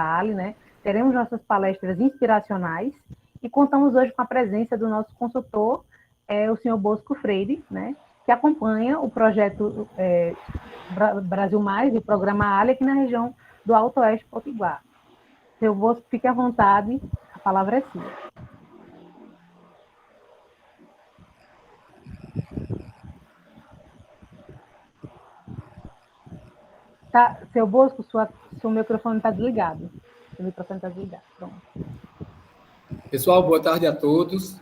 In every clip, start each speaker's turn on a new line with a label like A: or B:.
A: Ali, né? Teremos nossas palestras inspiracionais e contamos hoje com a presença do nosso consultor, o senhor Bosco Freire, né? Que acompanha o projeto Brasil Mais e o programa Ali aqui na região do Alto Oeste Potiguar. Seu Bosco, fique à vontade, a palavra é sua. Tá, seu Bosco, seu microfone está desligado. Seu microfone está desligado. Pronto.
B: Pessoal, boa tarde a todos.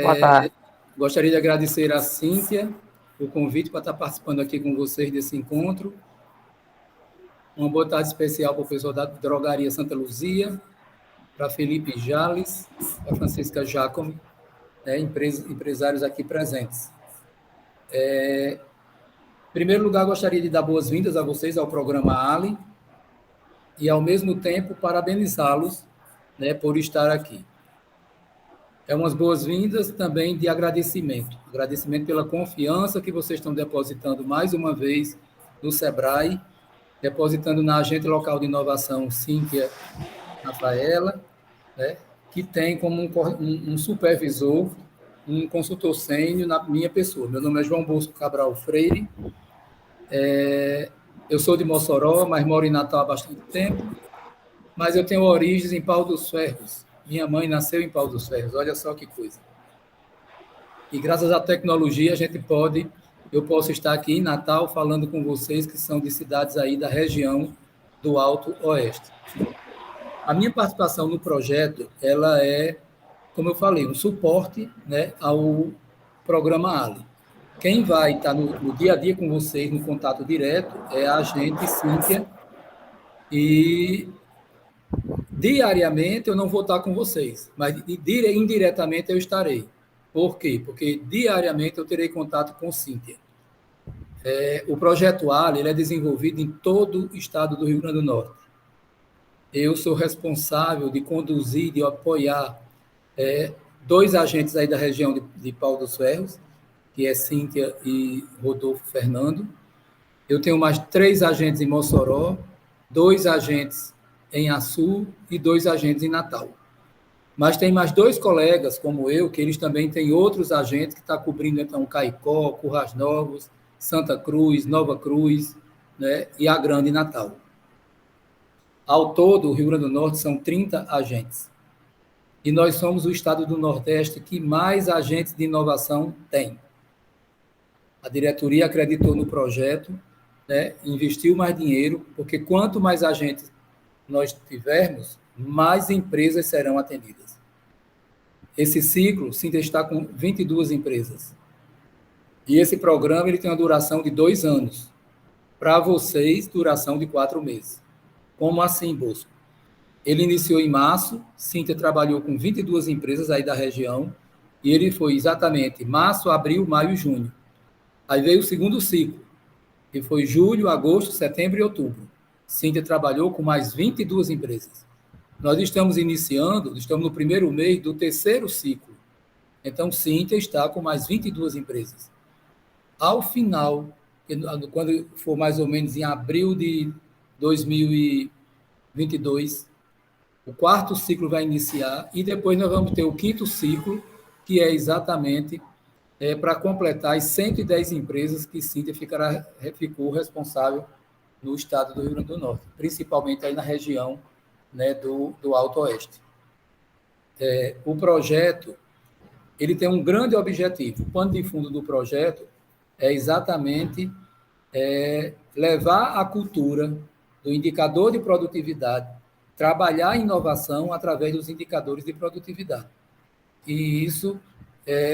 C: Boa tarde.
B: Gostaria de agradecer a Cíntia o convite para estar participando aqui com vocês desse encontro. Uma boa tarde especial para o pessoal da Drogaria Santa Luzia, para Felipe Jales, para Francisca Jacome, né, empresários aqui presentes. Em primeiro lugar, gostaria de dar boas-vindas a vocês ao programa Ali e, ao mesmo tempo, parabenizá-los, né, por estar aqui. Umas boas-vindas também de agradecimento. Agradecimento pela confiança que vocês estão depositando mais uma vez no SEBRAE, depositando na agente local de inovação Cíntia Rafaela, né, que tem como um supervisor, um consultor sênior na minha pessoa. Meu nome é João Bosco Cabral Freire. Eu sou de Mossoró, mas moro em Natal há bastante tempo, mas eu tenho origens em Pau dos Ferros. Minha mãe nasceu em Pau dos Ferros, olha só que coisa. E graças à tecnologia eu posso estar aqui em Natal falando com vocês que são de cidades aí da região do Alto Oeste. A minha participação no projeto, ela é, como eu falei, um suporte, né, ao programa Ali. Quem vai estar no dia a dia com vocês, no contato direto, é a agente Cíntia, e diariamente eu não vou estar com vocês, mas indiretamente eu estarei. Por quê? Porque diariamente eu terei contato com Cíntia. O projeto Ali ele é desenvolvido em todo o estado do Rio Grande do Norte. Eu sou responsável de conduzir, de apoiar 2 agentes aí da região de Pau dos Ferros, que é Cíntia e Rodolfo Fernando. Eu tenho mais 3 agentes em Mossoró, 2 agentes em Açu e 2 agentes em Natal. Mas tem mais 2 colegas, como eu, que eles também têm outros agentes que estão cobrindo, então, Caicó, Currais Novos, Santa Cruz, Nova Cruz, né, e a Grande Natal. Ao todo, o Rio Grande do Norte são 30 agentes. E nós somos o estado do Nordeste que mais agentes de inovação tem. A diretoria acreditou no projeto, né, investiu mais dinheiro, porque quanto mais agentes nós tivermos, mais empresas serão atendidas. Esse ciclo, Cíntia está com 22 empresas. E esse programa ele tem uma duração de 2 anos. Para vocês, duração de 4 meses. Como assim, Bosco? Ele iniciou em março, Cíntia trabalhou com 22 empresas aí da região, e ele foi exatamente março, abril, maio e junho. Aí veio o segundo ciclo, que foi julho, agosto, setembro e outubro. Cíntia trabalhou com mais 22 empresas. Nós estamos no primeiro mês do 3º ciclo. Então, Cíntia está com mais 22 empresas. Ao final, quando for mais ou menos em abril de 2022, o 4º ciclo vai iniciar e depois nós vamos ter o 5º ciclo, que é exatamente para completar as 110 empresas que Cíntia ficou responsável no estado do Rio Grande do Norte, principalmente aí na região, né, do Alto Oeste. O projeto ele tem um grande objetivo. O pano de fundo do projeto é exatamente levar a cultura do indicador de produtividade, trabalhar a inovação através dos indicadores de produtividade. E isso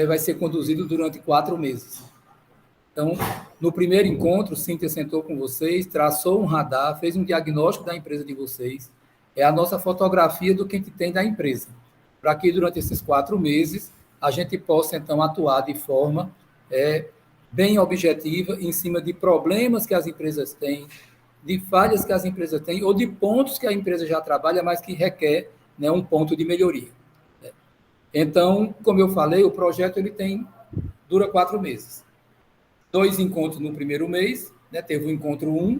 B: vai ser conduzido durante 4 meses. Então, no primeiro encontro, Cíntia sentou com vocês, traçou um radar, fez um diagnóstico da empresa de vocês, é a nossa fotografia do que a gente tem da empresa, para que durante esses 4 meses a gente possa, então, atuar de forma bem objetiva em cima de problemas que as empresas têm, de falhas que as empresas têm, ou de pontos que a empresa já trabalha, mas que requer, né, um ponto de melhoria. Então, como eu falei, o projeto dura 4 meses. 2 encontros no primeiro mês, né, teve o encontro 1,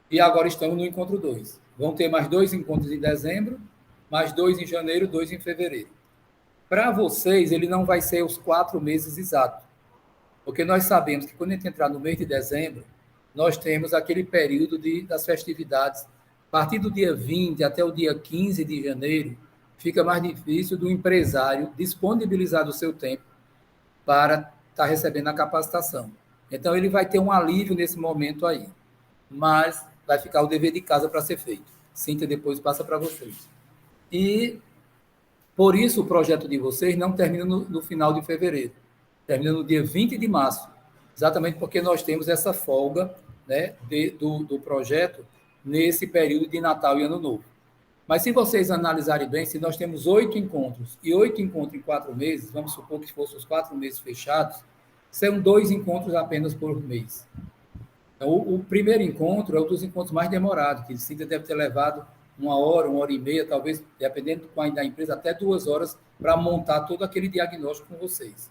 B: e agora estamos no encontro 2. vão ter mais 2 encontros em dezembro, mais 2 em janeiro, 2 em fevereiro. Para vocês, ele não vai ser os 4 meses exatos, porque nós sabemos que quando a gente entrar no mês de dezembro, nós temos aquele período das festividades. A partir do dia 20 até o dia 15 de janeiro, fica mais difícil do empresário disponibilizar o seu tempo para estar recebendo a capacitação. Então, ele vai ter um alívio nesse momento aí, mas vai ficar o dever de casa para ser feito. Cíntia depois passa para vocês. E, por isso, o projeto de vocês não termina no final de fevereiro, termina no dia 20 de março, exatamente porque nós temos essa folga, né, do projeto nesse período de Natal e Ano Novo. Mas se vocês analisarem bem, se nós temos 8 encontros, e 8 encontros em 4 meses, vamos supor que fossem os 4 meses fechados, são 2 encontros apenas por mês. Então, o primeiro encontro é um dos encontros mais demorados, que Cíntia deve ter levado 1 hora e meia, talvez, dependendo da empresa, até 2 horas, para montar todo aquele diagnóstico com vocês.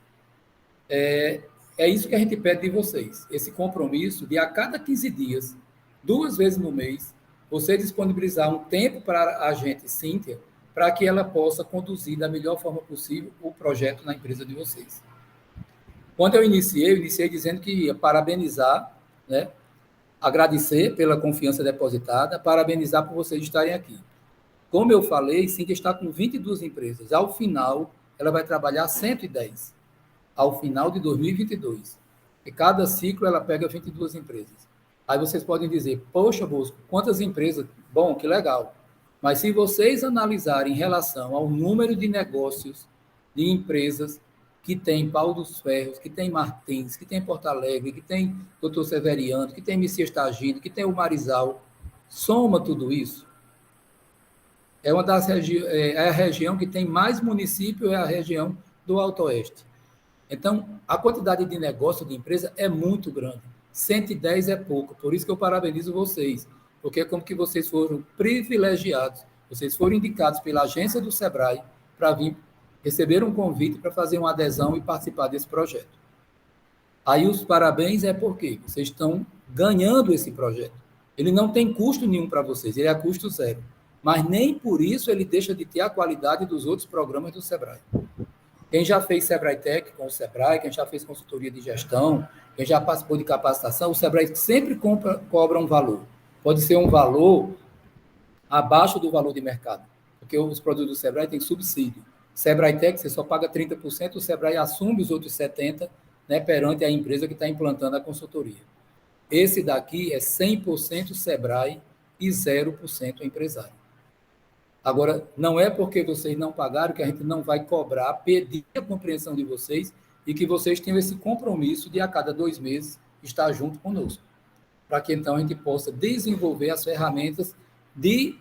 B: É isso que a gente pede de vocês, esse compromisso de a cada 15 dias, 2 vezes no mês, você disponibilizar um tempo para a gente, Cíntia, para que ela possa conduzir da melhor forma possível o projeto na empresa de vocês. Quando eu iniciei dizendo que ia parabenizar, né, agradecer pela confiança depositada, parabenizar por vocês estarem aqui. Como eu falei, Cíntia está com 22 empresas. Ao final, ela vai trabalhar 110. Ao final de 2022. E cada ciclo ela pega 22 empresas. Aí vocês podem dizer, poxa, Bosco, quantas empresas? Bom, que legal. Mas se vocês analisarem em relação ao número de negócios, de empresas que tem Pau dos Ferros, que tem Martins, que tem Porto Alegre, que tem Dr. Severiano, que tem Messias Tagino, que tem o Marizal, soma tudo isso. É uma das é a região que tem mais município, é a região do Alto Oeste. Então, a quantidade de negócio de empresa é muito grande. 110 é pouco, por isso que eu parabenizo vocês, porque é como que vocês foram privilegiados, vocês foram indicados pela agência do Sebrae para vir receber um convite para fazer uma adesão e participar desse projeto. Aí os parabéns é porque vocês estão ganhando esse projeto. Ele não tem custo nenhum para vocês, ele é a custo zero. Mas nem por isso ele deixa de ter a qualidade dos outros programas do Sebrae. Quem já fez Sebrae Tech com o Sebrae, quem já fez consultoria de gestão, quem já participou de capacitação, o Sebrae sempre cobra um valor. Pode ser um valor abaixo do valor de mercado, porque os produtos do Sebrae têm subsídio. Sebrae Tech, você só paga 30%, o Sebrae assume os outros 70%, né, perante a empresa que está implantando a consultoria. Esse daqui é 100% Sebrae e 0% empresário. Agora, não é porque vocês não pagaram que a gente não vai cobrar, pedir a compreensão de vocês e que vocês tenham esse compromisso de a cada 2 meses estar junto conosco, para que então a gente possa desenvolver as ferramentas de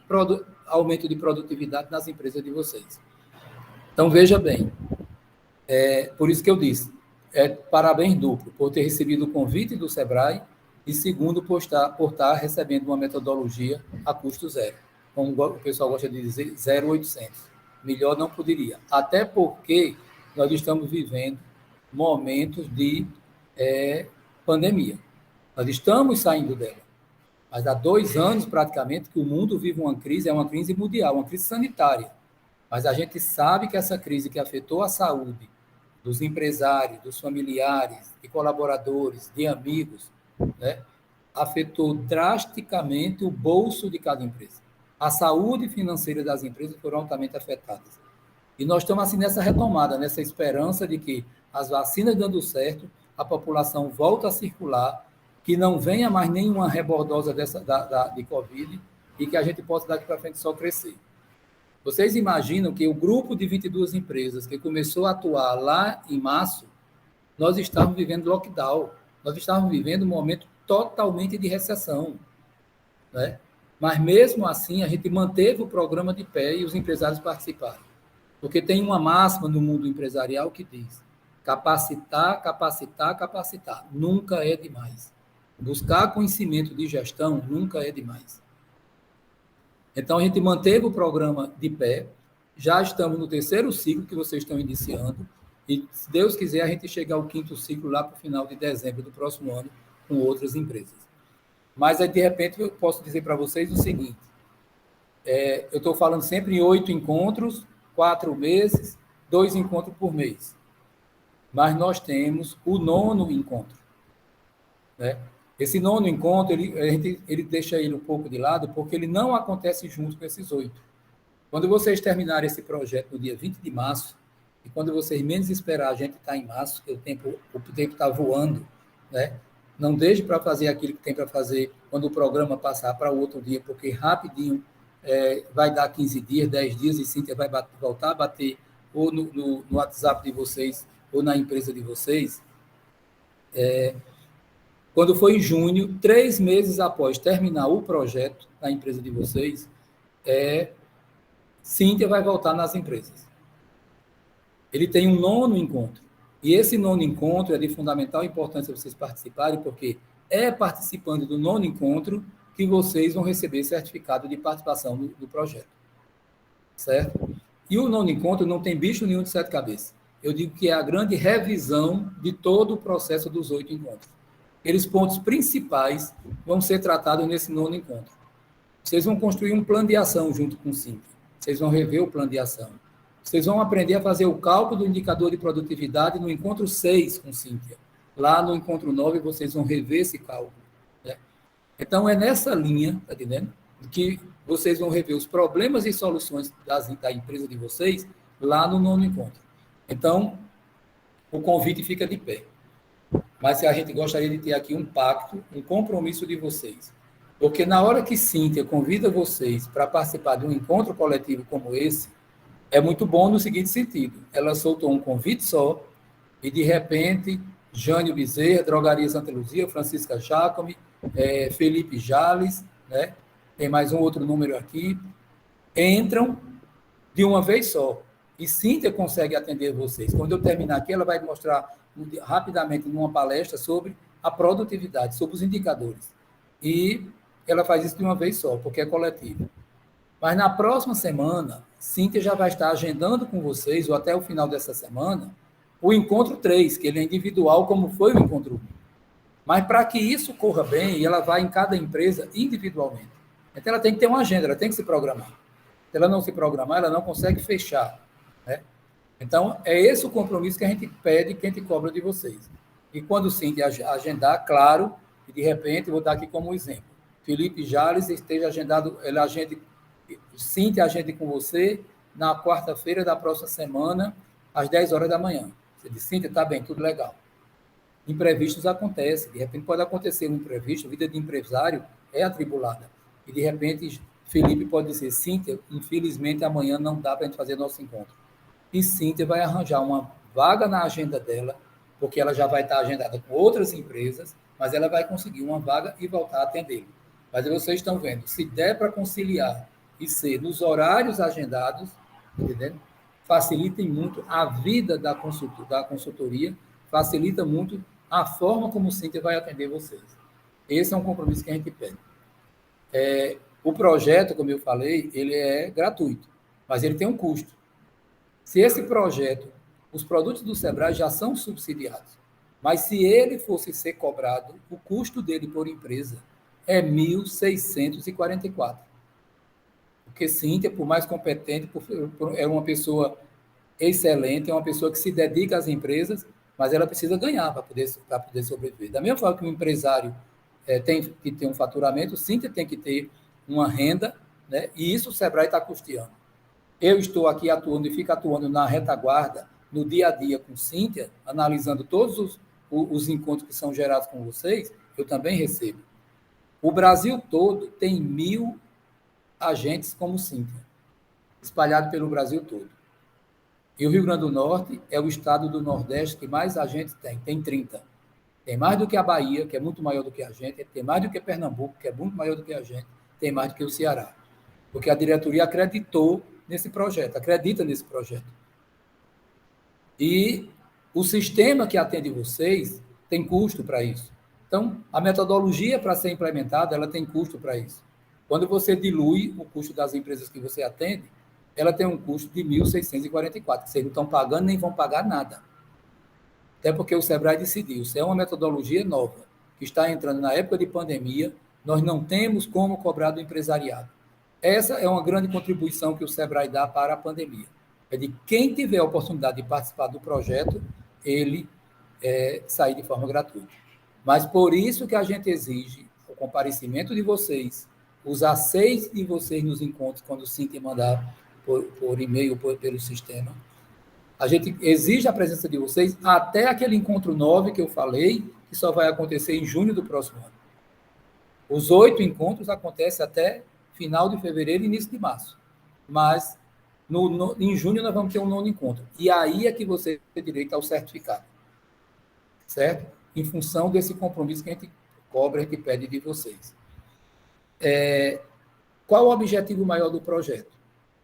B: aumento de produtividade nas empresas de vocês. Então, veja bem, por isso que eu disse, parabéns duplo, por ter recebido o convite do Sebrae e, segundo, por estar recebendo uma metodologia a custo zero. Como o pessoal gosta de dizer, 0,800. Melhor não poderia. Até porque nós estamos vivendo momentos de pandemia. Nós estamos saindo dela. Mas há 2 anos, praticamente, que o mundo vive uma crise, é uma crise mundial, uma crise sanitária. Mas a gente sabe que essa crise que afetou a saúde dos empresários, dos familiares, de colaboradores, de amigos, né, afetou drasticamente o bolso de cada empresa. A saúde financeira das empresas foram altamente afetadas. E nós estamos assim nessa retomada, nessa esperança de que as vacinas dando certo, a população volta a circular, que não venha mais nenhuma rebordosa de Covid e que a gente possa daqui para frente só crescer. Vocês imaginam que o grupo de 22 empresas que começou a atuar lá em março, nós estávamos vivendo lockdown, nós estávamos vivendo um momento totalmente de recessão, né? Mas, mesmo assim, a gente manteve o programa de pé e os empresários participaram. Porque tem uma máxima no mundo empresarial que diz: capacitar, capacitar, capacitar. Nunca é demais. Buscar conhecimento de gestão nunca é demais. Então, a gente manteve o programa de pé. Já estamos no 3º ciclo que vocês estão iniciando. E, se Deus quiser, a gente chega ao 5º ciclo lá para o final de dezembro do próximo ano com outras empresas. Mas, aí, de repente, eu posso dizer para vocês o seguinte: eu estou falando sempre em 8 encontros, 4 meses, 2 encontros por mês. Mas nós temos o 9º encontro, né? Esse 9º encontro, ele deixa ele um pouco de lado, porque ele não acontece junto com esses 8. Quando vocês terminarem esse projeto no dia 20 de março, e quando vocês menos esperar, a gente está em março, que o tempo está voando, né? Não deixe para fazer aquilo que tem para fazer quando o programa passar para o outro dia, porque rapidinho vai dar 15 dias, 10 dias, e Cíntia vai voltar a bater ou no WhatsApp de vocês, ou na empresa de vocês. Quando for em junho, 3 meses após terminar o projeto na empresa de vocês, Cíntia vai voltar nas empresas. Ele tem um 9º encontro. E esse 9º encontro é de fundamental importância vocês participarem, porque é participando do 9º encontro que vocês vão receber certificado de participação do projeto. Certo? E o 9º encontro não tem bicho nenhum de 7 cabeças. Eu digo que é a grande revisão de todo o processo dos 8 encontros. Aqueles pontos principais vão ser tratados nesse 9º encontro. Vocês vão construir um plano de ação junto com o Cíntia. Vocês vão rever o plano de ação. Vocês vão aprender a fazer o cálculo do indicador de produtividade no encontro 6 com Cíntia. Lá no encontro 9, vocês vão rever esse cálculo, né? Então, é nessa linha, tá entendendo? Que vocês vão rever os problemas e soluções da empresa de vocês lá no 9º encontro. Então, o convite fica de pé. Mas a gente gostaria de ter aqui um pacto, um compromisso de vocês. Porque na hora que Cíntia convida vocês para participar de um encontro coletivo como esse, é muito bom no seguinte sentido. Ela soltou um convite só e, de repente, Jânio Bezerra, Drogaria Santa Luzia, Francisca Jacome, Felipe Jales, né? Tem mais um outro número aqui, entram de uma vez só. E Cíntia consegue atender vocês. Quando eu terminar aqui, ela vai mostrar rapidamente numa palestra sobre a produtividade, sobre os indicadores. E ela faz isso de uma vez só, porque é coletivo. Mas na próxima semana, Cíntia já vai estar agendando com vocês, ou até o final dessa semana, o encontro 3, que ele é individual, como foi o encontro 1. Mas para que isso corra bem, ela vai em cada empresa individualmente. Então ela tem que ter uma agenda, ela tem que se programar. Se ela não se programar, ela não consegue fechar, né? Então, é esse o compromisso que a gente pede, que a gente cobra de vocês. E quando Cíntia agendar, claro, e de repente, vou dar aqui como exemplo, Felipe Jales esteja agendado, Cíntia agende com você na quarta-feira da próxima semana, às 10 horas da manhã. Você diz, Cíntia, está bem, tudo legal. Imprevistos acontecem, de repente pode acontecer um imprevisto, a vida de empresário é atribulada. E de repente, Felipe pode dizer, Cíntia, infelizmente amanhã não dá para a gente fazer nosso encontro. E Cíntia vai arranjar uma vaga na agenda dela, porque ela já vai estar agendada com outras empresas, mas ela vai conseguir uma vaga e voltar a atendê-lo. Mas vocês estão vendo, se der para conciliar e ser nos horários agendados, entendendo? Facilitem muito a vida da consultoria, facilita muito a forma como o Cíntia vai atender vocês. Esse é um compromisso que a gente pede. O projeto, como eu falei, ele é gratuito, mas ele tem um custo. Se esse projeto, os produtos do Sebrae já são subsidiados, mas se ele fosse ser cobrado, o custo dele por empresa é 1.644. Porque Cíntia, por mais competente, é uma pessoa excelente, é uma pessoa que se dedica às empresas, mas ela precisa ganhar para poder sobreviver. Da mesma forma que um empresário tem que ter um faturamento, Cíntia tem que ter uma renda, né? E isso o Sebrae está custeando. Eu estou aqui atuando e fico atuando na retaguarda, no dia a dia com Cíntia, analisando todos os encontros que são gerados com vocês, eu também recebo. O Brasil todo tem 1.000 agentes como Cíntia, espalhado pelo Brasil todo. E o Rio Grande do Norte é o estado do Nordeste que mais agentes tem 30. Tem mais do que a Bahia, que é muito maior do que a gente, tem mais do que Pernambuco, que é muito maior do que a gente, tem mais do que o Ceará. Porque a diretoria acredita nesse projeto. E o sistema que atende vocês tem custo para isso. Então, a metodologia para ser implementada, ela tem custo para isso. Quando você dilui o custo das empresas que você atende, ela tem um custo de 1.644. Vocês não estão pagando nem vão pagar nada. Até porque o Sebrae decidiu. Se é uma metodologia nova, que está entrando na época de pandemia, nós não temos como cobrar do empresariado. essa é uma grande contribuição que o Sebrae dá para a pandemia. É de quem tiver a oportunidade de participar do projeto, ele sair de forma gratuita. Mas por isso que a gente exige o comparecimento de vocês, usar 6 de vocês nos encontros, quando o Cíntia mandar por e-mail, pelo sistema. A gente exige a presença de vocês até aquele encontro 9 que eu falei, que só vai acontecer em junho do próximo ano. Os 8 encontros acontecem até final de fevereiro e início de março. Mas em junho nós vamos ter um 9º encontro. E aí é que você tem direito ao certificado. Certo? Em função desse compromisso que a gente cobra, a gente pede de vocês. Qual o objetivo maior do projeto?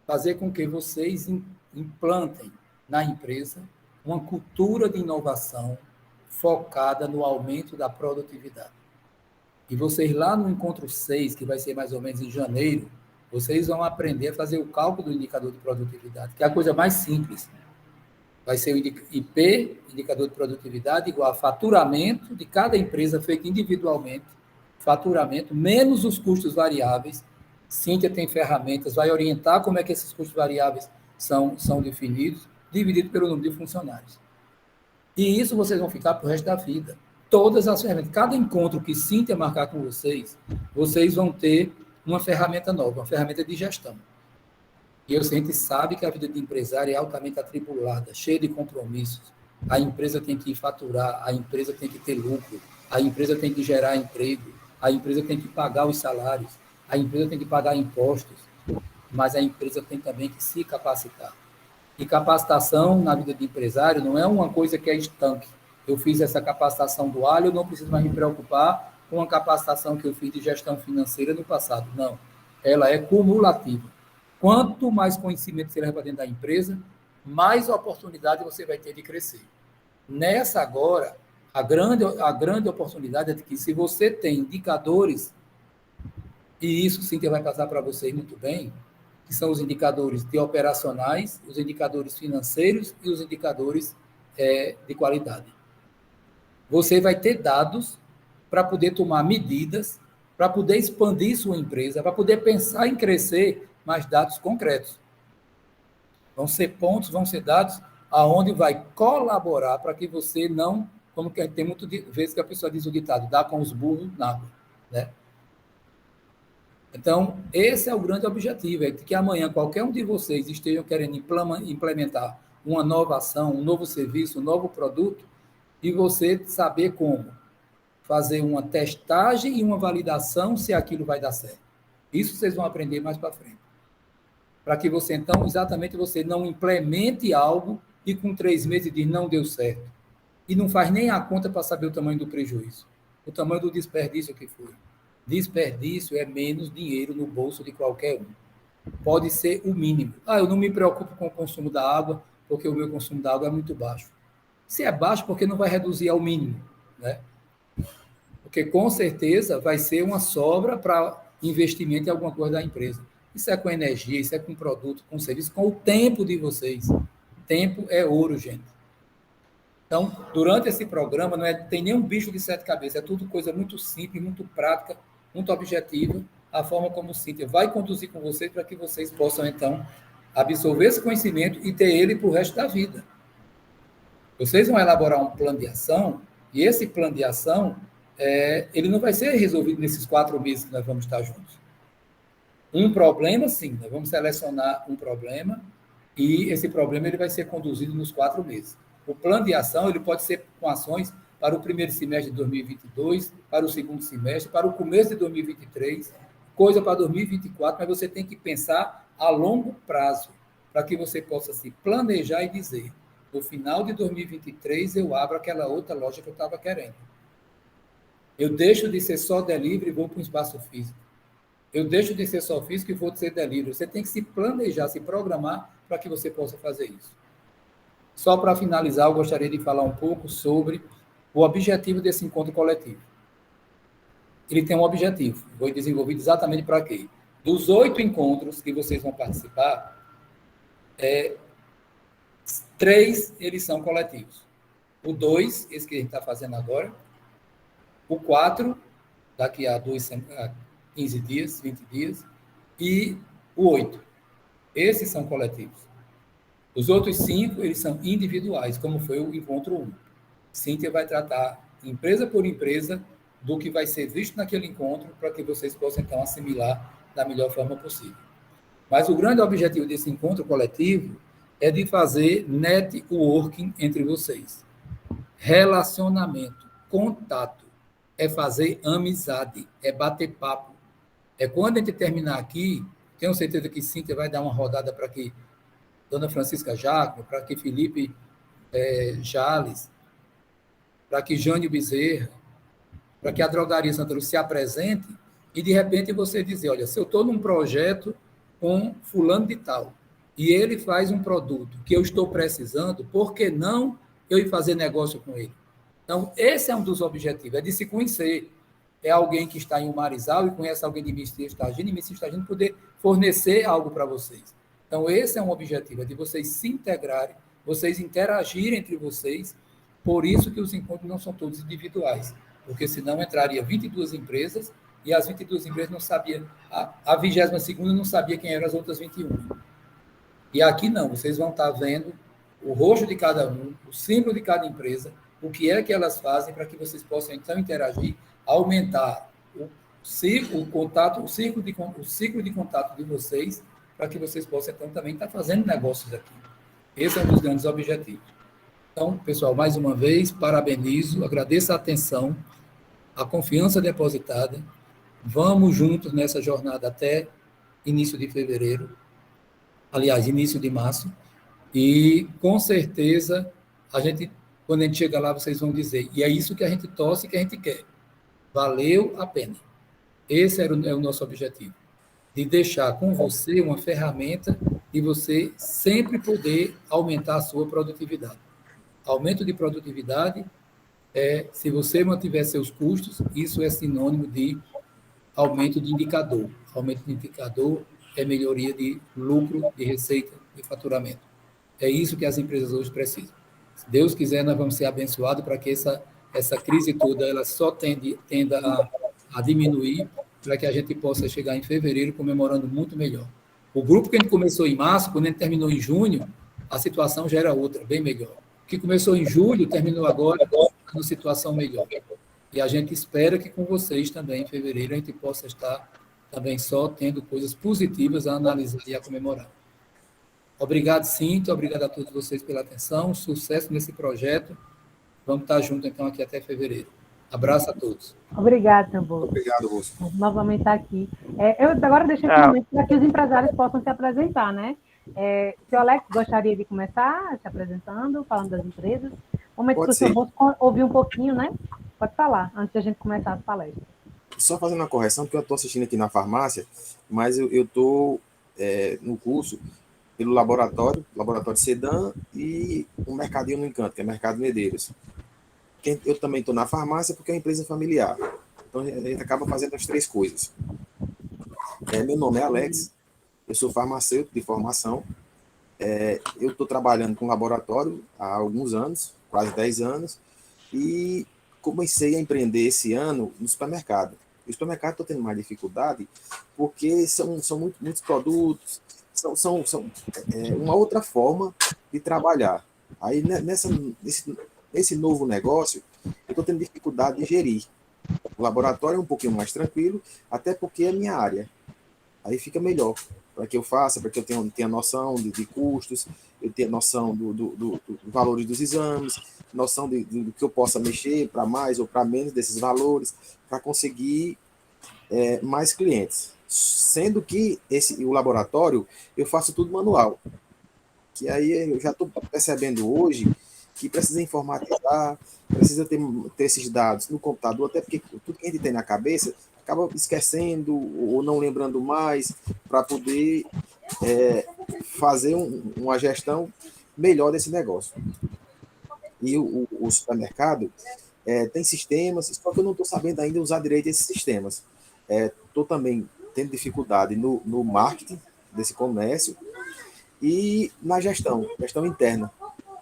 B: Fazer com que vocês implantem na empresa uma cultura de inovação focada no aumento da produtividade. E vocês lá no encontro 6, que vai ser mais ou menos em janeiro, vocês vão aprender a fazer o cálculo do indicador de produtividade, que é a coisa mais simples. Vai ser o IP, indicador de produtividade, igual a faturamento de cada empresa feito individualmente, faturamento, menos os custos variáveis. Cíntia tem ferramentas, vai orientar como é que esses custos variáveis são definidos, dividido pelo número de funcionários. E isso vocês vão ficar para o resto da vida. Todas as ferramentas, cada encontro que Cíntia marcar com vocês, vocês vão ter uma ferramenta nova, uma ferramenta de gestão. E a gente sabe que a vida de empresário é altamente atribulada, cheia de compromissos. A empresa tem que faturar, a empresa tem que ter lucro, a empresa tem que gerar emprego, a empresa tem que pagar os salários, a empresa tem que pagar impostos, mas a empresa tem também que se capacitar. E capacitação na vida de empresário não é uma coisa que é estanque. Eu fiz essa capacitação dual, eu não preciso mais me preocupar com a capacitação que eu fiz de gestão financeira no passado. Não, ela é cumulativa. Quanto mais conhecimento você leva para dentro da empresa, mais oportunidade você vai ter de crescer. Nessa agora, a grande oportunidade é de que se você tem indicadores, e isso Cíntia vai passar para vocês muito bem, que são os indicadores de operacionais, os indicadores financeiros e os indicadores de qualidade. Você vai ter dados para poder tomar medidas, para poder expandir sua empresa, para poder pensar em crescer, mas dados concretos. Vão ser pontos, vão ser dados aonde vai colaborar para que você não, como que tem muitas vezes que a pessoa diz o ditado, dá com os burros na água, né? Então, esse é o grande objetivo, é que amanhã qualquer um de vocês estejam querendo implementar uma nova ação, um novo serviço, um novo produto, e você saber como fazer uma testagem e uma validação se aquilo vai dar certo. Isso vocês vão aprender mais para frente. Para que você, então, exatamente você não implemente algo e com 3 meses diz não deu certo. E não faz nem a conta para saber o tamanho do prejuízo, o tamanho do desperdício que foi. Desperdício é menos dinheiro no bolso de qualquer um. Pode ser o mínimo. Eu não me preocupo com o consumo da água, porque o meu consumo da água é muito baixo. Se é baixo, porque não vai reduzir ao mínimo, né? Porque, com certeza, vai ser uma sobra para investimento em alguma coisa da empresa. Isso é com energia, isso é com produto, com serviço, com o tempo de vocês. Tempo é ouro, gente. Então, durante esse programa, não tem nenhum bicho de 7 cabeças, é tudo coisa muito simples, muito prática, muito objetiva, a forma como o Cíntia vai conduzir com vocês para que vocês possam, então, absorver esse conhecimento e ter ele para o resto da vida. Vocês vão elaborar um plano de ação, e esse plano de ação, ele não vai ser resolvido nesses 4 meses que nós vamos estar juntos. Um problema, sim, nós vamos selecionar um problema, e esse problema ele vai ser conduzido nos 4 meses. O plano de ação ele pode ser com ações para o primeiro semestre de 2022, para o segundo semestre, para o começo de 2023, coisa para 2024, mas você tem que pensar a longo prazo, para que você possa se planejar e dizer, no final de 2023 eu abro aquela outra loja que eu estava querendo. Eu deixo de ser só delivery e vou para um espaço físico. Eu deixo de ser só físico e vou ser delivery. Você tem que se planejar, se programar para que você possa fazer isso. Só para finalizar, eu gostaria de falar um pouco sobre o objetivo desse encontro coletivo. Ele tem um objetivo, foi desenvolvido exatamente para quê? Dos 8 encontros que vocês vão participar, 3 eles são coletivos. O 2, esse que a gente está fazendo agora. O 4, daqui a 15 dias, 20 dias. E o 8. Esses são coletivos. Os outros 5, eles são individuais, como foi o encontro 1. Cíntia vai tratar, empresa por empresa, do que vai ser visto naquele encontro, para que vocês possam, então, assimilar da melhor forma possível. Mas o grande objetivo desse encontro coletivo é de fazer networking entre vocês. Relacionamento, contato, é fazer amizade, é bater papo. É quando a gente terminar aqui, tenho certeza que Cíntia vai dar uma rodada para que Dona Francisca Jaco, para que Felipe Jales, para que Jânio Bezerra, para que a Drogaria Santa Lúcia se apresente e, de repente, você dizer, olha, se eu estou num projeto com fulano de tal e ele faz um produto que eu estou precisando, por que não eu ir fazer negócio com ele? Então, esse é um dos objetivos, é de se conhecer. É alguém que está em Umarizal e conhece alguém de Messias Estagino, e Messias Estagino poder fornecer algo para vocês. Então, esse é um objetivo, é de vocês se integrarem, vocês interagirem entre vocês. Por isso que os encontros não são todos individuais, porque senão entraria 22 empresas e as 22 empresas não sabiam, a 22ª não sabia quem eram as outras 21. E aqui não, vocês vão estar vendo o rosto de cada um, o símbolo de cada empresa, o que é que elas fazem para que vocês possam, então, interagir, aumentar o ciclo de contato de vocês, para que vocês possam, então, também estar fazendo negócios aqui. Esse é um dos grandes objetivos. Então, pessoal, mais uma vez, parabenizo, agradeço a atenção, a confiança depositada. Vamos juntos nessa jornada até início de fevereiro, aliás, início de março, e com certeza, quando a gente chega lá, vocês vão dizer, e é isso que a gente torce e que a gente quer. Valeu a pena. Esse é o nosso objetivo, de deixar com você uma ferramenta de você sempre poder aumentar a sua produtividade. Aumento de produtividade se você mantiver seus custos, isso é sinônimo de aumento de indicador. Aumento de indicador é melhoria de lucro, de receita, de faturamento. É isso que as empresas hoje precisam. Se Deus quiser, nós vamos ser abençoados para que essa crise toda ela só tenda a diminuir, para que a gente possa chegar em fevereiro comemorando muito melhor. O grupo que a gente começou em março, quando a gente terminou em junho, a situação já era outra, bem melhor. O que começou em julho, terminou agora, numa situação melhor. E a gente espera que com vocês também, em fevereiro, a gente possa estar também só tendo coisas positivas a analisar e a comemorar. Obrigado, Cíntia, obrigado a todos vocês pela atenção, sucesso nesse projeto. Vamos estar juntos, então, aqui até fevereiro. Abraço a todos.
A: Obrigado, Tambo.
D: Obrigado, Bosco.
A: Novamente estar aqui. Eu agora deixei esse momento para que os empresários possam se apresentar, né? Se o Alex gostaria de começar se apresentando, falando das empresas. Momento que o senhor Bosco ouvir um pouquinho, né? Pode falar, antes de a gente começar as palestras.
D: Só fazendo uma correção, porque eu estou assistindo aqui na farmácia, mas eu estou no curso pelo laboratório Sedan e o Mercadinho no Encanto, que é Mercado Medeiros. Eu também estou na farmácia porque é uma empresa familiar. Então, a gente acaba fazendo as três coisas. Meu nome é Alex, eu sou farmacêutico de formação. Eu estou trabalhando com laboratório há alguns anos, quase 10 anos, e comecei a empreender esse ano no supermercado. O supermercado estou tendo mais dificuldade porque são muitos produtos, são uma outra forma de trabalhar. Aí, nesse novo negócio, eu estou tendo dificuldade de gerir. O laboratório é um pouquinho mais tranquilo, até porque é a minha área. Aí fica melhor para que eu faça, para que eu tenha noção de custos, eu tenha noção do valores dos exames, noção do que eu possa mexer para mais ou para menos desses valores, para conseguir mais clientes. Sendo que o laboratório, eu faço tudo manual. Que aí eu já estou percebendo hoje que precisa informatizar, precisa ter esses dados no computador, até porque tudo que a gente tem na cabeça acaba esquecendo ou não lembrando mais, para poder fazer uma gestão melhor desse negócio. E o supermercado tem sistemas, só que eu não estou sabendo ainda usar direito esses sistemas. Estou também tendo dificuldade no marketing desse comércio e na gestão interna,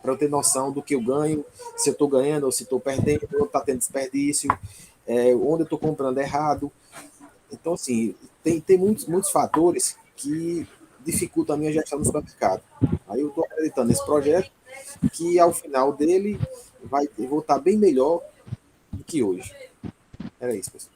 D: para eu ter noção do que eu ganho, se eu estou ganhando ou se estou perdendo, ou está tendo desperdício, onde eu estou comprando errado. Então, assim, tem muitos fatores que dificulta a minha gestão no supermercado. Aí eu estou acreditando nesse projeto, que ao final dele eu vou estar bem melhor do que hoje. Era isso, pessoal.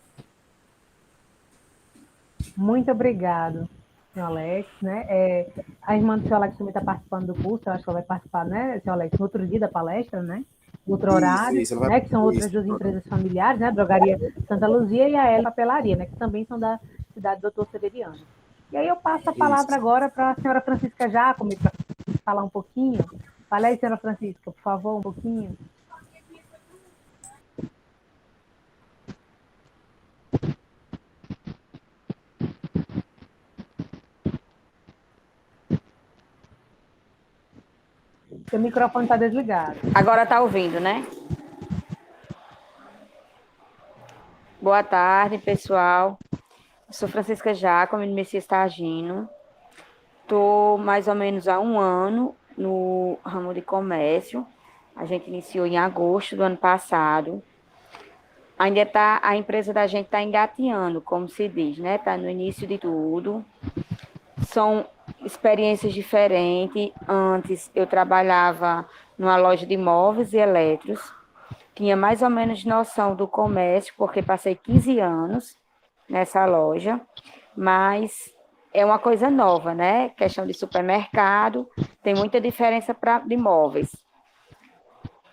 A: Muito obrigado, senhor Alex, né? A irmã do senhor Alex também está participando do curso, eu acho que ela vai participar, né, senhor Alex, no outro dia da palestra, né? Outro horário,
D: Isso,
A: né? Que são outras duas empresas familiares, né? A Drogaria Santa Luzia e a L Papelaria, né? Que também são da cidade do Doutor Severiano. E aí eu passo a palavra agora para a senhora Francisca Jacome, para falar um pouquinho. Fala aí, senhora Francisca, por favor, um pouquinho. Seu microfone está desligado.
E: Agora está ouvindo, né? Boa tarde, pessoal. Eu sou Francisca Jacome, do Messias Targino. Estou mais ou menos há 1 ano no ramo de comércio. A gente iniciou em agosto do ano passado. A empresa da gente está engateando, como se diz, né? Está no início de tudo. São experiências diferentes. Antes eu trabalhava numa loja de móveis e eletros. Tinha mais ou menos noção do comércio, porque passei 15 anos nessa loja, mas é uma coisa nova, né? Questão de supermercado, tem muita diferença de móveis.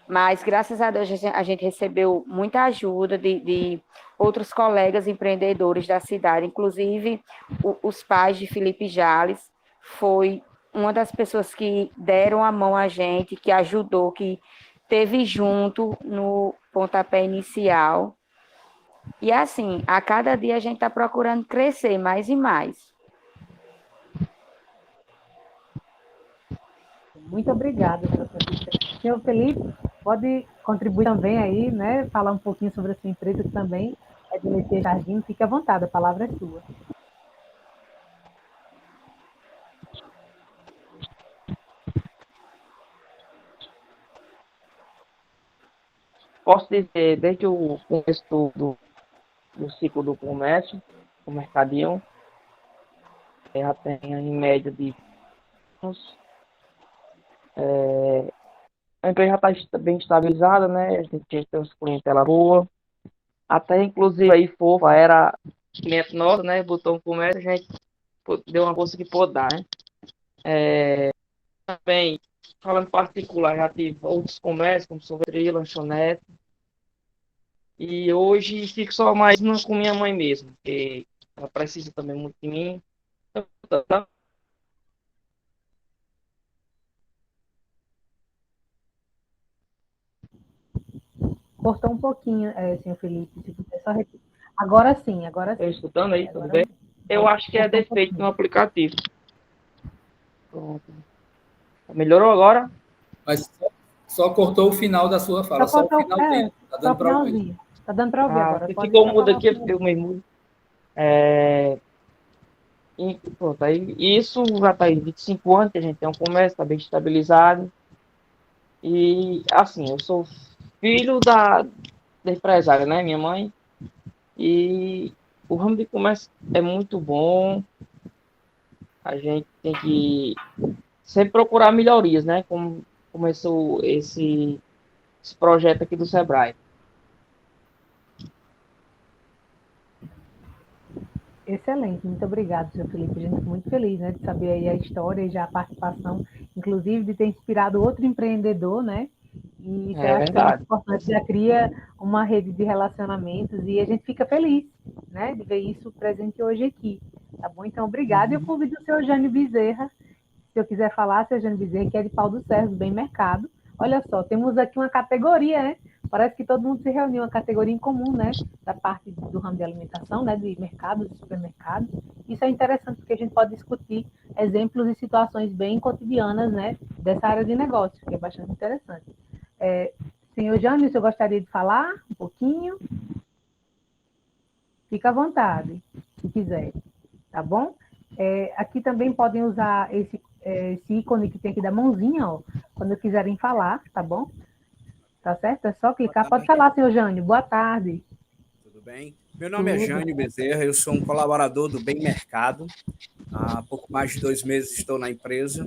E: Mas, graças a Deus, a gente recebeu muita ajuda de outros colegas empreendedores da cidade, inclusive os pais de Felipe Jales, foi uma das pessoas que deram a mão a gente, que ajudou, que esteve junto no pontapé inicial. E assim, a cada dia a gente está procurando crescer mais e mais.
A: Muito obrigada, senhora Francisca. Senhor Felipe, pode contribuir também aí, né? Falar um pouquinho sobre a sua empresa, que também é do Messias Targino. Fique à vontade, a palavra é sua.
C: Posso dizer, desde o começo do ciclo do comércio, o mercadinho, já tem em média de anos. A empresa já está bem estabilizada, né? A gente tem uma clientela boa. Até inclusive aí Fofa era cliente nosso, né? Botou um comércio, a gente deu uma bolsa que pôde dar, né? Também, falando particular, já tive outros comércios, como sorveteria, lanchonete. E hoje fico só mais com minha mãe mesmo, porque ela precisa também muito de mim.
A: Cortou um pouquinho, senhor Felipe, se quiser só repetir. Agora sim, agora sim.
C: Estou escutando aí, tudo
A: Agora
C: bem? Eu acho que é
A: cortou um
C: defeito
A: pouquinho.
C: no aplicativo. Pronto. Melhorou agora?
B: Mas só cortou o final da sua fala, só o finalzinho. Tá
A: Só
B: dando
A: o
B: para ouvir.
A: finalzinho. Está dando para ouvir agora.
C: Se
A: Pode
C: ficou
A: só
C: mudo
A: falar o
C: aqui,
A: finalzinho.
C: eu mesmo mudo. E pronto, aí isso já está aí 25 anos que a gente tem um comércio, está bem estabilizado. E assim, eu sou filho da empresária, né? Minha mãe. E o ramo de comércio é muito bom. A gente tem que sempre procurar melhorias, né? Como começou esse projeto aqui do Sebrae.
A: Excelente, muito obrigado, senhor Felipe. A gente fica muito feliz, né, de saber aí a história e já a participação, inclusive de ter inspirado outro empreendedor, né? E isso eu
C: É
A: acho que é muito
C: verdade.
A: importante, já cria uma rede de relacionamentos e a gente fica feliz, né, de ver isso presente hoje aqui. Tá bom? Então, obrigado. E eu convido o senhor Jânio Bezerra, se eu quiser falar, seu Jânio Bezerra, que é de Pau do Cerro, do Bem Mercado. Olha só, temos aqui uma categoria, né? Parece que todo mundo se reuniu, uma categoria em comum, né? Da parte do ramo de alimentação, né? De mercados, de supermercados. Isso é interessante porque a gente pode discutir exemplos e situações bem cotidianas, né? Dessa área de negócio, que é bastante interessante. Senhor Jânio, eu gostaria de falar um pouquinho? Fica à vontade, se quiser, tá bom? Aqui também podem usar esse ícone que tem aqui da mãozinha, ó, quando quiserem falar, tá bom? Tá certo? É só clicar. Pode falar, senhor Jânio. Boa tarde.
F: Tudo bem? Meu nome é Jânio Bezerra, eu sou um colaborador do Bem Mercado. Há pouco mais de 2 meses estou na empresa.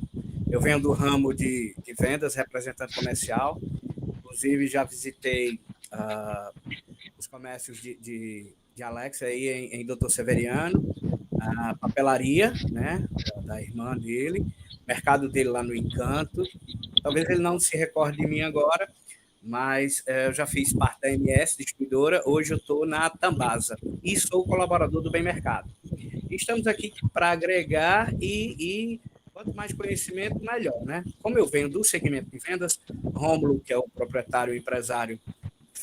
F: Eu venho do ramo de vendas, representante comercial. Inclusive, já visitei os comércios de Alex aí em Doutor Severiano, a papelaria, né, da irmã dele, mercado dele lá no Encanto. Talvez ele não se recorde de mim agora, mas eu já fiz parte da MS, distribuidora, hoje eu estou na Tambasa e sou colaborador do Bem Mercado. Estamos aqui para agregar e quanto mais conhecimento, melhor, né? Como eu venho do segmento de vendas, Rômulo, que é o proprietário e empresário,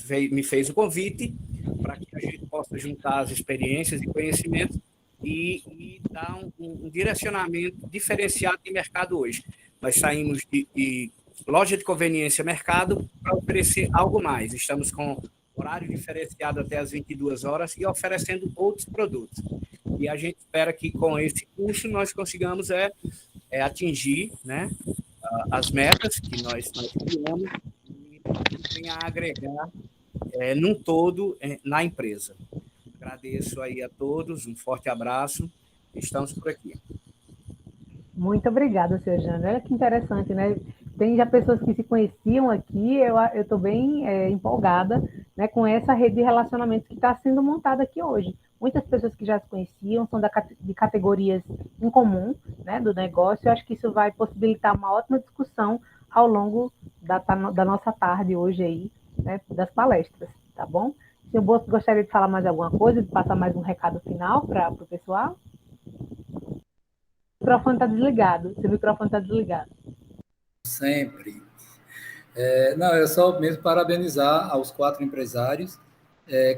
F: me fez o convite para que a gente possa juntar as experiências e conhecimentos e dar um direcionamento diferenciado de mercado hoje. Nós saímos de loja de conveniência mercado para oferecer algo mais. Estamos com horário diferenciado até as 22 horas e oferecendo outros produtos. E a gente espera que com esse curso nós consigamos atingir, né, as metas que nós criamos e venha a agregar num todo na empresa. Agradeço aí a todos, um forte abraço, estamos por aqui.
A: Muito obrigada, senhor Jânio. Olha que interessante, né? Tem já pessoas que se conheciam aqui, eu estou bem empolgada, né, com essa rede de relacionamentos que está sendo montada aqui hoje. Muitas pessoas que já se conheciam são de categorias em comum, né, do negócio. Eu acho que isso vai possibilitar uma ótima discussão ao longo da nossa tarde hoje aí, né, das palestras, tá bom? O senhor Bosco gostaria de falar mais alguma coisa, de passar mais um recado final para o pessoal? O microfone está desligado. Seu microfone está desligado.
B: Sempre. Não, é só mesmo parabenizar aos 4 empresários.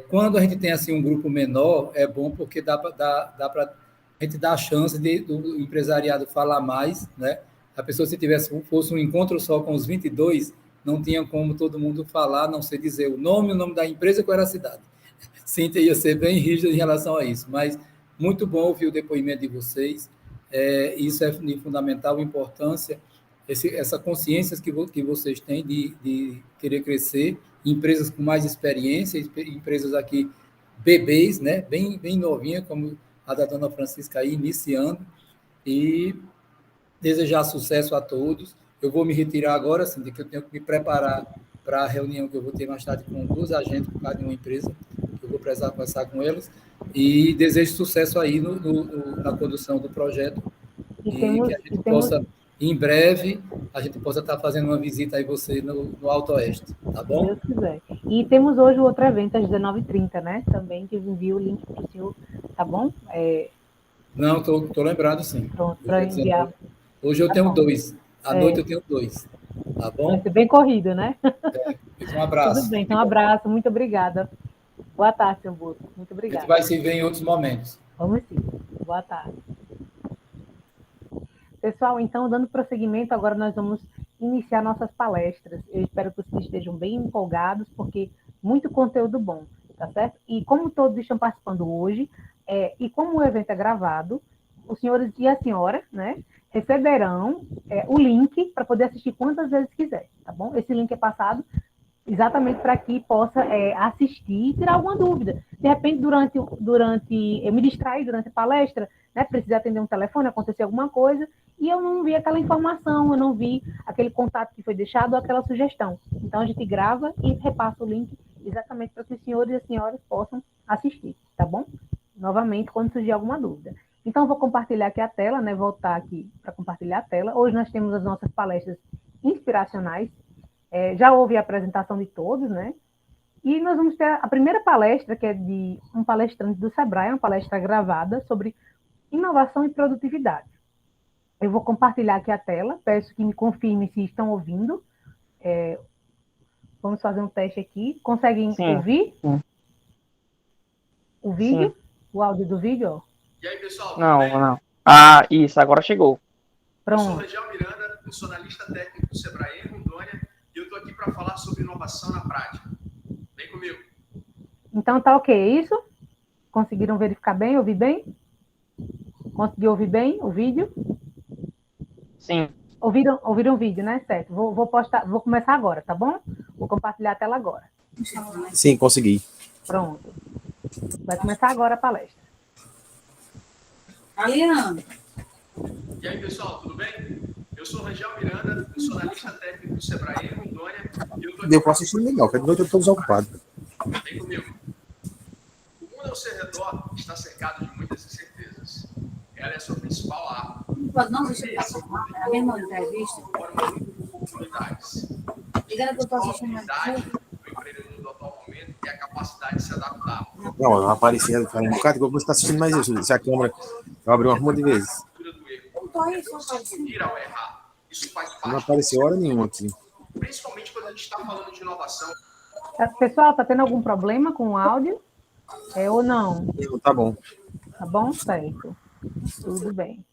B: Quando a gente tem assim um grupo menor, é bom porque dá para a gente dar a chance do empresariado falar mais, né? A pessoa, se fosse um encontro só com os 22, não tinha como todo mundo falar, não sei dizer o nome da empresa, qual era a cidade. Cíntia ia ser bem rígida em relação a isso, mas muito bom ouvir o depoimento de vocês. Isso é de fundamental importância, essa consciência que vocês têm de querer crescer, empresas com mais experiência, empresas aqui bebês, né, bem novinha, como a da dona Francisca aí, iniciando, e desejar sucesso a todos. Eu vou me retirar agora, assim, que eu tenho que me preparar para a reunião que eu vou ter mais tarde com 2 agentes por causa de uma empresa, que eu vou precisar conversar com eles, e desejo sucesso aí na condução do projeto, e que a gente possa, em breve, a gente possa estar fazendo uma visita aí você no Alto Oeste, tá bom?
A: Se Deus quiser. E temos hoje o outro evento às 19h30, né? Também que eu envio o link para o senhor, tá bom?
B: Não, estou lembrado, sim.
A: Pronto, para enviar.
B: Hoje eu tenho 2. À noite eu tenho 2. Tá bom?
A: Vai ser bem corrido, né?
B: Um abraço.
A: Tudo bem, então um abraço, muito obrigada. Boa tarde, seu Bosco. Muito obrigada.
B: A gente vai se ver em outros momentos.
A: Vamos sim. Boa tarde. Pessoal, então, dando prosseguimento, agora nós vamos iniciar nossas palestras. Eu espero que vocês estejam bem empolgados, porque muito conteúdo bom, tá certo? E como todos estão participando hoje, e como o evento é gravado, os senhores e a senhora, né, receberão o link para poder assistir quantas vezes quiser, tá bom? Esse link é passado exatamente para que possa assistir e tirar alguma dúvida. De repente, durante eu me distraí durante a palestra, né, precisei atender um telefone, aconteceu alguma coisa, e eu não vi aquela informação, eu não vi aquele contato que foi deixado, ou aquela sugestão. Então, a gente grava e repassa o link exatamente para que os senhores e as senhoras possam assistir, tá bom? Novamente, quando surgir alguma dúvida. Então, eu vou compartilhar aqui a tela, né, voltar aqui para compartilhar a tela. Hoje nós temos as nossas palestras inspiracionais. Já houve a apresentação de todos, né? E nós vamos ter a primeira palestra, que é de um palestrante do Sebrae, uma palestra gravada sobre inovação e produtividade. Eu vou compartilhar aqui a tela, peço que me confirme se estão ouvindo. Vamos fazer um teste aqui. Conseguem ouvir?
C: Sim.
A: O vídeo?
C: Sim.
A: O áudio do vídeo? Ó.
G: E aí, pessoal?
C: Não. Isso, agora chegou.
A: Pronto.
G: Eu sou Região Miranda, eu sou analista técnico do Sebrae em Rondônia, e eu estou aqui para falar sobre inovação na prática. Vem comigo.
A: Então tá ok, é isso? Conseguiram verificar bem, ouvir bem? Conseguiu ouvir bem o vídeo?
C: Sim.
A: Ouviram o vídeo, né? Certo. Vou começar agora, tá bom? Vou compartilhar a tela agora.
D: Sim, consegui.
A: Pronto. Vai começar agora a palestra.
G: E aí, pessoal, tudo bem? Eu sou Rangel Miranda, eu sou analista técnico do Sebrae em Rondônia. E eu tô aqui
D: Eu posso assistir legal, porque de noite eu estou desocupado.
G: Vem comigo. O mundo ao seu redor está cercado de muitas incertezas. Ela é a sua principal arma.
H: Não, deixa eu passar a mesma entrevista.
G: Foram muitas oportunidades.
H: Ligando que eu estou assistindo
G: A do empreendedor do atual momento é a capacidade de se adaptar.
D: Não, eu apareci um bocado, que eu vou estar assistindo mais isso. Se a câmera, eu abri uma monte de vezes.
H: Eu estou aí, só aparecendo.
G: Ir ao errar. Isso faz
D: Não
G: parte.
D: apareceu hora nenhuma aqui.
G: Principalmente quando a gente está falando de inovação.
A: Pessoal, tá tendo algum problema com o áudio? Ou não?
D: Tá bom.
A: Tá bom? Certo. Tudo bem.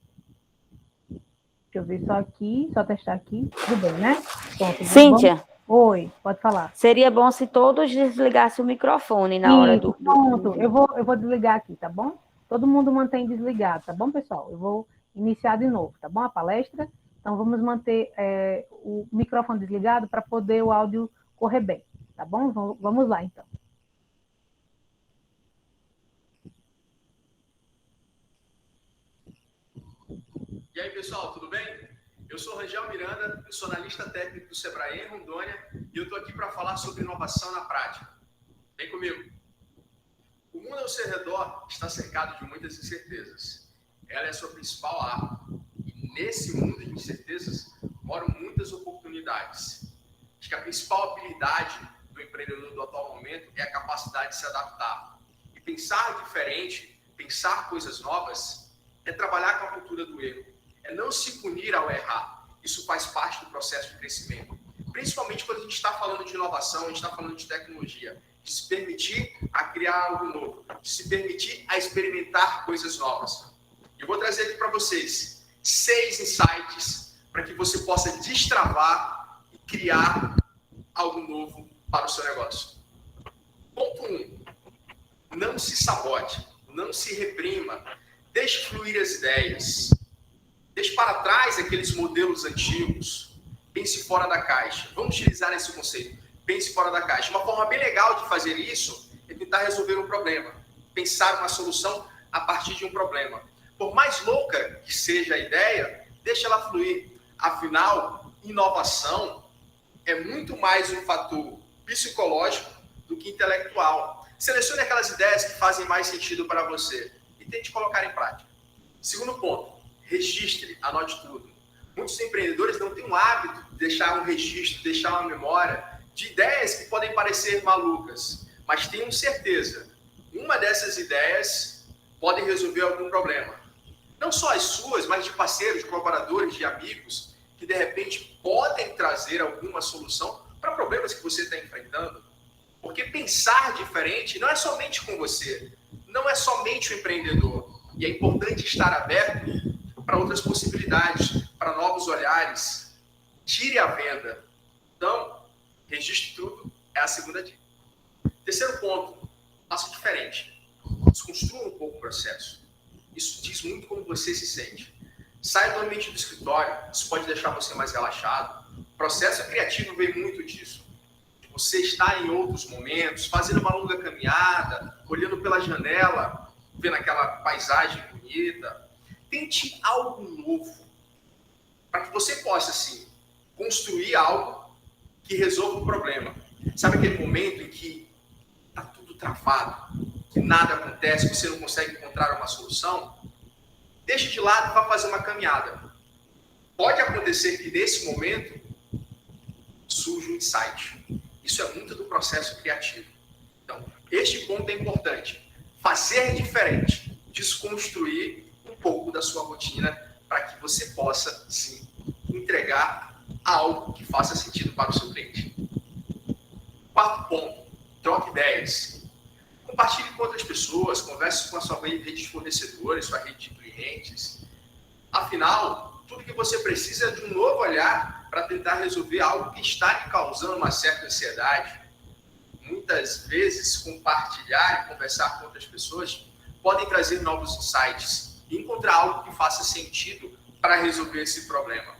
A: Deixa eu ver só aqui, só testar aqui. Tudo bem, né? Pronto,
E: Cíntia,
A: oi, pode falar.
E: seria bom se todos desligassem o microfone na hora do...
A: Pronto, eu vou desligar aqui, tá bom? Todo mundo mantém desligado, tá bom, pessoal? Eu vou iniciar de novo, tá bom? A palestra. Então, vamos manter o microfone desligado para poder o áudio correr bem, tá bom? Vamos lá, então.
G: E aí, pessoal, tudo bem? Eu sou Rangel Miranda, eu sou analista técnico do Sebrae em Rondônia e eu estou aqui para falar sobre inovação na prática. Vem comigo. O mundo ao seu redor está cercado de muitas incertezas. Ela é a sua principal arma. E nesse mundo de incertezas moram muitas oportunidades. Acho que a principal habilidade do empreendedor do atual momento é a capacidade de se adaptar. E pensar diferente, pensar coisas novas, é trabalhar com a cultura do erro. É não se punir ao errar. Isso faz parte do processo de crescimento. Principalmente quando a gente está falando de inovação, a gente está falando de tecnologia. De se permitir a criar algo novo. De se permitir a experimentar coisas novas. Eu vou trazer aqui para vocês 6 insights para que você possa destravar e criar algo novo para o seu negócio. Ponto 1. Não se sabote. Não se reprima. Deixe fluir as ideias. Deixe para trás aqueles modelos antigos. Pense fora da caixa. Vamos utilizar esse conceito. Pense fora da caixa. Uma forma bem legal de fazer isso é tentar resolver um problema. Pensar uma solução a partir de um problema. Por mais louca que seja a ideia, deixe ela fluir. Afinal, inovação é muito mais um fator psicológico do que intelectual. Selecione aquelas ideias que fazem mais sentido para você e tente colocar em prática. Segundo ponto. Registre, anote tudo. Muitos empreendedores não têm o hábito de deixar um registro, deixar uma memória de ideias que podem parecer malucas, mas tenham certeza, uma dessas ideias pode resolver algum problema. Não só as suas, mas de parceiros, de colaboradores, de amigos, que de repente podem trazer alguma solução para problemas que você está enfrentando. Porque pensar diferente não é somente com você, não é somente o empreendedor. E é importante estar aberto para outras possibilidades, para novos olhares. Tire a venda. Então, registre tudo, é a segunda dica. Terceiro ponto, faça diferente. Desconstrua um pouco o processo. Isso diz muito como você se sente. Saia do ambiente do escritório, isso pode deixar você mais relaxado. O processo criativo vem muito disso. Você está em outros momentos, fazendo uma longa caminhada, olhando pela janela, vendo aquela paisagem bonita. Tente algo novo, para que você possa, assim, construir algo que resolva o problema. Sabe aquele momento em que está tudo travado, que nada acontece, você não consegue encontrar uma solução? Deixe de lado e vá fazer uma caminhada. Pode acontecer que, nesse momento, surja um insight. Isso é muito do processo criativo. Então, este ponto é importante. Fazer diferente, desconstruir um pouco da sua rotina para que você possa, sim, entregar algo que faça sentido para o seu cliente. Quarto ponto, troque ideias. Compartilhe com outras pessoas, converse com a sua rede de fornecedores, sua rede de clientes. Afinal, tudo que você precisa é de um novo olhar para tentar resolver algo que está lhe causando uma certa ansiedade. Muitas vezes, compartilhar e conversar com outras pessoas podem trazer novos insights e encontrar algo que faça sentido para resolver esse problema.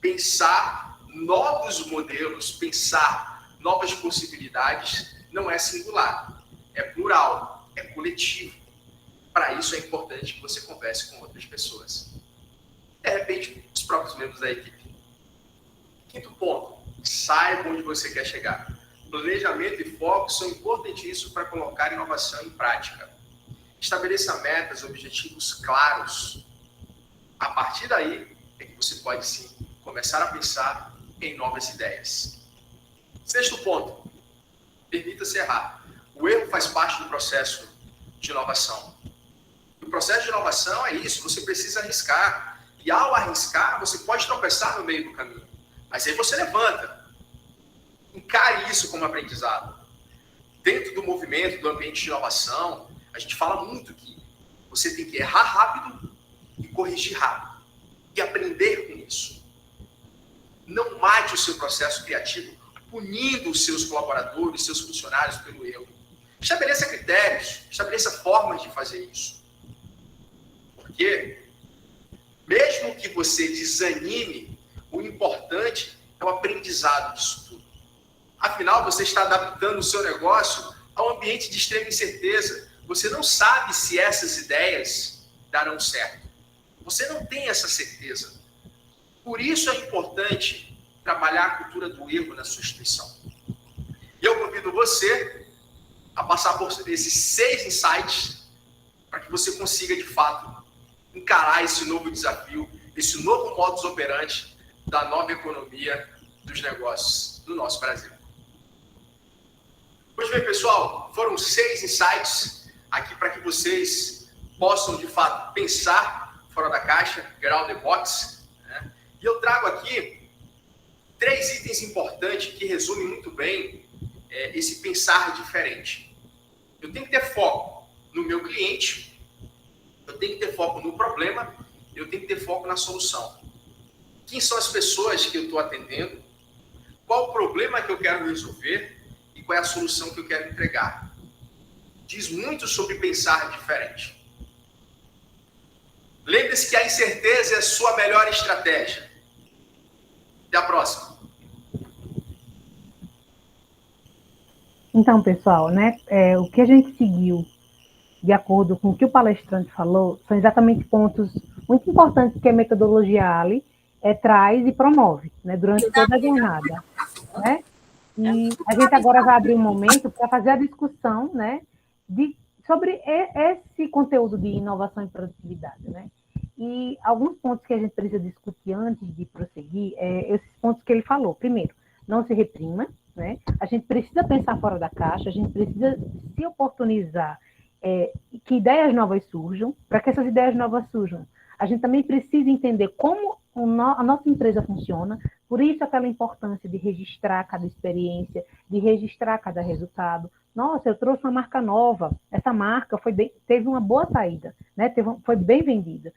G: Pensar novos modelos, pensar novas possibilidades não é singular. é plural, é coletivo. Para isso é importante que você converse com outras pessoas. De repente, os próprios membros da equipe. Quinto ponto, saiba onde você quer chegar. Planejamento e foco são importantíssimos para colocar inovação em prática. Estabeleça metas, objetivos claros. A partir daí, é que você pode sim começar a pensar em novas ideias. Sexto ponto, permita-se errar. O erro faz parte do processo de inovação. O processo de inovação é isso, você precisa arriscar. E ao arriscar, você pode tropeçar no meio do caminho. Mas aí você levanta. Encare isso como aprendizado. Dentro do movimento, do ambiente de inovação, a gente fala muito que você tem que errar rápido e corrigir rápido. E aprender com isso. Não mate o seu processo criativo punindo os seus colaboradores, seus funcionários pelo erro. Estabeleça critérios, estabeleça formas de fazer isso. Porque, mesmo que você desanime, o importante é o aprendizado disso tudo. Afinal, você está adaptando o seu negócio a um ambiente de extrema incerteza. Você não sabe se essas ideias darão certo. Você não tem essa certeza. Por isso é importante trabalhar a cultura do erro na sua instituição. E eu convido você a passar por esses 6 insights para que você consiga, de fato, encarar esse novo desafio, esse novo modus operandi da nova economia dos negócios do nosso Brasil. Pois bem, pessoal, foram 6 insights aqui para que vocês possam, de fato, pensar fora da caixa, get out the box, né? E eu trago aqui 3 itens importantes que resumem muito bem esse pensar diferente. Eu tenho que ter foco no meu cliente, eu tenho que ter foco no problema, eu tenho que ter foco na solução. Quem são as pessoas que eu estou atendendo? Qual o problema que eu quero resolver? E qual é a solução que eu quero entregar? Diz muito sobre pensar diferente. Lembre-se que a incerteza é a sua melhor estratégia. Até a próxima.
A: Então, pessoal, né, o que a gente seguiu, de acordo com o que o palestrante falou, são exatamente pontos muito importantes que a metodologia ALI traz e promove, né, durante toda a jornada, né? E a gente agora vai abrir um momento para fazer a discussão, né, sobre esse conteúdo de inovação e produtividade, né? E alguns pontos que a gente precisa discutir antes de prosseguir, esses pontos que ele falou. Primeiro, não se reprima, né? A gente precisa pensar fora da caixa, a gente precisa se oportunizar que ideias novas surjam. Para que essas ideias novas surjam, a gente também precisa entender como a nossa empresa funciona, por isso aquela importância de registrar cada experiência, de registrar cada resultado. Nossa, eu trouxe uma marca nova, essa marca teve uma boa saída, né? Foi bem vendida.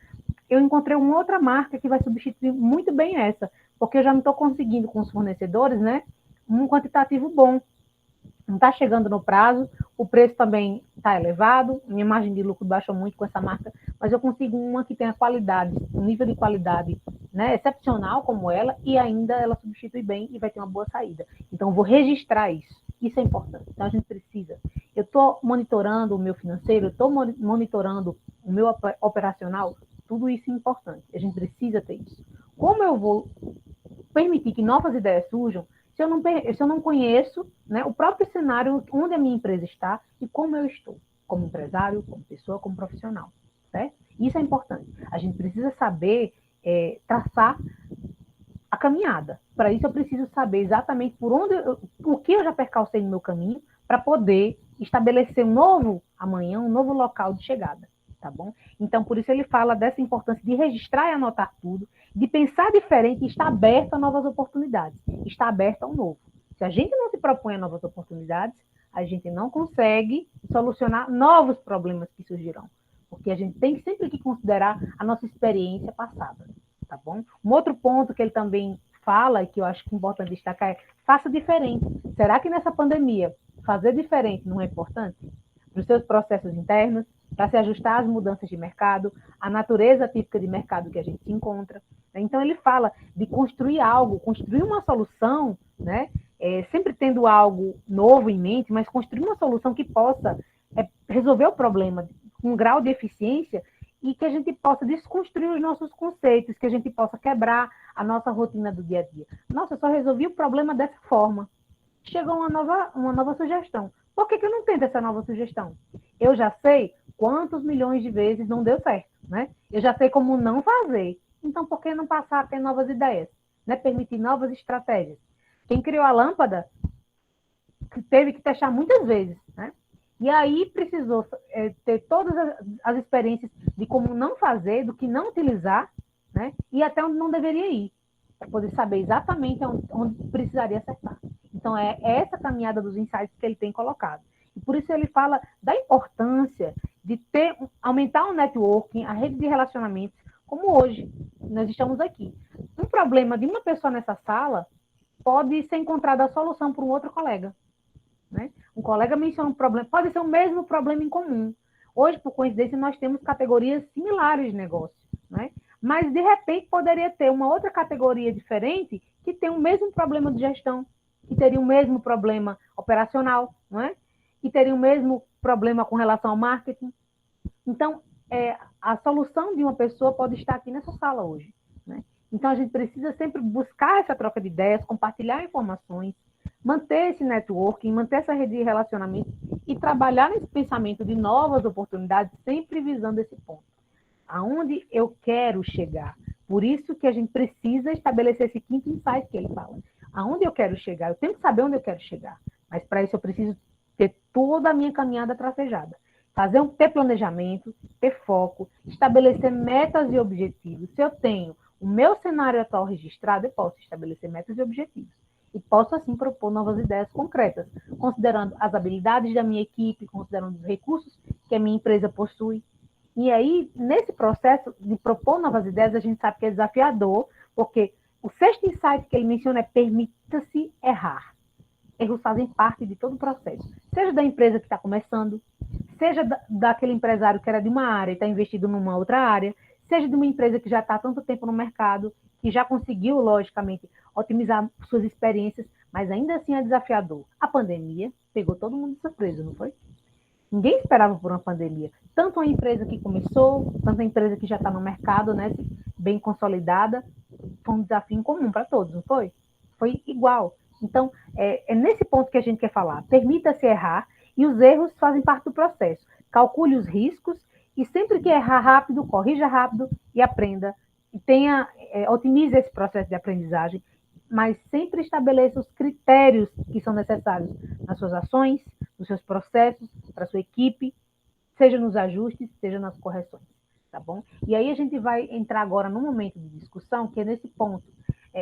A: Eu encontrei uma outra marca que vai substituir muito bem essa, porque eu já não estou conseguindo com os fornecedores, né, um quantitativo bom. Não está chegando no prazo, o preço também está elevado, minha margem de lucro baixou muito com essa marca, mas eu consigo uma que tenha qualidade, um nível de qualidade, né, excepcional como ela, e ainda ela substitui bem e vai ter uma boa saída. Então, eu vou registrar isso. Isso é importante. Então, a gente precisa. Eu estou monitorando o meu financeiro, eu estou monitorando o meu operacional, tudo isso é importante. A gente precisa ter isso. Como eu vou permitir que novas ideias surjam se eu não conheço, né, o próprio cenário onde a minha empresa está e como eu estou, como empresário, como pessoa, como profissional, certo? Isso é importante. A gente precisa saber traçar a caminhada. Para isso, eu preciso saber exatamente o que eu já percalcei no meu caminho para poder estabelecer um novo amanhã, um novo local de chegada, tá bom? Então, por isso ele fala dessa importância de registrar e anotar tudo, de pensar diferente e estar aberto a novas oportunidades, estar aberto ao novo. Se a gente não se propõe a novas oportunidades, a gente não consegue solucionar novos problemas que surgirão, porque a gente tem sempre que considerar a nossa experiência passada, tá bom? Um outro ponto que ele também fala, e que eu acho que é importante destacar, é faça diferente. Será que nessa pandemia fazer diferente não é importante? Para os seus processos internos, para se ajustar às mudanças de mercado, à natureza típica de mercado que a gente se encontra. Então, ele fala de construir algo, construir uma solução, né, sempre tendo algo novo em mente, mas construir uma solução que possa resolver o problema com um grau de eficiência e que a gente possa desconstruir os nossos conceitos, que a gente possa quebrar a nossa rotina do dia a dia. Nossa, eu só resolvi o problema dessa forma. Chegou uma nova sugestão. Por que eu não tento essa nova sugestão? Eu já sei quantos milhões de vezes não deu certo, né? Eu já sei como não fazer. Então, por que não passar a ter novas ideias? Né? Permitir novas estratégias. Quem criou a lâmpada teve que testar muitas vezes, né? E aí precisou ter todas as experiências de como não fazer, do que não utilizar, né? E até onde não deveria ir, para poder saber exatamente onde precisaria acertar. Então, é essa caminhada dos insights que ele tem colocado. E por isso ele fala da importância de aumentar o networking, a rede de relacionamentos, como hoje nós estamos aqui. Um problema de uma pessoa nessa sala pode ser encontrada a solução por um outro colega. Né? Um colega menciona um problema, pode ser o mesmo problema em comum. Hoje, por coincidência, nós temos categorias similares de negócio, né? Mas, de repente, poderia ter uma outra categoria diferente que tem o mesmo problema de gestão, que teria o mesmo problema operacional, não é? Que teria o mesmo problema com relação ao marketing. Então, a solução de uma pessoa pode estar aqui nessa sala hoje, né? Então, a gente precisa sempre buscar essa troca de ideias, compartilhar informações, manter esse networking, manter essa rede de relacionamento e trabalhar nesse pensamento de novas oportunidades, sempre visando esse ponto. Aonde eu quero chegar? Por isso que a gente precisa estabelecer esse quinto insight que ele fala. Aonde eu quero chegar? Eu tenho que saber onde eu quero chegar. Mas para isso eu preciso ter toda a minha caminhada tracejada. Ter planejamento, ter foco, estabelecer metas e objetivos. Se eu tenho o meu cenário atual registrado, eu posso estabelecer metas e objetivos. E posso, assim, propor novas ideias concretas, considerando as habilidades da minha equipe, considerando os recursos que a minha empresa possui. E aí, nesse processo de propor novas ideias, a gente sabe que é desafiador, porque o sexto insight que ele menciona é permita-se errar. Erros fazem parte de todo o processo. Seja da empresa que está começando, seja daquele empresário que era de uma área e está investido numa outra área, seja de uma empresa que já está há tanto tempo no mercado, que já conseguiu, logicamente, otimizar suas experiências, mas ainda assim é desafiador. A pandemia pegou todo mundo de surpresa, não foi? Ninguém esperava por uma pandemia. Tanto a empresa que começou, tanto a empresa que já está no mercado, né, bem consolidada, foi um desafio em comum para todos, não foi? Foi igual. Então, é nesse ponto que a gente quer falar. Permita-se errar, e os erros fazem parte do processo. Calcule os riscos, e sempre que errar rápido, corrija rápido e aprenda. E otimize esse processo de aprendizagem, mas sempre estabeleça os critérios que são necessários nas suas ações, nos seus processos, para a sua equipe, seja nos ajustes, seja nas correções, tá bom? E aí a gente vai entrar agora num momento de discussão, que é nesse ponto.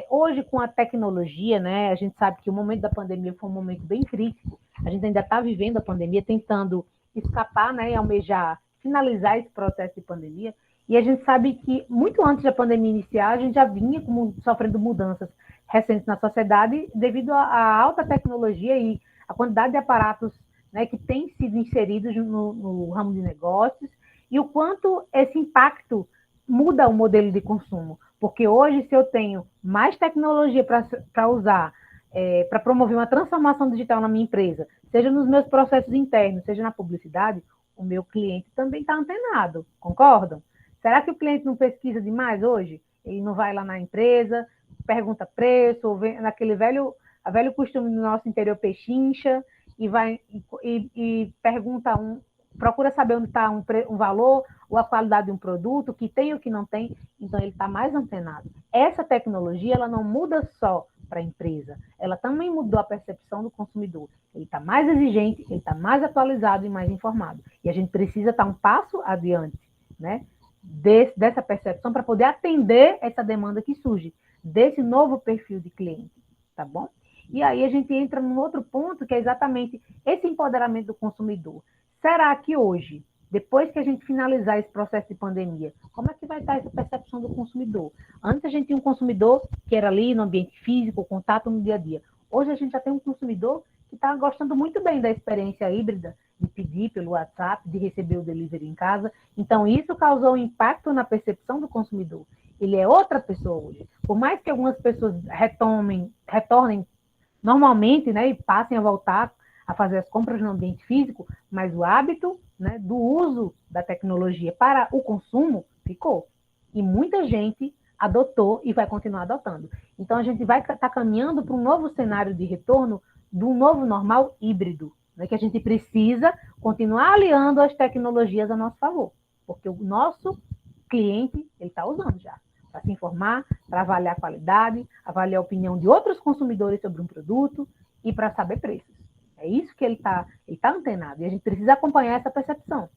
A: Hoje, com a tecnologia, né, a gente sabe que o momento da pandemia foi um momento bem crítico, a gente ainda está vivendo a pandemia, tentando escapar, né, e almejar finalizar esse processo de pandemia, e a gente sabe que, muito antes da pandemia iniciar, a gente já vinha sofrendo mudanças recentes na sociedade devido à alta tecnologia e a quantidade de aparatos, né, que têm sido inseridos no ramo de negócios e o quanto esse impacto muda o modelo de consumo. Porque hoje, se eu tenho mais tecnologia para usar, para promover uma transformação digital na minha empresa, seja nos meus processos internos, seja na publicidade, o meu cliente também está antenado, concordam? Será que o cliente não pesquisa demais hoje? Ele não vai lá na empresa, pergunta preço, ou vem naquele velho costume do nosso interior pechincha, e pergunta procura saber onde está um valor ou a qualidade de um produto, o que tem ou o que não tem, então ele está mais antenado. Essa tecnologia, ela não muda só para a empresa, ela também mudou a percepção do consumidor. Ele está mais exigente, ele está mais atualizado e mais informado. E a gente precisa estar um passo adiante, né, dessa percepção para poder atender essa demanda que surge, desse novo perfil de cliente, tá bom? E aí a gente entra num outro ponto, que é exatamente esse empoderamento do consumidor. Será que hoje, depois que a gente finalizar esse processo de pandemia, como é que vai estar essa percepção do consumidor? Antes a gente tinha um consumidor que era ali no ambiente físico, contato no dia a dia. Hoje a gente já tem um consumidor que está gostando muito bem da experiência híbrida, de pedir pelo WhatsApp, de receber o delivery em casa. Então, isso causou um impacto na percepção do consumidor. Ele é outra pessoa hoje. Por mais que algumas pessoas retornem normalmente, né, e passem a voltar a fazer as compras no ambiente físico, mas o hábito, né, do uso da tecnologia para o consumo ficou. E muita gente adotou e vai continuar adotando. Então, a gente vai estar caminhando para um novo cenário de retorno de um novo normal híbrido, né, que a gente precisa continuar aliando as tecnologias a nosso favor, porque o nosso cliente ele está usando já para se informar, para avaliar a qualidade, avaliar a opinião de outros consumidores sobre um produto e para saber preços. É isso que ele tá antenado, e a gente precisa acompanhar essa percepção.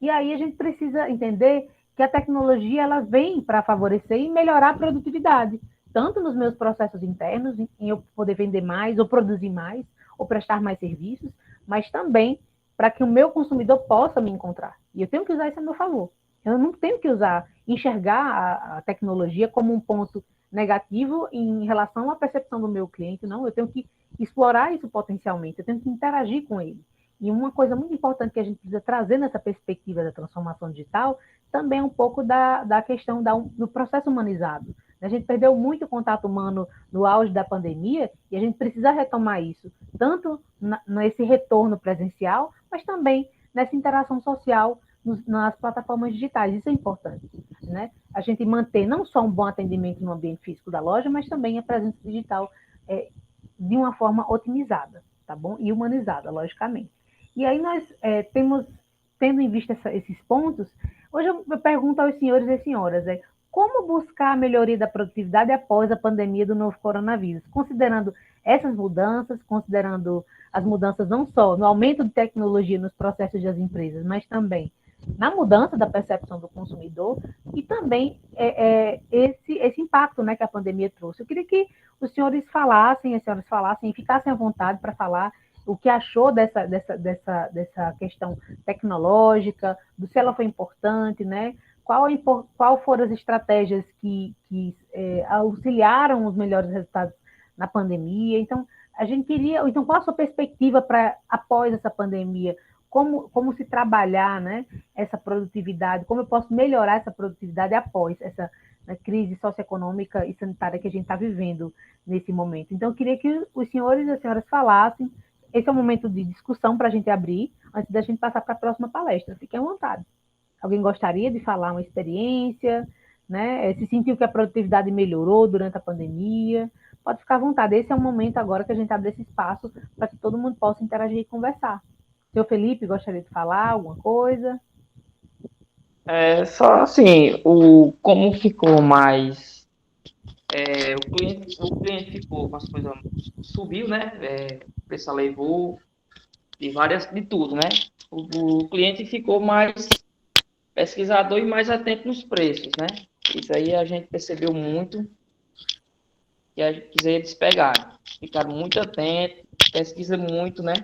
A: E aí a gente precisa entender que a tecnologia ela vem para favorecer e melhorar a produtividade, tanto nos meus processos internos, em eu poder vender mais, ou produzir mais, ou prestar mais serviços, mas também para que o meu consumidor possa me encontrar. E eu tenho que usar isso a meu favor. Eu não tenho que enxergar a tecnologia como um ponto negativo em relação à percepção do meu cliente, não. Eu tenho que explorar isso potencialmente, eu tenho que interagir com ele. E uma coisa muito importante que a gente precisa trazer nessa perspectiva da transformação digital também é um pouco da questão do processo humanizado. A gente perdeu muito o contato humano no auge da pandemia e a gente precisa retomar isso, tanto nesse retorno presencial, mas também nessa interação social nas plataformas digitais. Isso é importante, né? A gente manter não só um bom atendimento no ambiente físico da loja, mas também a presença digital de uma forma otimizada, tá bom? E humanizada, logicamente. E aí nós tendo em vista esses pontos, hoje eu pergunto aos senhores e senhoras, como buscar a melhoria da produtividade após a pandemia do novo coronavírus, considerando essas mudanças, considerando as mudanças não só no aumento de tecnologia nos processos das empresas, mas também na mudança da percepção do consumidor e também esse impacto, né, que a pandemia trouxe. Eu queria que os senhores falassem, as senhoras falassem e ficassem à vontade para falar o que achou dessa questão tecnológica, se ela foi importante, né? Qual foram as estratégias que auxiliaram os melhores resultados na pandemia. Então, a gente queria... Então, qual a sua perspectiva para após essa pandemia? Como se trabalhar, né, essa produtividade? Como eu posso melhorar essa produtividade após essa crise socioeconômica e sanitária que a gente está vivendo nesse momento? Então, eu queria que os senhores e as senhoras falassem. Esse é um momento de discussão para a gente abrir, antes da gente passar para a próxima palestra. Fiquem à vontade. Alguém gostaria de falar uma experiência, né? Se sentiu que a produtividade melhorou durante a pandemia? Pode ficar à vontade. Esse é o momento agora que a gente abre esse espaço para que todo mundo possa interagir e conversar. Seu Felipe, gostaria de falar alguma coisa?
C: Só assim, como ficou mais... o cliente ficou com as coisas... Subiu, né? O preço elevou, de tudo, né? O cliente ficou mais pesquisador e mais atento nos preços, né? Isso aí a gente percebeu muito que a gente eles pegaram. Ficaram muito atentos, pesquisa muito, né?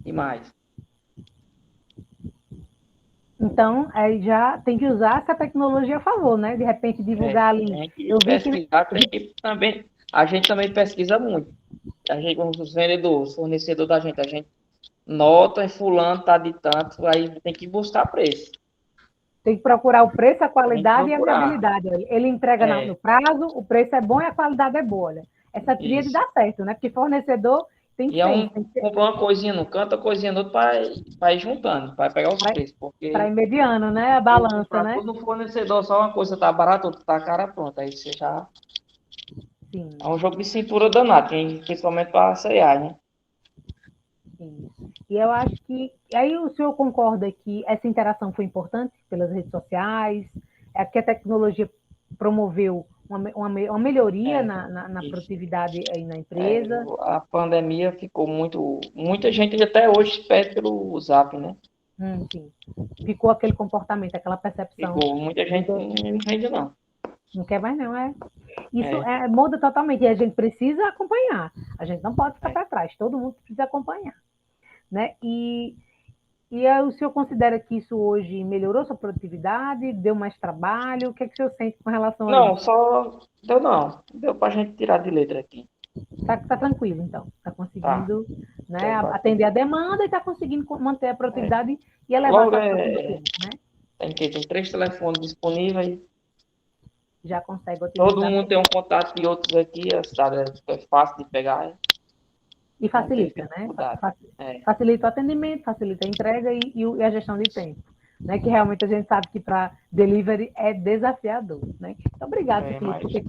C: E mais.
A: Então, aí já tem que usar essa tecnologia a favor, né? De repente, divulgar ali.
C: Tem que pesquisar, também, a gente também pesquisa muito. A gente, os vendedores, fornecedor da gente, a gente nota, fulano tá de tanto, aí tem que buscar preço.
A: Tem que procurar o preço, a qualidade e a viabilidade. Ele entrega no prazo, o preço é bom e a qualidade é boa. Olha. Essa tríade dá certo, né? Porque fornecedor tem que ser.
C: Comprar uma coisinha no canto, a coisinha no outro para ir juntando, para pegar os preços.
A: Para ir mediano, né? A balança, né?
C: Tudo no fornecedor, só uma coisa tá barata, outra tá cara, pronto. Aí você já... Sim. É um jogo de cintura danado, principalmente para cear, né?
A: Sim. E eu acho que... Aí o senhor concorda que essa interação foi importante pelas redes sociais? É porque a tecnologia promoveu uma melhoria na produtividade aí na empresa?
C: A pandemia ficou muito... Muita gente até hoje pede pelo Zap, né?
A: Sim. Ficou aquele comportamento, aquela percepção.
C: Ficou. Muita gente não rende, não.
A: Não quer mais, não, Isso muda totalmente, e a gente precisa acompanhar. A gente não pode ficar para trás, todo mundo precisa acompanhar. Né? E o senhor considera que isso hoje melhorou sua produtividade, deu mais trabalho? O que é que o senhor sente com relação a isso?
C: Deu para a gente tirar de letra aqui.
A: Tá tranquilo, então. Está conseguindo né, atender a demanda e está conseguindo manter a produtividade e elevar a produtividade. Né?
C: Tem 3 telefones disponíveis.
A: Já consegue utilizar.
C: Todo mundo tem um contato de outros aqui, a cidade é fácil de pegar.
A: E facilita, né? Facilita o atendimento, facilita a entrega e a gestão de tempo. Né, que realmente a gente sabe que para delivery é desafiador. Né? Então, obrigado, Felipe, por ter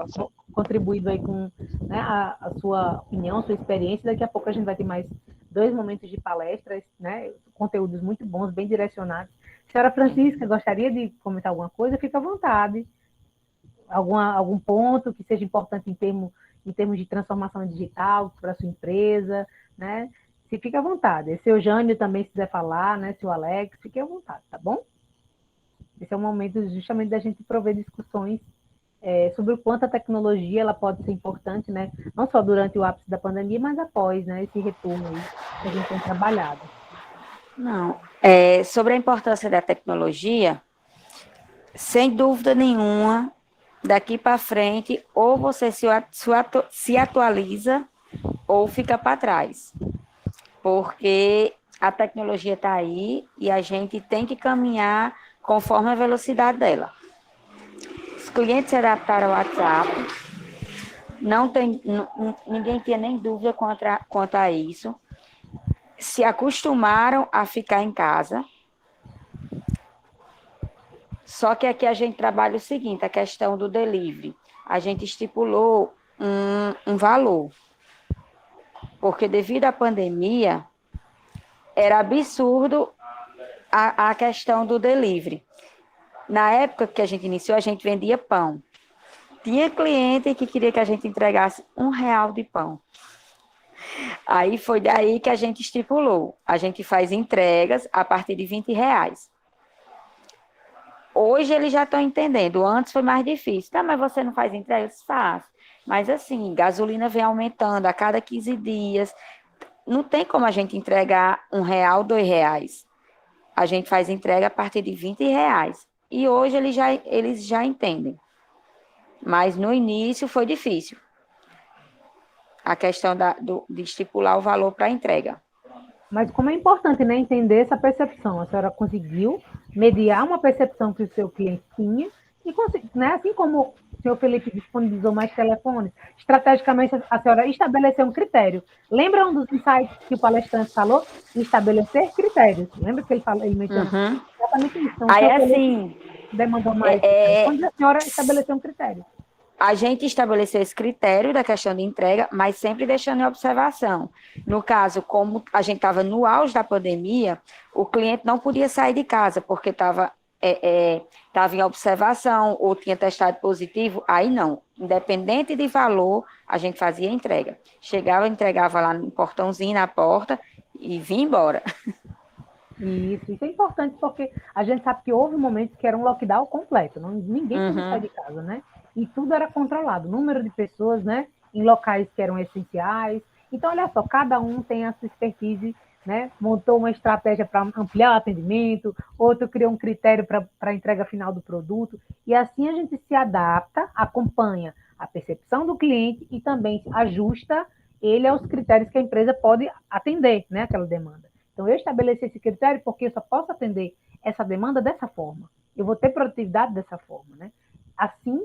A: contribuído aí com, né, a sua opinião, sua experiência. Daqui a pouco a gente vai ter mais 2 momentos de palestras, né, conteúdos muito bons, bem direcionados. Senhora Francisca, gostaria de comentar alguma coisa? Fica à vontade. Algum ponto que seja importante em termos de transformação digital para a sua empresa, né? Se fica à vontade. Se o Jânio também quiser falar, né? Se o Alex, fique à vontade, tá bom? Esse é o momento justamente da gente prover discussões sobre o quanto a tecnologia ela pode ser importante, né? Não só durante o ápice da pandemia, mas após, né? Esse retorno aí que a gente tem trabalhado.
E: Não, sobre a importância da tecnologia, sem dúvida nenhuma, daqui para frente, ou você se atualiza ou fica para trás. Porque a tecnologia está aí e a gente tem que caminhar conforme a velocidade dela. Os clientes se adaptaram ao WhatsApp, ninguém tinha nem dúvida quanto a isso, se acostumaram a ficar em casa. Só que aqui a gente trabalha o seguinte, a questão do delivery. A gente estipulou um valor. Porque devido à pandemia, era absurdo a questão do delivery. Na época que a gente iniciou, a gente vendia pão. Tinha cliente que queria que a gente entregasse R$1 de pão. Aí foi daí que a gente estipulou. A gente faz entregas a partir de R$20. Hoje eles já estão entendendo. Antes foi mais difícil. Tá, mas você não faz entrega? Eu faço. Mas assim, gasolina vem aumentando a cada 15 dias. Não tem como a gente entregar R$1, R$2. A gente faz entrega a partir de R$20. E hoje eles já entendem. Mas no início foi difícil. A questão de estipular o valor para a entrega.
A: Mas como é importante, né, entender essa percepção. A senhora conseguiu mediar uma percepção que o seu cliente tinha e, né, assim como o senhor Felipe disponibilizou mais telefones, estrategicamente a senhora estabeleceu um critério. Lembra um dos insights que o palestrante falou? Estabelecer critérios. Lembra que ele mencionou?
E: Uhum.
A: Exatamente isso. Então,
E: aí, assim,
A: demandou mais. Onde a senhora estabeleceu um critério?
E: A gente estabeleceu esse critério da questão de entrega, mas sempre deixando em observação. No caso, como a gente estava no auge da pandemia, o cliente não podia sair de casa, porque estava em observação ou tinha testado positivo, aí não. Independente de valor, a gente fazia a entrega. Chegava, entregava lá no portãozinho, na porta, e vinha embora.
A: Isso é importante, porque a gente sabe que houve momentos que era um lockdown completo, ninguém podia sair de casa, né? E tudo era controlado, número de pessoas, né, em locais que eram essenciais. Então, olha só, cada um tem a sua expertise, né, montou uma estratégia para ampliar o atendimento, outro criou um critério para a entrega final do produto, e assim a gente se adapta, acompanha a percepção do cliente e também ajusta ele aos critérios que a empresa pode atender, né, aquela demanda. Então, eu estabeleci esse critério porque eu só posso atender essa demanda dessa forma. Eu vou ter produtividade dessa forma, né? Assim,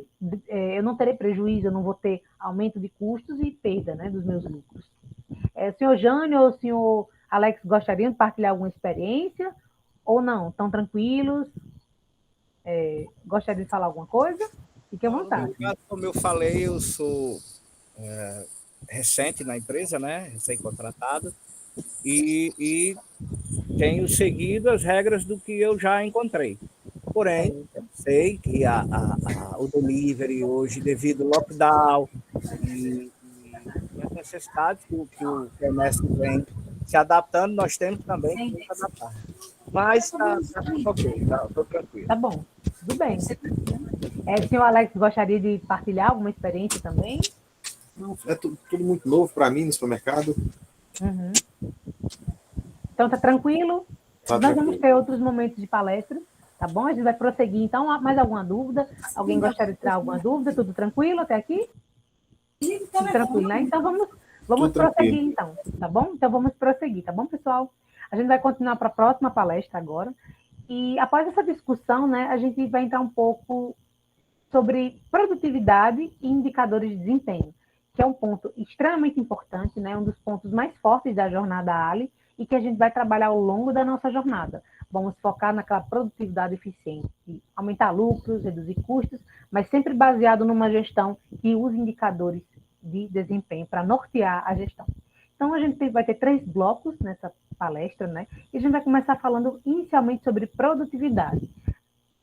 A: eu não terei prejuízo, eu não vou ter aumento de custos e perda, né, dos meus lucros. O senhor Jânio ou o senhor Alex gostariam de partilhar alguma experiência? Ou não? Estão tranquilos? Gostariam de falar alguma coisa? Fique à vontade.
F: Como eu falei, eu sou recente na empresa, né, recém-contratado, e tenho seguido as regras do que eu já encontrei. Porém, sei que o delivery hoje, devido ao lockdown e as necessidades que o comércio vem se adaptando, nós temos também que nos adaptar. Mas está ok, estou tranquilo.
A: Tá bom, tudo bem. O senhor Alex gostaria de partilhar alguma experiência também?
D: Não, é tudo muito novo para mim no supermercado.
A: Uhum. Então, tá tranquilo? Nós vamos ter outros momentos de palestra, tá bom? A gente vai prosseguir. Então, mais alguma dúvida? Alguém gostaria de tirar alguma dúvida? Tudo tranquilo até aqui? Tudo tranquilo, né? Então, vamos prosseguir, então, tá bom? Então, vamos prosseguir, tá bom, pessoal? A gente vai continuar para a próxima palestra agora. E, após essa discussão, né, a gente vai entrar um pouco sobre produtividade e indicadores de desempenho. que é um ponto extremamente importante, né? Um dos pontos mais fortes da jornada Ali, e que a gente vai trabalhar ao longo da nossa jornada. Vamos focar naquela produtividade eficiente, de aumentar lucros, reduzir custos, mas sempre baseado numa gestão que use indicadores de desempenho para nortear a gestão. Então, a gente vai ter 3 blocos nessa palestra, né? E a gente vai começar falando inicialmente sobre produtividade.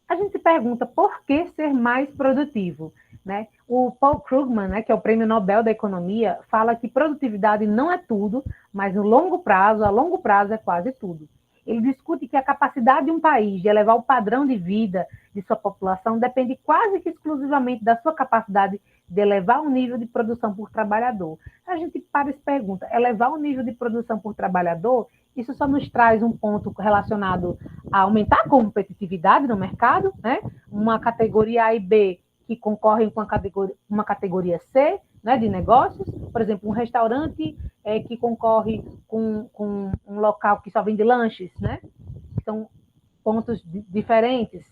A: A gente se pergunta por que ser mais produtivo, né? O Paul Krugman, né, que é o Prêmio Nobel da Economia, fala que produtividade não é tudo, mas no longo prazo, a longo prazo é quase tudo. Ele discute que a capacidade de um país de elevar o padrão de vida de sua população depende quase que exclusivamente da sua capacidade de elevar o nível de produção por trabalhador. A gente para e se pergunta, elevar o nível de produção por trabalhador, isso só nos traz um ponto relacionado a aumentar a competitividade no mercado, né? Uma categoria A e B que concorrem com uma categoria C, né, de negócios, por exemplo, um restaurante que concorre com um local que só vende lanches, né? São pontos diferentes,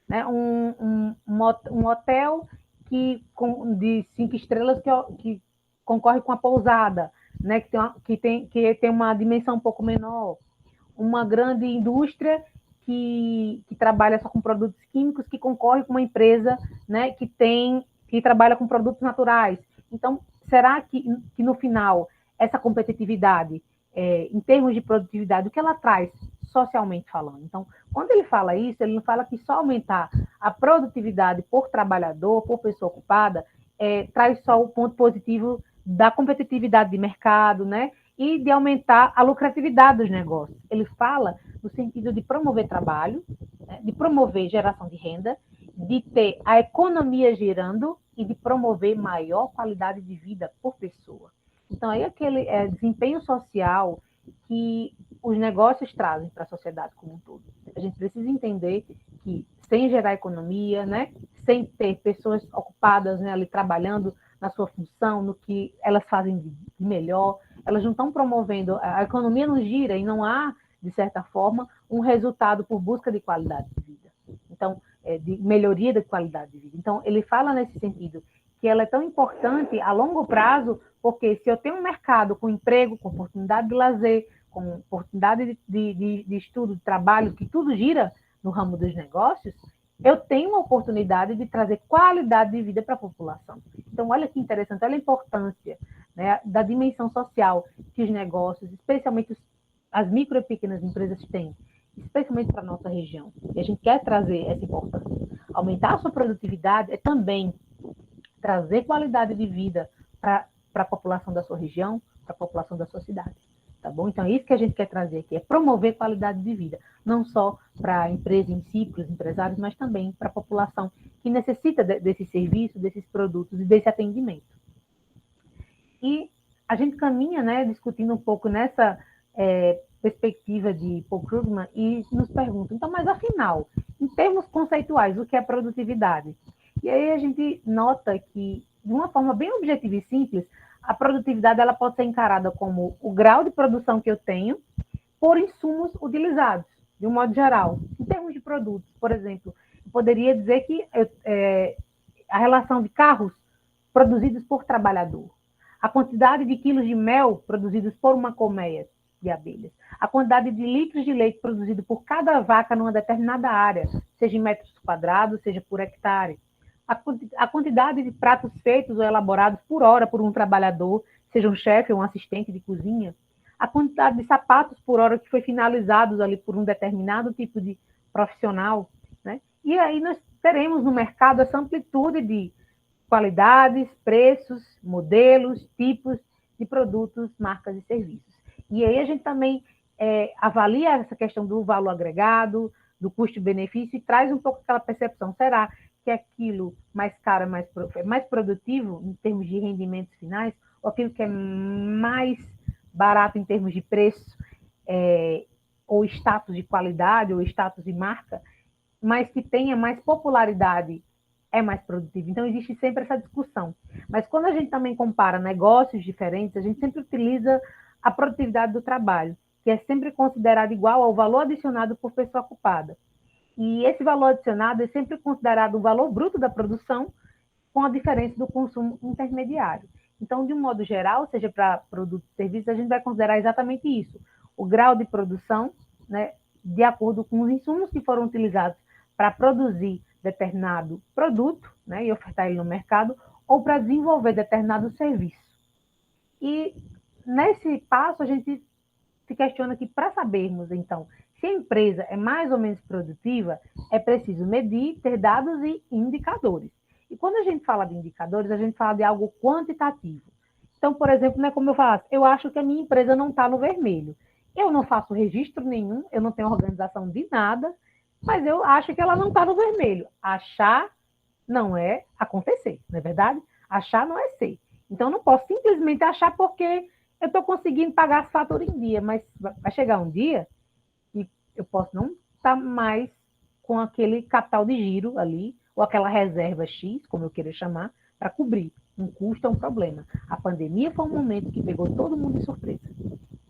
A: né? Um hotel de 5 estrelas que concorre com a pousada, né? Que tem uma dimensão um pouco menor, uma grande indústria que trabalha só com produtos químicos, que concorre com uma empresa, né, que trabalha com produtos naturais. Então, será que no final, essa competitividade, em termos de produtividade, o que ela traz socialmente falando? Então, quando ele fala isso, ele não fala que só aumentar a produtividade por trabalhador, por pessoa ocupada, traz só o ponto positivo da competitividade de mercado, né? E de aumentar a lucratividade dos negócios. Ele fala no sentido de promover trabalho, né, de promover geração de renda, de ter a economia girando e de promover maior qualidade de vida por pessoa. Então, aí aquele desempenho social que os negócios trazem para a sociedade como um todo. A gente precisa entender que, sem gerar economia, né, sem ter pessoas ocupadas, né, ali trabalhando na sua função, no que elas fazem de melhor, elas não estão promovendo, a economia não gira e não há, de certa forma, um resultado por busca de qualidade de vida. Então, de melhoria da qualidade de vida. Então, ele fala nesse sentido, que ela é tão importante a longo prazo, porque se eu tenho um mercado com emprego, com oportunidade de lazer, com oportunidade de estudo, de trabalho, que tudo gira no ramo dos negócios, eu tenho uma oportunidade de trazer qualidade de vida para a população. Então, olha que interessante, olha a importância, né, da dimensão social que os negócios, especialmente as micro e pequenas empresas têm, especialmente para a nossa região. E a gente quer trazer essa importância. Aumentar a sua produtividade é também trazer qualidade de vida para a população da sua região, para a população da sua cidade. Tá bom? Então, é isso que a gente quer trazer aqui, é promover qualidade de vida, não só para a empresa em si, para os empresários, mas também para a população que necessita desse serviço, desses produtos e desse atendimento. E a gente caminha, né, discutindo um pouco nessa perspectiva de Paul Krugman e nos pergunta, então, mas afinal, em termos conceituais, o que é produtividade? E aí a gente nota que, de uma forma bem objetiva e simples, a produtividade ela pode ser encarada como o grau de produção que eu tenho por insumos utilizados, de um modo geral. Em termos de produtos, por exemplo, eu poderia dizer que a relação de carros produzidos por trabalhador, a quantidade de quilos de mel produzidos por uma colmeia de abelhas, a quantidade de litros de leite produzido por cada vaca numa determinada área, seja em metros quadrados, seja por hectare, a quantidade de pratos feitos ou elaborados por hora por um trabalhador, seja um chefe ou um assistente de cozinha, a quantidade de sapatos por hora que foi finalizados ali por um determinado tipo de profissional, né? E aí nós teremos no mercado essa amplitude de qualidades, preços, modelos, tipos de produtos, marcas e serviços. E aí a gente também avalia essa questão do valor agregado, do custo-benefício e traz um pouco aquela percepção, será que aquilo mais caro é mais produtivo em termos de rendimentos finais, ou aquilo que é mais barato em termos de preço, ou status de qualidade, ou status de marca, mas que tenha mais popularidade, é mais produtivo. Então, existe sempre essa discussão. Mas quando a gente também compara negócios diferentes, a gente sempre utiliza a produtividade do trabalho, que é sempre considerado igual ao valor adicionado por pessoa ocupada. E esse valor adicionado é sempre considerado o valor bruto da produção com a diferença do consumo intermediário. Então, de um modo geral, seja para produtos e serviços, a gente vai considerar exatamente isso. O grau de produção, né, de acordo com os insumos que foram utilizados para produzir determinado produto, né, e ofertar ele no mercado, ou para desenvolver determinado serviço. E nesse passo, a gente se questiona que, para sabermos, então, se a empresa é mais ou menos produtiva, é preciso medir, ter dados e indicadores. E quando a gente fala de indicadores, a gente fala de algo quantitativo. Então, por exemplo, né, como eu falasse, eu acho que a minha empresa não está no vermelho. Eu não faço registro nenhum, eu não tenho organização de nada, mas eu acho que ela não está no vermelho. Achar não é acontecer, não é verdade? Achar não é ser. Então, eu não posso simplesmente achar porque eu estou conseguindo pagar as faturas em dia, mas vai chegar um dia e eu posso não estar mais com aquele capital de giro ali, ou aquela reserva X, como eu queira chamar, para cobrir. Um custo é um problema. A pandemia foi um momento que pegou todo mundo de surpresa.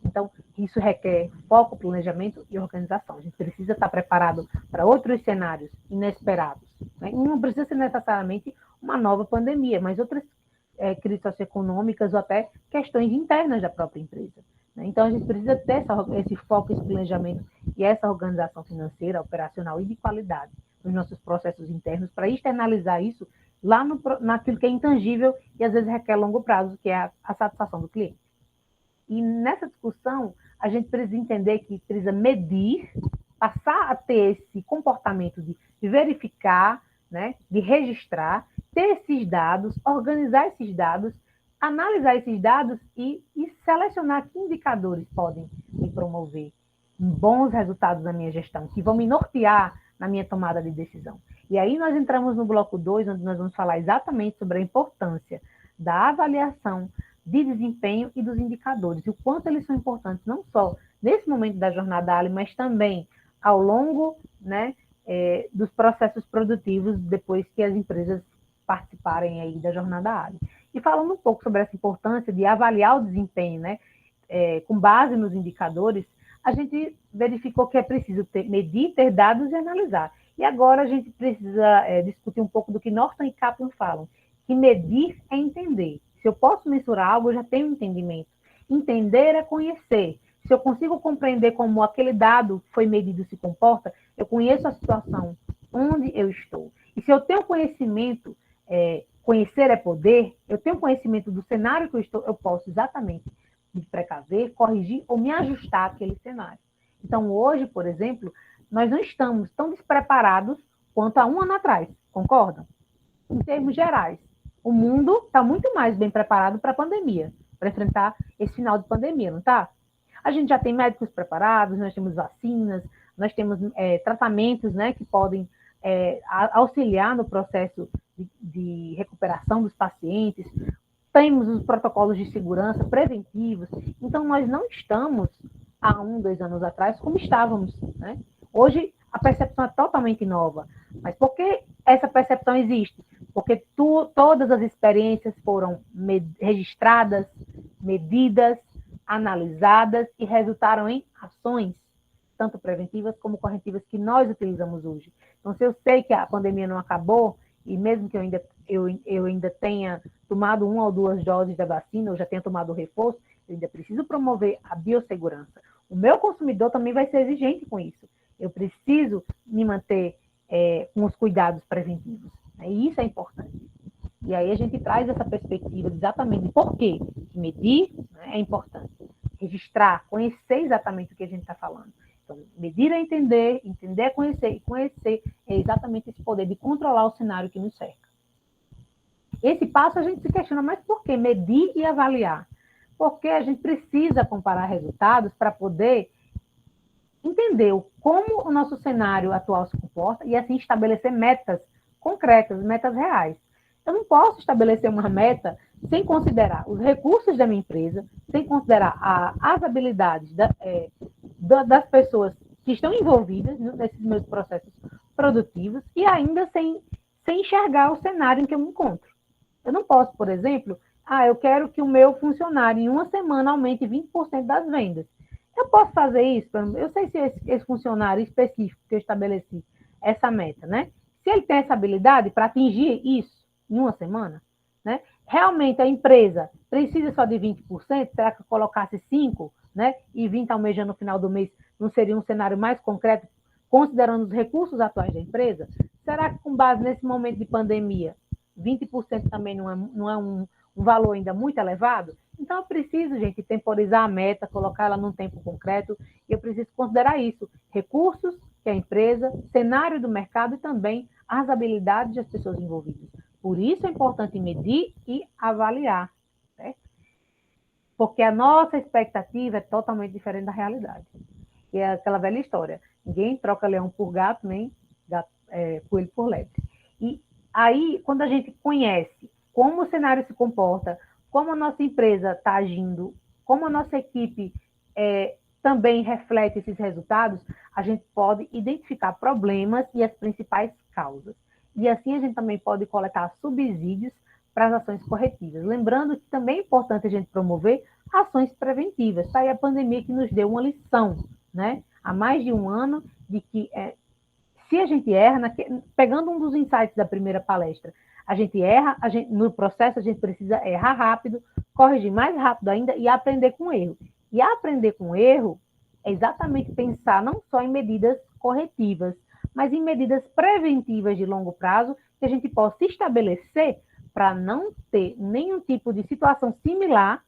A: Então, isso requer foco, planejamento e organização. A gente precisa estar preparado para outros cenários inesperados, né? E não precisa ser necessariamente uma nova pandemia, mas outras crises socioeconômicas ou até questões internas da própria empresa, né? Então, a gente precisa ter esse foco, esse planejamento e essa organização financeira, operacional e de qualidade nos nossos processos internos para externalizar isso lá naquilo que é intangível e às vezes requer longo prazo, que é a satisfação do cliente. E nessa discussão, a gente precisa entender que precisa medir, passar a ter esse comportamento de verificar, né, de registrar, ter esses dados, organizar esses dados, analisar esses dados e selecionar que indicadores podem me promover bons resultados na minha gestão, que vão me nortear na minha tomada de decisão. E aí nós entramos no bloco 2, onde nós vamos falar exatamente sobre a importância da avaliação de desempenho e dos indicadores, e o quanto eles são importantes, não só nesse momento da jornada Ali, mas também ao longo, né, dos processos produtivos, depois que as empresas participarem aí da jornada Ali. E falando um pouco sobre essa importância de avaliar o desempenho, né, com base nos indicadores, a gente verificou que é preciso medir, ter dados e analisar. E agora a gente precisa discutir um pouco do que Norton e Kaplan falam, que medir é entender. Se eu posso mensurar algo, eu já tenho um entendimento. Entender é conhecer. Se eu consigo compreender como aquele dado foi medido se comporta, eu conheço a situação onde eu estou. E se eu tenho conhecimento, conhecer é poder, eu tenho conhecimento do cenário que eu estou, eu posso exatamente me precaver, corrigir ou me ajustar àquele cenário. Então, hoje, por exemplo, nós não estamos tão despreparados quanto há um ano atrás, concordam? Em termos gerais, o mundo está muito mais bem preparado para a pandemia, para enfrentar esse final de pandemia, não está? A gente já tem médicos preparados, nós temos vacinas, nós temos tratamentos, né, que podem auxiliar no processo de recuperação dos pacientes, temos os protocolos de segurança preventivos, então nós não estamos há 1, 2 anos atrás como estávamos, né? Hoje a percepção é totalmente nova, mas por que essa percepção existe? Porque todas as experiências foram registradas, medidas, analisadas e resultaram em ações, tanto preventivas como corretivas, que nós utilizamos hoje. Então, se eu sei que a pandemia não acabou, e mesmo que eu ainda tenha tomado 1 ou 2 doses da vacina, ou já tenha tomado o reforço, eu ainda preciso promover a biossegurança. O meu consumidor também vai ser exigente com isso. Eu preciso me manter com os cuidados preventivos. E isso é importante. E aí a gente traz essa perspectiva exatamente de por quê medir, né, é importante. Registrar, conhecer exatamente o que a gente está falando. Então, medir é entender, entender é conhecer, e conhecer é exatamente esse poder de controlar o cenário que nos cerca. Esse passo a gente se questiona, mas por que medir e avaliar? Porque a gente precisa comparar resultados para poder entender como o nosso cenário atual se comporta e assim estabelecer metas concretas, metas reais. Eu não posso estabelecer uma meta sem considerar os recursos da minha empresa, sem considerar as habilidades das pessoas que estão envolvidas nesses meus processos produtivos e ainda sem enxergar o cenário em que eu me encontro. Eu não posso, por exemplo, eu quero que o meu funcionário em uma semana aumente 20% das vendas. Eu posso fazer isso? Eu sei se esse funcionário específico que eu estabeleci, essa meta, né? Se ele tem essa habilidade para atingir isso em uma semana, né? Realmente a empresa Precisa só de 20%? Será que eu colocasse 5%, né? E 20% almejando no final do mês não seria um cenário mais concreto, considerando os recursos atuais da empresa? Será que, com base nesse momento de pandemia, 20% também não é um valor ainda muito elevado? Então, eu preciso, gente, temporizar a meta, colocar ela num tempo concreto, e eu preciso considerar isso: recursos que a empresa, cenário do mercado e também as habilidades das pessoas envolvidas. Por isso é importante medir e avaliar, certo? Porque a nossa expectativa é totalmente diferente da realidade. E é aquela velha história: ninguém troca leão por gato, nem coelho por lebre. E aí, quando a gente conhece como o cenário se comporta, como a nossa empresa está agindo, como a nossa equipe também reflete esses resultados, a gente pode identificar problemas e as principais causas. E assim a gente também pode coletar subsídios para as ações corretivas. Lembrando que também é importante a gente promover ações preventivas. Está aí a pandemia que nos deu uma lição, né? Há mais de um ano, de que se a gente erra, pegando um dos insights da primeira palestra, a gente erra, no processo a gente precisa errar rápido, corrigir mais rápido ainda e aprender com o erro. E aprender com o erro é exatamente pensar não só em medidas corretivas, mas em medidas preventivas de longo prazo que a gente possa estabelecer para não ter nenhum tipo de situação similar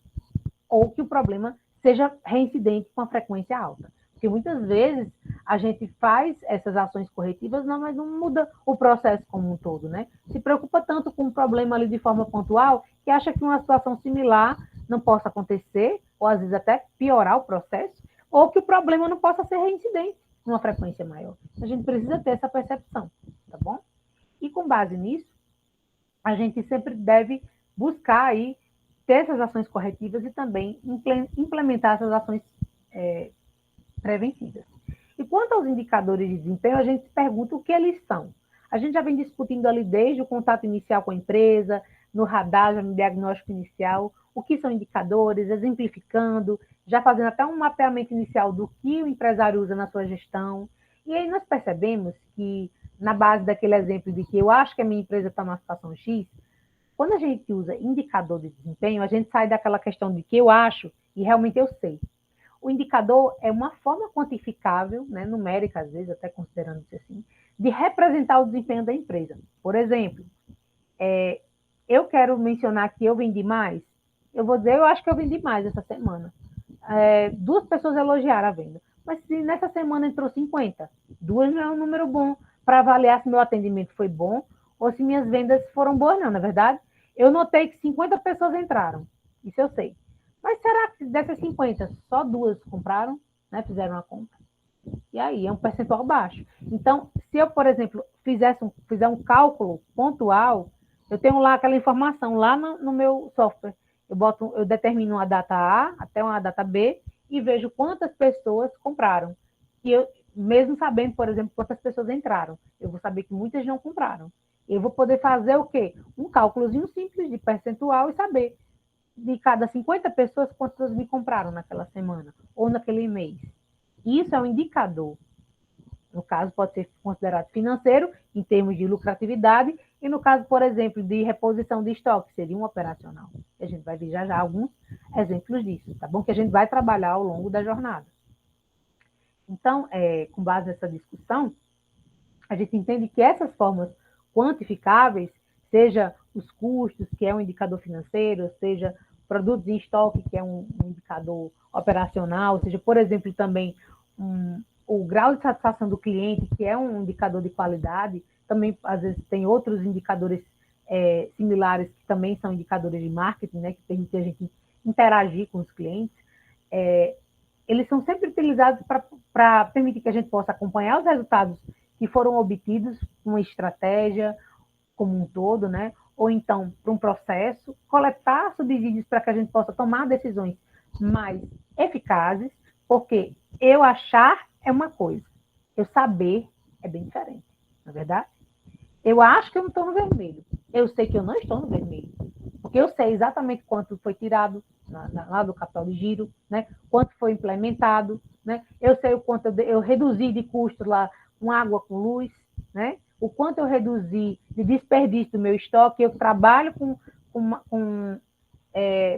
A: ou que o problema seja reincidente com a frequência alta. Porque muitas vezes a gente faz essas ações corretivas, mas não muda o processo como um todo, né? Se preocupa tanto com um problema ali de forma pontual que acha que uma situação similar não possa acontecer, ou às vezes até piorar o processo, ou que o problema não possa ser reincidente numa frequência maior. A gente precisa ter essa percepção, tá bom? E com base nisso, a gente sempre deve buscar aí ter essas ações corretivas e também implementar essas ações preventivas. E quanto aos indicadores de desempenho, a gente se pergunta o que eles são. A gente já vem discutindo ali desde o contato inicial com a empresa, no radar, já no diagnóstico inicial, o que são indicadores, exemplificando, já fazendo até um mapeamento inicial do que o empresário usa na sua gestão. E aí nós percebemos que, na base daquele exemplo de que eu acho que a minha empresa está numa situação X, quando a gente usa indicador de desempenho, a gente sai daquela questão de que eu acho e realmente eu sei. O indicador é uma forma quantificável, né, numérica, às vezes, até considerando isso assim, de representar o desempenho da empresa. Por exemplo, eu quero mencionar que eu vendi mais, eu vou dizer, eu acho que eu vendi mais essa semana. 2 pessoas elogiaram a venda. Mas se nessa semana entrou 50, 2 não é um número bom para avaliar se meu atendimento foi bom ou se minhas vendas foram boas, não, na verdade. Eu notei que 50 pessoas entraram, isso eu sei. Mas será que dessas 50, só 2 compraram, né, fizeram a compra? E aí, é um percentual baixo. Então, se eu, por exemplo, fizer um cálculo pontual, eu tenho lá aquela informação lá no meu software. Eu determino uma data A até uma data B e vejo quantas pessoas compraram. E eu, mesmo sabendo, por exemplo, quantas pessoas entraram, eu vou saber que muitas não compraram. Eu vou poder fazer o quê? Um cálculozinho simples de percentual e saber de cada 50 pessoas quantas me compraram naquela semana ou naquele mês. Isso é um indicador. No caso, pode ser considerado financeiro, em termos de lucratividade, e no caso, por exemplo, de reposição de estoque, seria um operacional. A gente vai ver já alguns exemplos disso, tá bom? Que a gente vai trabalhar ao longo da jornada. Então, com base nessa discussão, a gente entende que essas formas quantificáveis, seja os custos, que é um indicador financeiro, seja produtos em estoque, que é um indicador operacional, seja, por exemplo, também o grau de satisfação do cliente, que é um indicador de qualidade, também, às vezes, tem outros indicadores similares, que também são indicadores de marketing, né, que permitem a gente interagir com os clientes. Eles são sempre utilizados para permitir que a gente possa acompanhar os resultados que foram obtidos com uma estratégia como um todo, né? Ou então, para um processo, coletar subsídios para que a gente possa tomar decisões mais eficazes, porque eu achar é uma coisa, eu saber é bem diferente, não é verdade? Eu acho que eu não estou no vermelho, eu sei que eu não estou no vermelho, porque eu sei exatamente quanto foi tirado lá do capital de giro, né? Quanto foi implementado, né? Eu sei o quanto eu reduzi de custo lá com água, com luz, né? O quanto eu reduzi de desperdício do meu estoque, eu trabalho com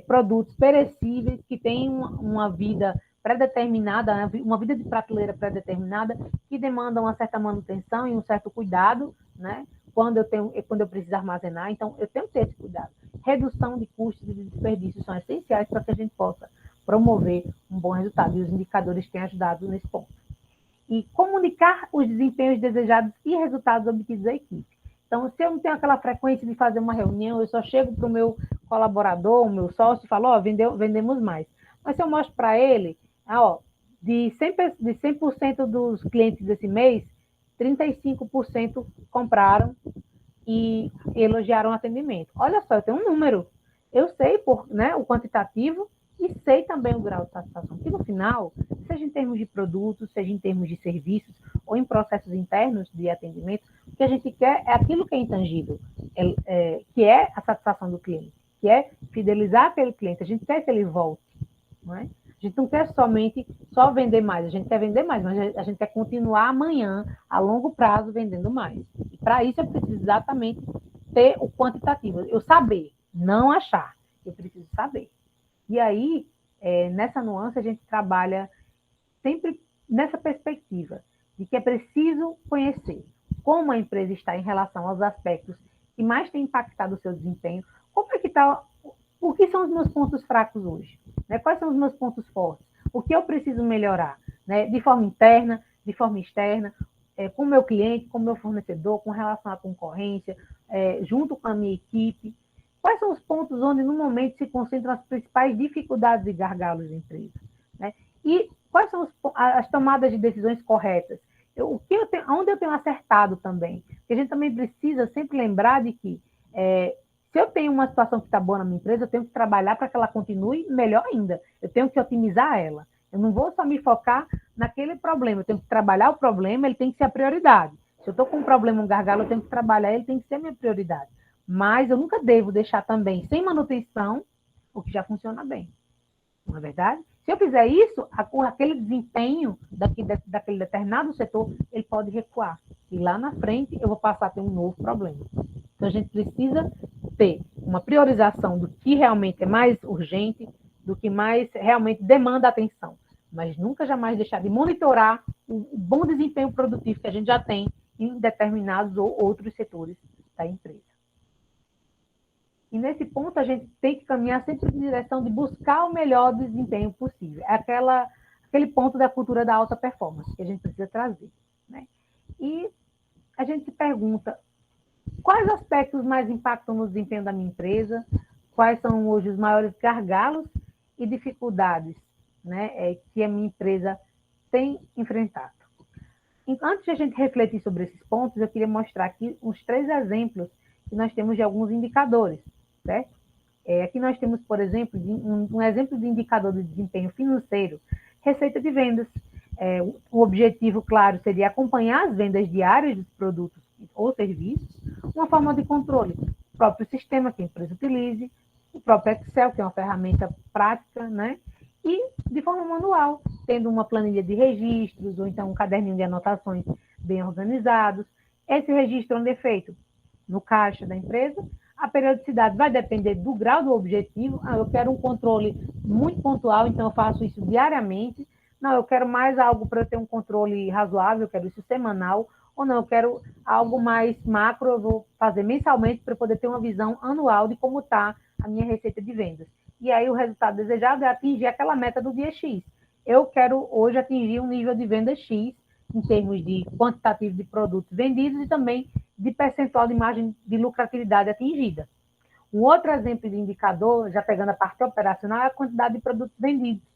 A: produtos perecíveis que têm uma vida pré-determinada, uma vida de prateleira pré-determinada, que demandam uma certa manutenção e um certo cuidado, né? Quando eu preciso armazenar, então eu tenho que ter esse cuidado. Redução de custos e de desperdícios são essenciais para que a gente possa promover um bom resultado, e os indicadores têm ajudado nesse ponto. E comunicar os desempenhos desejados e resultados obtidos à equipe. Então, se eu não tenho aquela frequência de fazer uma reunião, eu só chego para o meu colaborador, o meu sócio, e falo, vendemos mais. Mas se eu mostro para ele, de 100% dos clientes desse mês, 35% compraram e elogiaram o atendimento. Olha só, eu tenho um número. Eu sei o quantitativo e sei também o grau de satisfação. Que no final, seja em termos de produtos, seja em termos de serviços, ou em processos internos de atendimento, o que a gente quer é aquilo que é intangível, que é a satisfação do cliente, que é fidelizar aquele cliente. A gente quer que ele volte, não é? A gente não quer só vender mais, a gente quer vender mais, mas a gente quer continuar amanhã, a longo prazo, vendendo mais. E para isso eu preciso exatamente ter o quantitativo, eu saber, não achar, eu preciso saber. E aí, nessa nuance, a gente trabalha sempre nessa perspectiva de que é preciso conhecer como a empresa está em relação aos aspectos que mais têm impactado o seu desempenho, como é que está, o que são os meus pontos fracos hoje, né? Quais são os meus pontos fortes, o que eu preciso melhorar, né? De forma interna, de forma externa, com o meu cliente, com o meu fornecedor, com relação à concorrência, junto com a minha equipe. Quais são os pontos onde, no momento, se concentram as principais dificuldades e gargalos da empresa, né? E quais são as tomadas de decisões corretas? Onde eu tenho acertado também? Porque a gente também precisa sempre lembrar de que, se eu tenho uma situação que está boa na minha empresa, eu tenho que trabalhar para que ela continue melhor ainda. Eu tenho que otimizar ela. Eu não vou só me focar naquele problema, eu tenho que trabalhar o problema, ele tem que ser a prioridade. Se eu estou com um problema, um gargalo, eu tenho que trabalhar, ele tem que ser a minha prioridade. Mas eu nunca devo deixar também, sem manutenção, o que já funciona bem. Não é verdade? Se eu fizer isso, aquele desempenho daquele determinado setor, ele pode recuar. E lá na frente, eu vou passar a ter um novo problema. Então, a gente precisa ter uma priorização do que realmente é mais urgente, do que mais realmente demanda atenção. Mas nunca, jamais deixar de monitorar o bom desempenho produtivo que a gente já tem em determinados ou outros setores da empresa. E nesse ponto, a gente tem que caminhar sempre em direção de buscar o melhor desempenho possível. É aquele ponto da cultura da alta performance que a gente precisa trazer, né? E a gente se pergunta, quais aspectos mais impactam no desempenho da minha empresa? Quais são hoje os maiores gargalos e dificuldades, né, que a minha empresa tem enfrentado? Antes de a gente refletir sobre esses pontos, eu queria mostrar aqui uns 3 exemplos que nós temos de alguns indicadores, certo? Aqui nós temos, por exemplo, um exemplo de indicador de desempenho financeiro, receita de vendas. O objetivo, claro, seria acompanhar as vendas diárias dos produtos ou serviços, uma forma de controle, o próprio sistema que a empresa utilize, o próprio Excel, que é uma ferramenta prática, né? E de forma manual, tendo uma planilha de registros, ou então um caderninho de anotações bem organizados. Esse registro onde é feito? No caixa da empresa. A periodicidade vai depender do grau do objetivo. Eu quero um controle muito pontual, então eu faço isso diariamente. Não, eu quero mais algo para eu ter um controle razoável, eu quero isso semanal. Ou não, eu quero algo mais macro, eu vou fazer mensalmente para poder ter uma visão anual de como está a minha receita de vendas. E aí o resultado desejado é atingir aquela meta do dia X. Eu quero hoje atingir um nível de venda X, em termos de quantitativo de produtos vendidos e também de percentual de margem de lucratividade atingida. Um outro exemplo de indicador, já pegando a parte operacional, é a quantidade de produtos vendidos.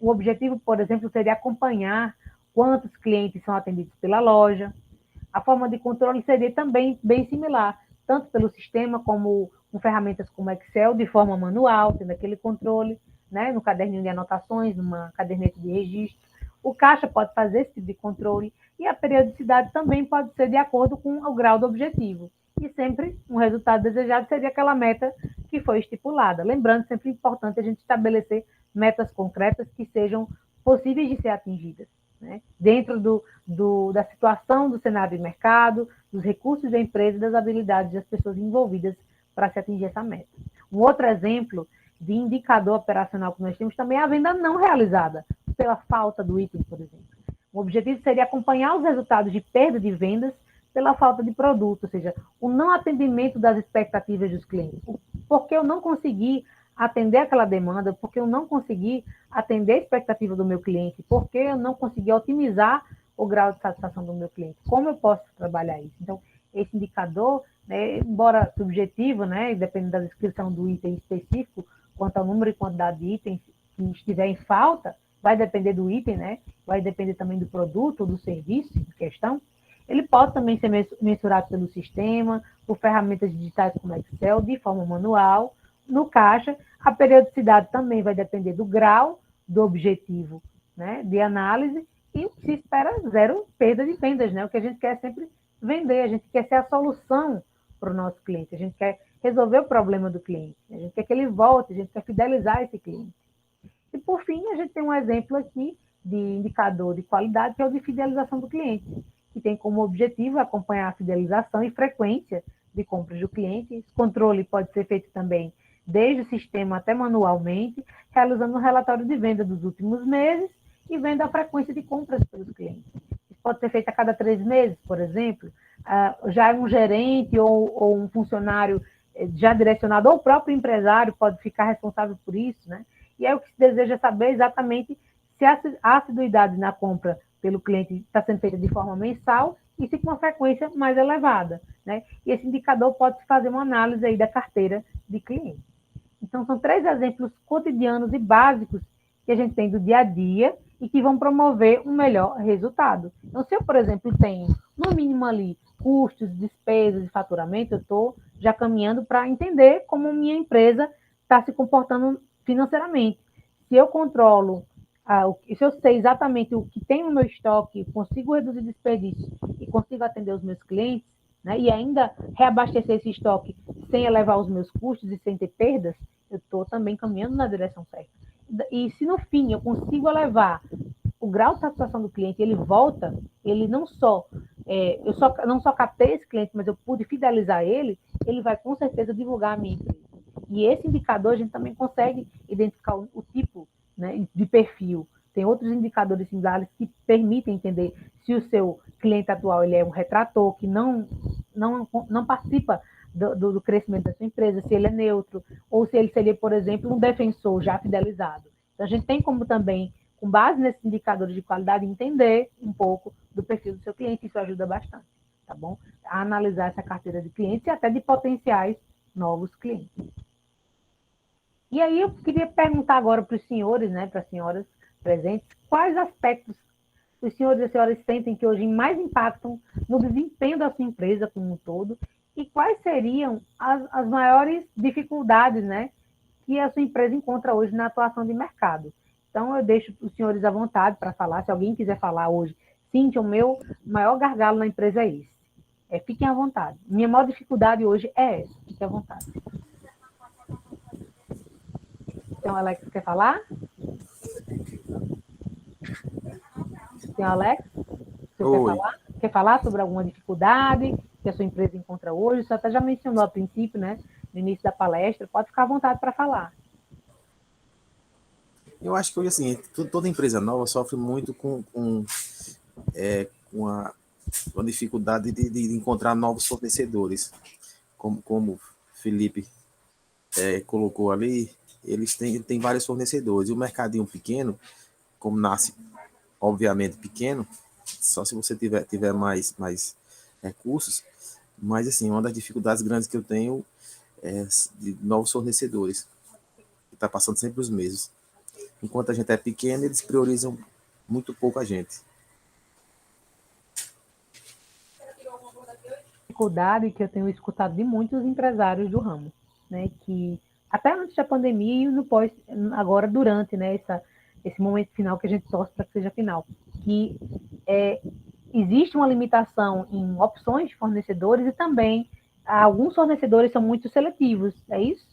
A: O objetivo, por exemplo, seria acompanhar quantos clientes são atendidos pela loja. A forma de controle seria também bem similar, tanto pelo sistema como com ferramentas como Excel, de forma manual, tendo aquele controle, né, no caderninho de anotações, numa caderneta de registro. O caixa pode fazer esse tipo de controle e a periodicidade também pode ser de acordo com o grau do objetivo. E sempre um resultado desejado seria aquela meta que foi estipulada. Lembrando, sempre é importante a gente estabelecer metas concretas que sejam possíveis de ser atingidas, né? Dentro da situação do cenário de mercado, dos recursos da empresa e das habilidades das pessoas envolvidas para se atingir essa meta. Um outro exemplo de indicador operacional que nós temos também é a venda não realizada, pela falta do item, por exemplo. O objetivo seria acompanhar os resultados de perda de vendas pela falta de produto, ou seja, o não atendimento das expectativas dos clientes. Porque eu não consegui atender aquela demanda, porque eu não consegui atender a expectativa do meu cliente, porque eu não consegui otimizar o grau de satisfação do meu cliente. Como eu posso trabalhar isso? Então, esse indicador, né, embora subjetivo, né, dependendo da descrição do item específico, quanto ao número e quantidade de itens que estiver em falta, vai depender do item, né, vai depender também do produto ou do serviço em questão. Ele pode também ser mensurado pelo sistema, por ferramentas digitais como Excel, de forma manual, no caixa. A periodicidade também vai depender do grau do objetivo, né, de análise, e se espera zero perda de vendas, né? O que a gente quer é sempre vender, a gente quer ser a solução para o nosso cliente, a gente quer resolver o problema do cliente, a gente quer que ele volte, a gente quer fidelizar esse cliente. E, por fim, a gente tem um exemplo aqui de indicador de qualidade, que é o de fidelização do cliente, que tem como objetivo acompanhar a fidelização e frequência de compras do cliente. Esse controle pode ser feito também desde o sistema até manualmente, realizando um relatório de venda dos últimos meses e vendo a frequência de compras pelos clientes. Isso pode ser feito a cada 3 meses, por exemplo. Já um gerente ou um funcionário já direcionado, ou o próprio empresário pode ficar responsável por isso, né? E aí o que se deseja é saber exatamente se a assiduidade na compra pelo cliente está sendo feita de forma mensal e se com uma frequência mais elevada, né? E esse indicador pode se fazer uma análise aí da carteira de clientes. Então, são 3 exemplos cotidianos e básicos que a gente tem do dia a dia e que vão promover um melhor resultado. Então, se eu, por exemplo, tenho, no mínimo ali, custos, despesas e faturamento, eu estou já caminhando para entender como minha empresa está se comportando financeiramente. Se eu controlo, se eu sei exatamente o que tem no meu estoque, consigo reduzir desperdício e consigo atender os meus clientes, né, e ainda reabastecer esse estoque sem elevar os meus custos e sem ter perdas, eu estou também caminhando na direção certa. E se no fim eu consigo elevar o grau de satisfação do cliente, ele volta, ele não só, não só captei esse cliente, mas eu pude fidelizar ele, ele vai com certeza divulgar a minha empresa. E esse indicador a gente também consegue identificar o tipo, né, de perfil. Tem outros indicadores similares que permitem entender se o seu cliente atual ele é um retrator, que não participa do crescimento da sua empresa, se ele é neutro, ou se ele seria, por exemplo, um defensor já fidelizado. Então, a gente tem como também, com base nesses indicadores de qualidade, entender um pouco do perfil do seu cliente, isso ajuda bastante, tá bom? A analisar essa carteira de clientes e até de potenciais novos clientes. E aí eu queria perguntar agora para os senhores, né, para as senhoras presentes, quais aspectos os senhores e as senhoras sentem que hoje mais impactam no desempenho da sua empresa como um todo, e quais seriam as maiores dificuldades, né, que a sua empresa encontra hoje na atuação de mercado. Então, eu deixo os senhores à vontade para falar, se alguém quiser falar hoje. Cíntia, o meu maior gargalo na empresa é esse. Fiquem à vontade. Minha maior dificuldade hoje é essa. Fiquem à vontade. Então, Alex, quer falar? Senhor Alex, você quer falar sobre alguma dificuldade que a sua empresa encontra hoje? Você até já mencionou a princípio, né, no início da palestra. Pode ficar à vontade para falar.
D: Eu acho que hoje, assim, toda empresa nova sofre muito com a dificuldade de encontrar novos fornecedores. Como o Felipe colocou ali, eles têm vários fornecedores. E o mercadinho pequeno, como nasce, obviamente, pequeno, só se você tiver mais recursos. Mas, assim, uma das dificuldades grandes que eu tenho é de novos fornecedores, que está passando sempre os mesmos. Enquanto a gente é pequeno, eles priorizam muito pouco a gente.
A: Dificuldade que eu tenho escutado de muitos empresários do ramo, né, que até antes da pandemia e no pós, agora durante, né, esse momento final que a gente torce para que seja final, que existe uma limitação em opções de fornecedores e também alguns fornecedores são muito seletivos, é isso?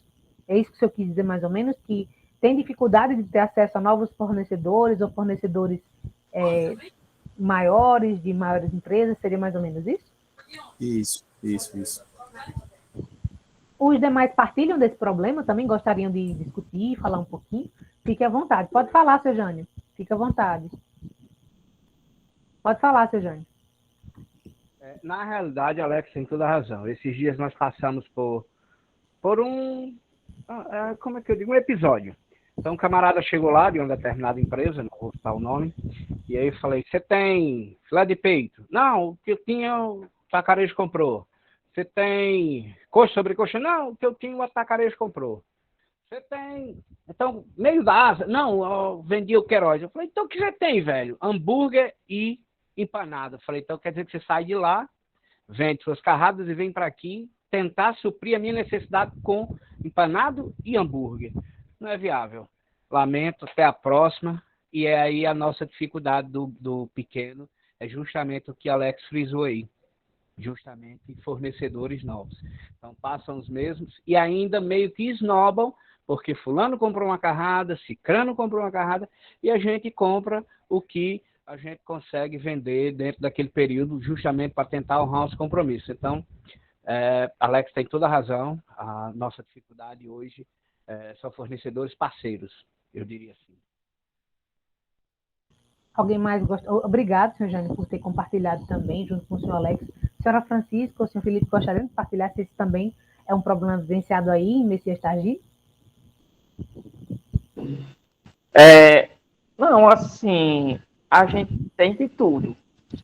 A: É isso que o senhor quis dizer mais ou menos, que tem dificuldade de ter acesso a novos fornecedores ou fornecedores maiores, de maiores empresas, seria mais ou menos isso?
D: Isso.
A: Os demais partilham desse problema? Também gostariam de discutir, falar um pouquinho? Fique à vontade. Pode falar, seu Jânio. Fique à vontade. Pode falar, seu Jânio.
F: Na realidade, Alex tem toda a razão. Esses dias nós passamos por um, como é que eu digo, um episódio. Então, um camarada chegou lá de uma determinada empresa, não vou citar o nome, e aí eu falei, você tem filé de peito? Não, o que eu tinha, o atacarejo comprou. Você tem coxa sobre coxa? Não, o que eu tinha, o atacarejo comprou. Você tem, então, meio da asa? Não, eu vendi o Queiroz. Eu falei, então o que você tem, velho? Hambúrguer e empanada. Eu falei, então quer dizer que você sai de lá, vende suas carradas e vem para aqui tentar suprir a minha necessidade com empanado e hambúrguer. Não é viável. Lamento, até a próxima. E é aí a nossa dificuldade do pequeno, é justamente o que Alex frisou aí. Justamente fornecedores novos. Então passam os mesmos e ainda meio que esnobam, porque fulano comprou uma carrada, cicrano comprou uma carrada, e a gente compra o que a gente consegue vender dentro daquele período, justamente para tentar honrar os compromissos. Então, Alex tem toda a razão, a nossa dificuldade hoje são fornecedores parceiros, eu diria assim.
A: Alguém mais gosta? Obrigado, senhor Jânio, por ter compartilhado também, junto com o senhor Alex. Senhora Francisca, o senhor Felipe gostariam de compartilhar se esse também é um problema vivenciado aí em Messias Targi?
C: Não, assim, a gente tem de tudo.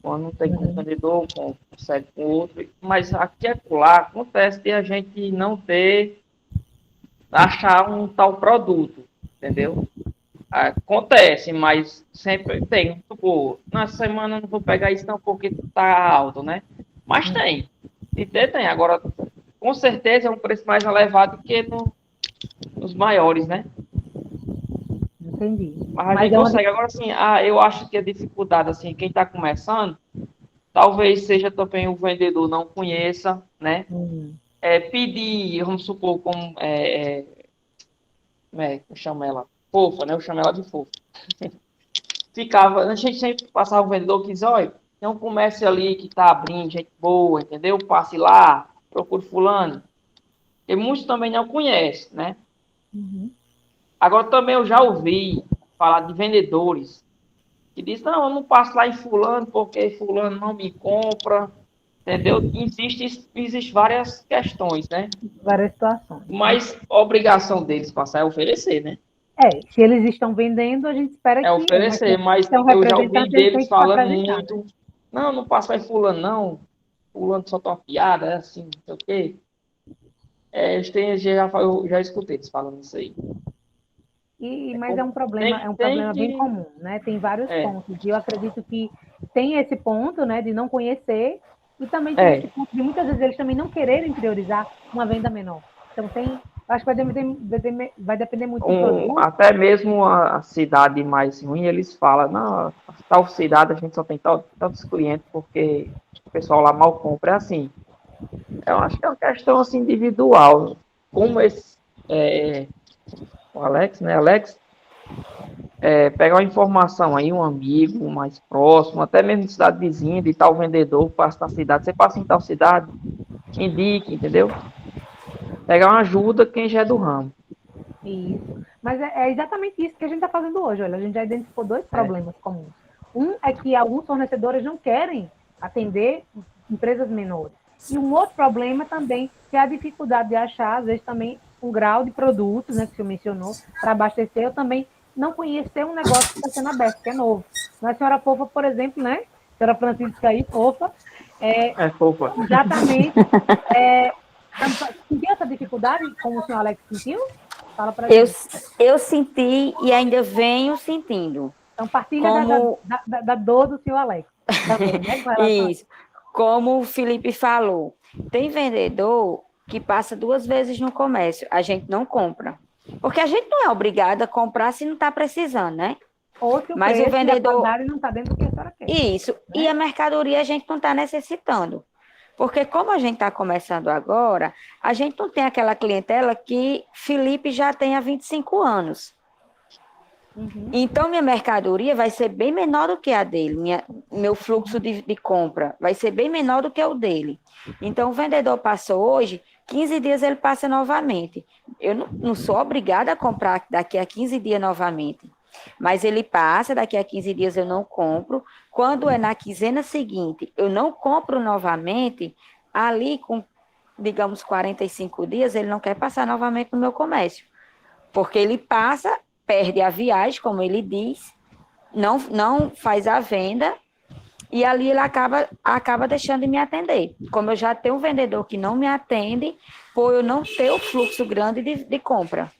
C: Quando tem com um vendedor, consegue com outro, mas aqui e lá acontece de a gente não achar um tal produto, entendeu? Acontece, mas sempre tem. Tipo, na semana eu não vou pegar isso não porque tá alto, né? Mas tem. E tem. Agora, com certeza é um preço mais elevado que nos maiores, né?
A: Entendi.
C: Mas a gente consegue. Agora, assim, eu acho que a dificuldade, assim, quem está começando, talvez seja também o vendedor não conheça, né? Pedir, vamos supor, como eu chamo ela? Fofa, né? Eu chamo ela de fofa. A gente sempre passava o vendedor que diz, olha, tem um comércio ali que está abrindo, gente boa, entendeu? Passe lá, procure fulano. E muitos também não conhecem, né? Agora também eu já ouvi falar de vendedores que dizem, não, eu não passo lá em fulano porque fulano não me compra, entendeu? Existe várias questões, né?
A: Várias situações.
C: Mas a obrigação deles passar é oferecer, né?
A: Se eles estão vendendo, a gente espera que...
C: oferecer, mas eu já ouvi deles falando muito, não passo lá em fulano, não. Fulano só tá uma piada, assim, não sei o quê. Eu já escutei eles falando isso aí.
A: Mas é um problema bem comum, né? Tem vários pontos. E eu acredito que tem esse ponto, né, de não conhecer, e também tem esse ponto de muitas vezes eles também não quererem priorizar uma venda menor. Então acho que vai depender muito do produto.
C: Até mesmo a cidade mais ruim, eles falam, não, tal cidade a gente só tem tantos clientes porque o pessoal lá mal compra. É assim. Eu acho que é uma questão assim, individual. Como o Alex, né? Pegar uma informação aí, um amigo mais próximo, até mesmo de cidade vizinha, de tal vendedor que passa na cidade. Você passa em tal cidade, indique, entendeu? Pegar uma ajuda quem já é do ramo.
A: Isso. Mas é exatamente isso que a gente está fazendo hoje. Olha, a gente já identificou dois problemas comuns. Um é que alguns fornecedores não querem atender empresas menores. E um outro problema também, que é a dificuldade de achar, às vezes, também um grau de produtos, né, que o senhor mencionou, para abastecer, eu também não conhecer um negócio que está sendo aberto, que é novo. A senhora Fofa, por exemplo, né? A senhora Francisca aí, Fofa.
C: Fofa.
A: Exatamente. Sentiu essa dificuldade, como o senhor Alex sentiu? Fala pra gente.
E: Eu senti e ainda venho sentindo.
A: Então, partilha da dor do senhor Alex. Também, né?
E: Isso. Como o Felipe falou, tem vendedor que passa 2 vezes no comércio, a gente não compra. Porque a gente não é obrigado a comprar se não está precisando, né?
A: Ou se
E: mas o vendedor
A: não está dentro do que a senhora quer.
E: Isso. Né? E a mercadoria a gente não está necessitando. Porque como a gente está começando agora, a gente não tem aquela clientela que Felipe já tem há 25 anos. Então, minha mercadoria vai ser bem menor do que a dele. Meu fluxo de compra vai ser bem menor do que o dele. Então, o vendedor passou hoje, 15 dias ele passa novamente. Eu não sou obrigada a comprar daqui a 15 dias novamente. Mas ele passa, daqui a 15 dias eu não compro. Quando é na quinzena seguinte, eu não compro novamente, ali com, digamos, 45 dias, ele não quer passar novamente no meu comércio. Porque ele passa, perde a viagem, como ele diz, não faz a venda, e ali ele acaba deixando de me atender. Como eu já tenho um vendedor que não me atende, por eu não ter o fluxo grande de compra.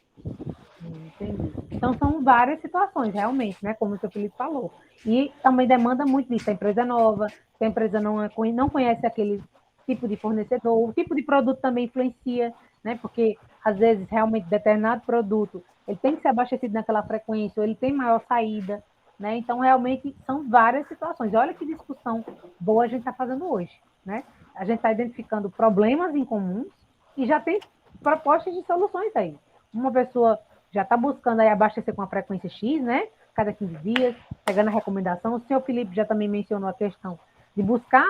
A: Entendi. Então, são várias situações, realmente, né? Como o seu Felipe falou. E também demanda muito disso. A empresa é nova, se a empresa não conhece aquele tipo de fornecedor, o tipo de produto também influencia, né? Porque, às vezes, realmente, determinado produto, ele tem que ser abastecido naquela frequência, ou ele tem maior saída, né? Então, realmente, são várias situações. E olha que discussão boa a gente está fazendo hoje, né? A gente está identificando problemas em comuns e já tem propostas de soluções aí. Uma pessoa já está buscando aí abastecer com a frequência X, né? Cada 15 dias, pegando a recomendação. O senhor Felipe já também mencionou a questão de buscar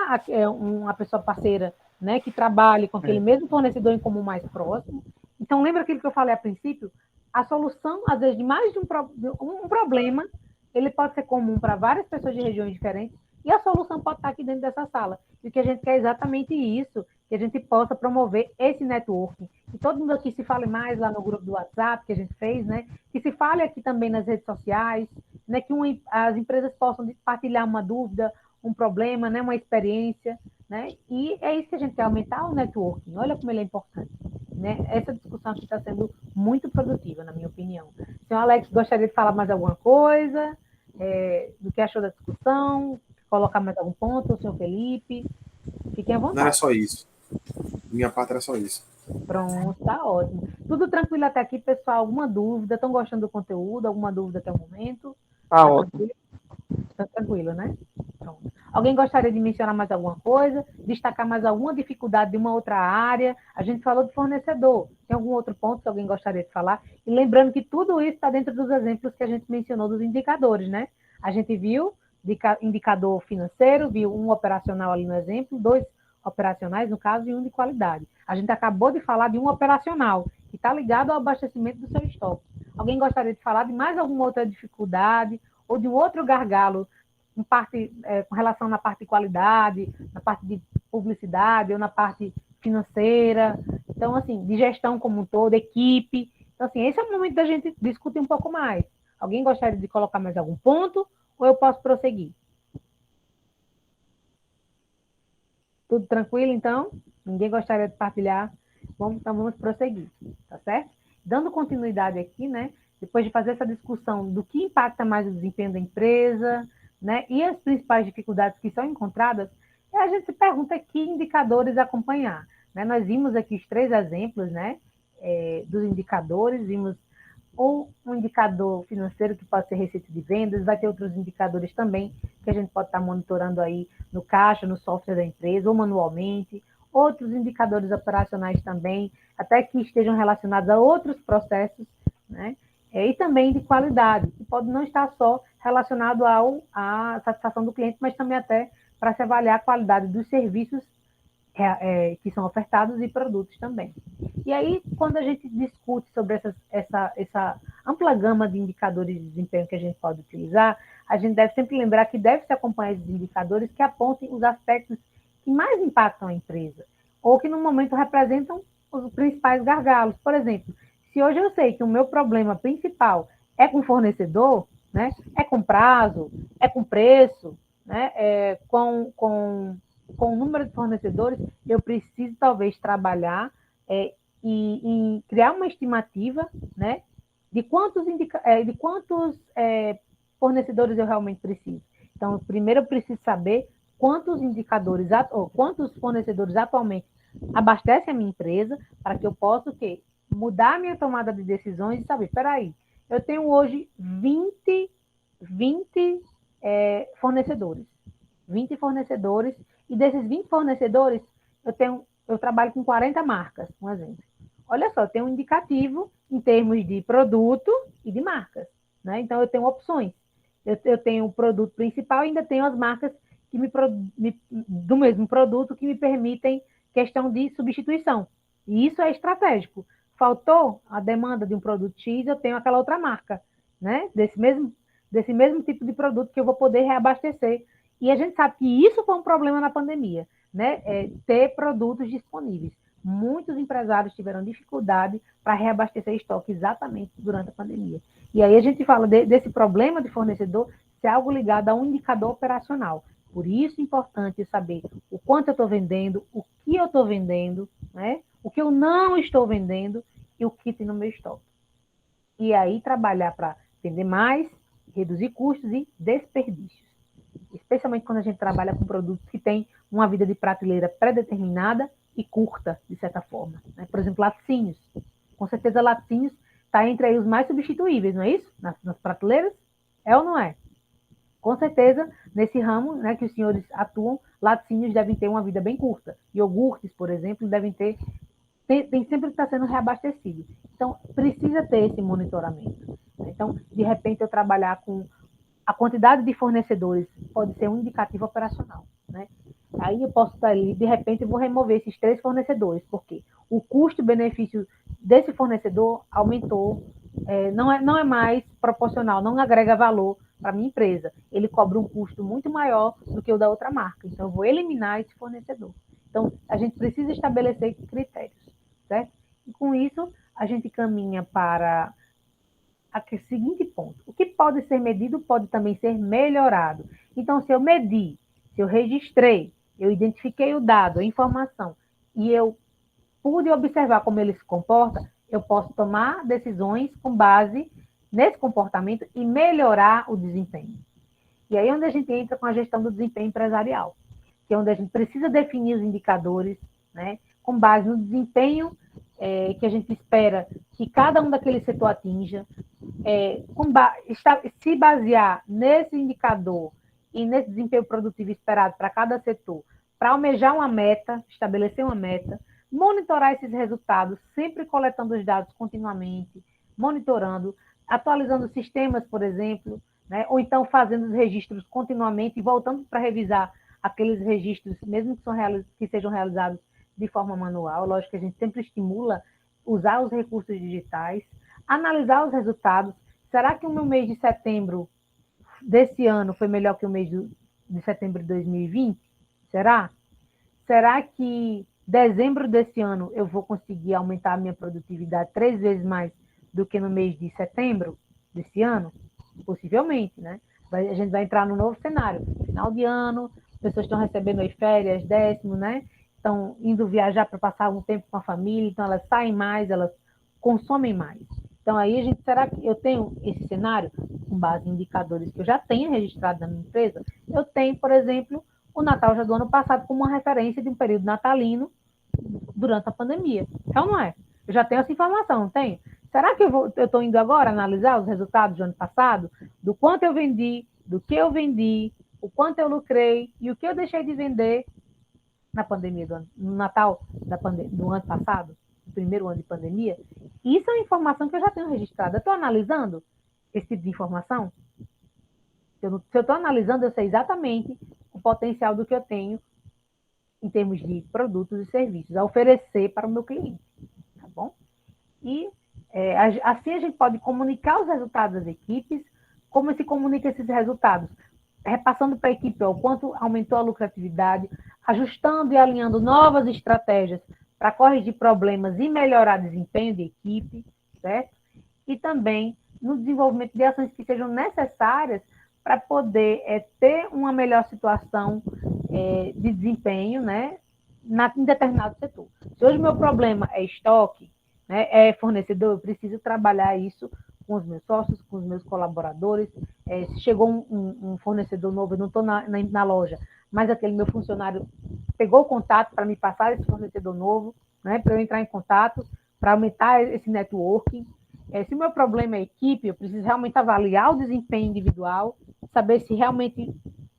A: uma pessoa parceira, né, que trabalhe com aquele mesmo fornecedor em comum mais próximo. Então, lembra aquilo que eu falei a princípio? A solução, às vezes, de mais de um problema, ele pode ser comum para várias pessoas de regiões diferentes, e a solução pode estar aqui dentro dessa sala. E o que a gente quer é exatamente isso, que a gente possa promover esse networking. E todo mundo aqui se fale mais lá no grupo do WhatsApp que a gente fez, né? Que se fale aqui também nas redes sociais, né? Que as empresas possam partilhar uma dúvida, um problema, né? Uma experiência, né? E é isso que a gente quer, aumentar o networking. Olha como ele é importante, né? Essa discussão aqui está sendo muito produtiva, na minha opinião. Senhor Alex, gostaria de falar mais alguma coisa? Do que achou da discussão? Colocar mais algum ponto? O senhor Felipe? Fiquem à vontade.
D: Não era só isso. Minha parte era só isso.
A: Pronto, tá ótimo. Tudo tranquilo até aqui, pessoal? Alguma dúvida? Estão gostando do conteúdo? Alguma dúvida até o momento?
C: Tá ótimo.
A: Tranquilo? Tá tranquilo, né? Pronto. Alguém gostaria de mencionar mais alguma coisa? Destacar mais alguma dificuldade de uma outra área? A gente falou de fornecedor. Tem algum outro ponto que alguém gostaria de falar? E lembrando que tudo isso está dentro dos exemplos que a gente mencionou dos indicadores, né? A gente viu indicador financeiro, viu um operacional ali no exemplo, 2 operacionais, no caso, e um de qualidade. A gente acabou de falar de um operacional, que está ligado ao abastecimento do seu estoque. Alguém gostaria de falar de mais alguma outra dificuldade ou de um outro gargalo com relação na parte de qualidade, na parte de publicidade ou na parte financeira? Então, assim, de gestão como um todo, equipe. Então, assim, esse é o momento da gente discutir um pouco mais. Alguém gostaria de colocar mais algum ponto ou eu posso prosseguir? Tudo tranquilo, então? Ninguém gostaria de partilhar? Então vamos prosseguir, tá certo? Dando continuidade aqui, né? Depois de fazer essa discussão do que impacta mais o desempenho da empresa, né? E as principais dificuldades que são encontradas, a gente se pergunta que indicadores acompanhar, né? Nós vimos aqui os 3 exemplos, né? Dos indicadores, vimos ou um indicador financeiro que pode ser receita de vendas, vai ter outros indicadores também que a gente pode estar monitorando aí no caixa, no software da empresa, ou manualmente, outros indicadores operacionais também, até que estejam relacionados a outros processos, né? E também de qualidade, que pode não estar só relacionado à satisfação do cliente, mas também até para se avaliar a qualidade dos serviços que são ofertados e produtos também. E aí, quando a gente discute sobre essa ampla gama de indicadores de desempenho que a gente pode utilizar, a gente deve sempre lembrar que deve se acompanhar esses indicadores que apontem os aspectos que mais impactam a empresa, ou que no momento representam os principais gargalos. Por exemplo, se hoje eu sei que o meu problema principal é com fornecedor, né, é com prazo, é com preço, né, com o número de fornecedores, eu preciso talvez trabalhar e criar uma estimativa, né, de quantos fornecedores eu realmente preciso. Então, primeiro eu preciso saber quantos fornecedores atualmente abastecem a minha empresa, para que eu possa mudar a minha tomada de decisões e saber, espera aí, eu tenho hoje 20 fornecedores. 20 fornecedores, e desses 20 fornecedores, eu trabalho com 40 marcas, um exemplo. Olha só, eu tenho um indicativo em termos de produto e de marcas, né? Então, eu tenho opções. Eu tenho o produto principal e ainda tenho as marcas do mesmo produto que me permitem questão de substituição, E isso é estratégico. Faltou a demanda de um produto X, eu tenho aquela outra marca, né? Desse mesmo tipo de produto que eu vou poder reabastecer. E a gente sabe que isso foi um problema na pandemia, né? Ter produtos disponíveis. Muitos empresários tiveram dificuldade para reabastecer estoque exatamente durante a pandemia. E aí a gente fala desse problema de fornecedor ser algo ligado a um indicador operacional. Por isso é importante saber o quanto eu estou vendendo, o que eu estou vendendo, né? O que eu não estou vendendo e o que tem no meu estoque. E aí trabalhar para vender mais, reduzir custos e desperdícios. Especialmente quando a gente trabalha com produtos que têm uma vida de prateleira pré-determinada e curta, de certa forma. Né? Por exemplo, laticínios. Com certeza, laticínios está entre aí os mais substituíveis, não é isso? Nas prateleiras? É ou não é? Com certeza, nesse ramo, né, que os senhores atuam, laticínios devem ter uma vida bem curta. Iogurtes, por exemplo, devem ter... Tem sempre que estar sendo reabastecido. Então, precisa ter esse monitoramento. Então, de repente, eu trabalhar com a quantidade de fornecedores pode ser um indicativo operacional, né? Aí eu posso estar ali, de repente, eu vou remover esses 3 fornecedores, porque o custo-benefício desse fornecedor aumentou, não é mais proporcional, não agrega valor para a minha empresa. Ele cobra um custo muito maior do que o da outra marca. Então, eu vou eliminar esse fornecedor. Então, a gente precisa estabelecer critérios, certo? E com isso, a gente caminha para o seguinte ponto: o que pode ser medido pode também ser melhorado. Então, se eu medi, se eu registrei, eu identifiquei o dado, a informação, e eu pude observar como ele se comporta, eu posso tomar decisões com base nesse comportamento e melhorar o desempenho. E aí é onde a gente entra com a gestão do desempenho empresarial, que é onde a gente precisa definir os indicadores, né, com base no desempenho que a gente espera que cada um daquele setor atinja, se basear nesse indicador e nesse desempenho produtivo esperado para cada setor, para almejar uma meta, estabelecer uma meta, monitorar esses resultados, sempre coletando os dados continuamente, monitorando, atualizando sistemas, por exemplo, né? Ou então fazendo os registros continuamente e voltando para revisar aqueles registros, mesmo que sejam realizados de forma manual. Lógico que a gente sempre estimula usar os recursos digitais, analisar os resultados. Será que o meu mês de setembro desse ano foi melhor que o mês de setembro de 2020? Será? Será que dezembro desse ano eu vou conseguir aumentar a minha produtividade 3 vezes mais do que no mês de setembro desse ano? Possivelmente, né? A gente vai entrar num novo cenário. Final de ano, as pessoas estão recebendo aí férias, décimo, né? Estão indo viajar para passar um tempo com a família, então elas saem mais, elas consomem mais. Então aí será que eu tenho esse cenário com base em indicadores que eu já tenho registrado na minha empresa? Eu tenho, por exemplo, o Natal já do ano passado como uma referência de um período natalino durante a pandemia. É ou não é? Eu já tenho essa informação, não tenho? Será que eu estou indo agora analisar os resultados do ano passado? Do quanto eu vendi, do que eu vendi, o quanto eu lucrei e o que eu deixei de vender na pandemia, no Natal do ano passado, no primeiro ano de pandemia? Isso é uma informação que eu já tenho registrada. Eu estou analisando esse tipo de informação? Se eu estou analisando, eu sei exatamente o potencial do que eu tenho em termos de produtos e serviços a oferecer para o meu cliente, tá bom? E assim a gente pode comunicar os resultados das equipes. Como se comunica esses resultados? Repassando para a equipe o quanto aumentou a lucratividade, ajustando e alinhando novas estratégias para corrigir problemas e melhorar desempenho de equipe, certo? E também no desenvolvimento de ações que sejam necessárias para poder ter uma melhor situação de desempenho, né, em determinado setor. Se hoje o meu problema é estoque, né, é fornecedor, eu preciso trabalhar isso com os meus sócios, com os meus colaboradores. Se chegou um fornecedor novo, eu não estou na loja, mas aquele meu funcionário pegou o contato para me passar esse fornecedor novo, né, para eu entrar em contato, para aumentar esse networking. Se o meu problema é equipe, eu preciso realmente avaliar o desempenho individual, saber se realmente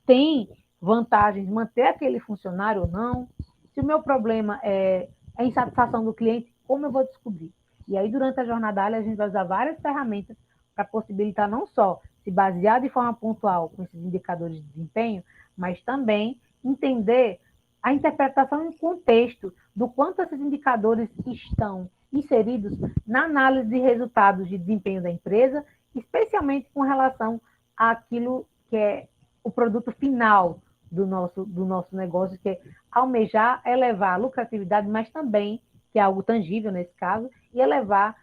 A: tem vantagens manter aquele funcionário ou não. Se o meu problema é a insatisfação do cliente, como eu vou descobrir? E aí, durante a jornada ágil, a gente vai usar várias ferramentas para possibilitar não só se basear de forma pontual com esses indicadores de desempenho, mas também entender a interpretação em contexto do quanto esses indicadores estão inseridos na análise de resultados de desempenho da empresa, especialmente com relação àquilo que é o produto final do nosso negócio, que é almejar elevar a lucratividade, mas também, que é algo tangível nesse caso, e elevar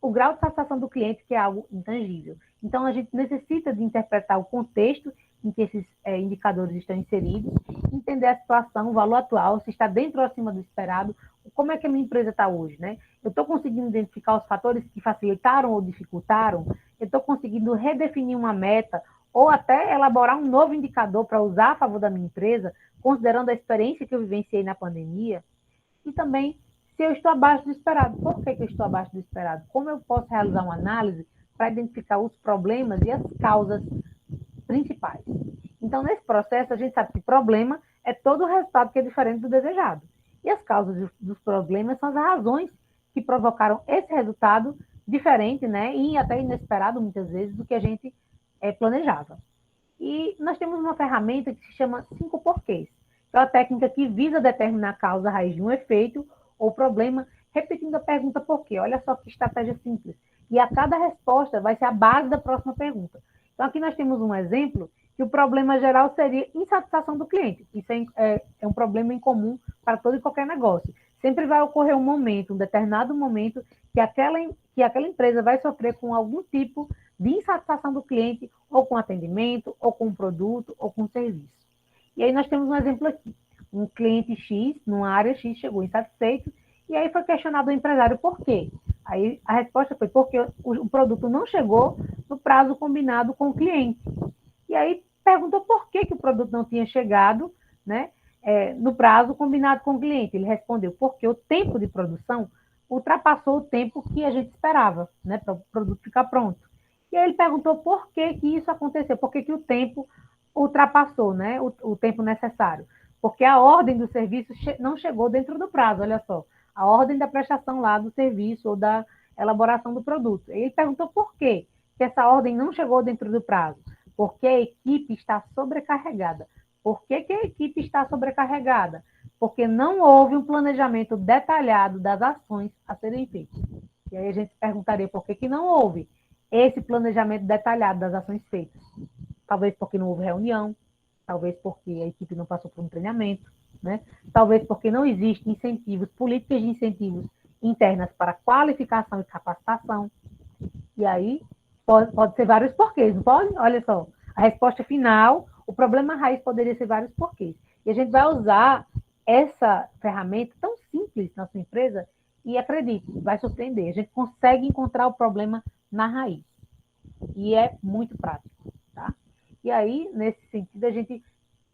A: o grau de satisfação do cliente, que é algo intangível. Então, a gente necessita de interpretar o contexto em que esses indicadores estão inseridos, entender a situação, o valor atual, se está dentro ou acima do esperado, como é que a minha empresa está hoje, né? Eu estou conseguindo identificar os fatores que facilitaram ou dificultaram, eu estou conseguindo redefinir uma meta, ou até elaborar um novo indicador para usar a favor da minha empresa, considerando a experiência que eu vivenciei na pandemia, e também se eu estou abaixo do esperado. Por que eu estou abaixo do esperado? Como eu posso realizar uma análise para identificar os problemas e as causas principais? Então, nesse processo, a gente sabe que problema é todo o resultado que é diferente do desejado. E as causas dos problemas são as razões que provocaram esse resultado diferente, né, e até inesperado, muitas vezes, do que a gente planejava. E nós temos uma ferramenta que se chama 5 porquês, que é uma técnica que visa determinar a causa raiz de um efeito ou problema, repetindo a pergunta por quê. Olha só que estratégia simples. E a cada resposta vai ser a base da próxima pergunta. Então, aqui nós temos um exemplo que o problema geral seria insatisfação do cliente. Isso é um problema em comum para todo e qualquer negócio. Sempre vai ocorrer um momento, um determinado momento, que aquela empresa vai sofrer com algum tipo de insatisfação do cliente, ou com atendimento, ou com produto, ou com serviço. E aí nós temos um exemplo aqui. Um cliente X, numa área X, chegou insatisfeito, e aí foi questionado o empresário por quê. Aí a resposta foi porque o produto não chegou no prazo combinado com o cliente. E aí perguntou por que o produto não tinha chegado, né, no prazo combinado com o cliente. Ele respondeu porque o tempo de produção ultrapassou o tempo que a gente esperava, né, para o produto ficar pronto. E aí ele perguntou por que isso aconteceu, por que o tempo ultrapassou, né, o tempo necessário. Porque a ordem do serviço não chegou dentro do prazo, olha só. A ordem da prestação lá do serviço ou da elaboração do produto. Ele perguntou por quê que essa ordem não chegou dentro do prazo. Porque a equipe está sobrecarregada. Por que a equipe está sobrecarregada? Porque não houve um planejamento detalhado das ações a serem feitas. E aí a gente perguntaria por que não houve esse planejamento detalhado das ações feitas. Talvez porque não houve reunião, talvez porque a equipe não passou por um treinamento, né? Talvez porque não existem incentivos, políticas de incentivos internas para qualificação e capacitação. E aí pode ser vários porquês, não pode? Olha só, a resposta final, o problema raiz poderia ser vários porquês. E a gente vai usar essa ferramenta tão simples na sua empresa e, acredite, vai surpreender. A gente consegue encontrar o problema na raiz. E é muito prático, tá? E aí, nesse sentido, a gente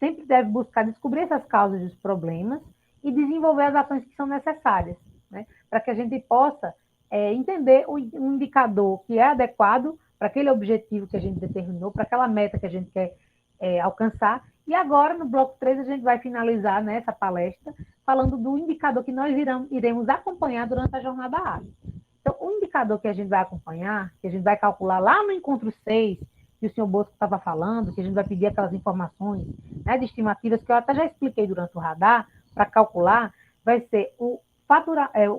A: sempre deve buscar descobrir essas causas dos problemas e desenvolver as ações que são necessárias, né? Para que a gente possa entender um indicador que é adequado para aquele objetivo que a gente determinou, para aquela meta que a gente quer alcançar. E agora, no bloco 3, a gente vai finalizar, né, essa palestra falando do indicador que nós iremos acompanhar durante a jornada ágil. Então, o indicador que a gente vai acompanhar, que a gente vai calcular lá no encontro 6, que o senhor Bosco estava falando, que a gente vai pedir aquelas informações, né, de estimativas que eu até já expliquei durante o radar, para calcular, vai ser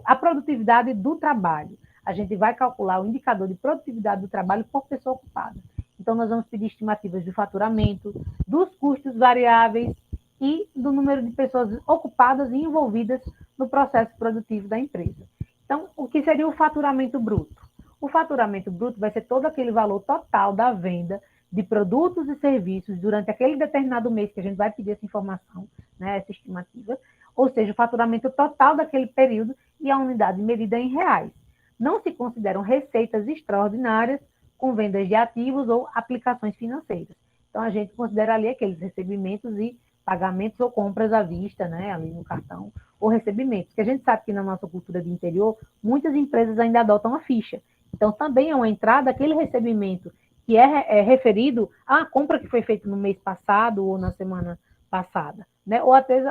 A: a produtividade do trabalho. A gente vai calcular o indicador de produtividade do trabalho por pessoa ocupada. Então, nós vamos pedir estimativas do faturamento, dos custos variáveis e do número de pessoas ocupadas e envolvidas no processo produtivo da empresa. Então, o que seria o faturamento bruto? O faturamento bruto vai ser todo aquele valor total da venda de produtos e serviços durante aquele determinado mês que a gente vai pedir essa informação, né, essa estimativa, ou seja, o faturamento total daquele período e a unidade medida em reais. Não se consideram receitas extraordinárias com vendas de ativos ou aplicações financeiras. Então, a gente considera ali aqueles recebimentos e pagamentos ou compras à vista, né, ali no cartão, ou recebimentos, porque a gente sabe que na nossa cultura de interior, muitas empresas ainda adotam a ficha. Então, também é uma entrada, aquele recebimento que é referido à compra que foi feita no mês passado ou na semana passada, né? Ou até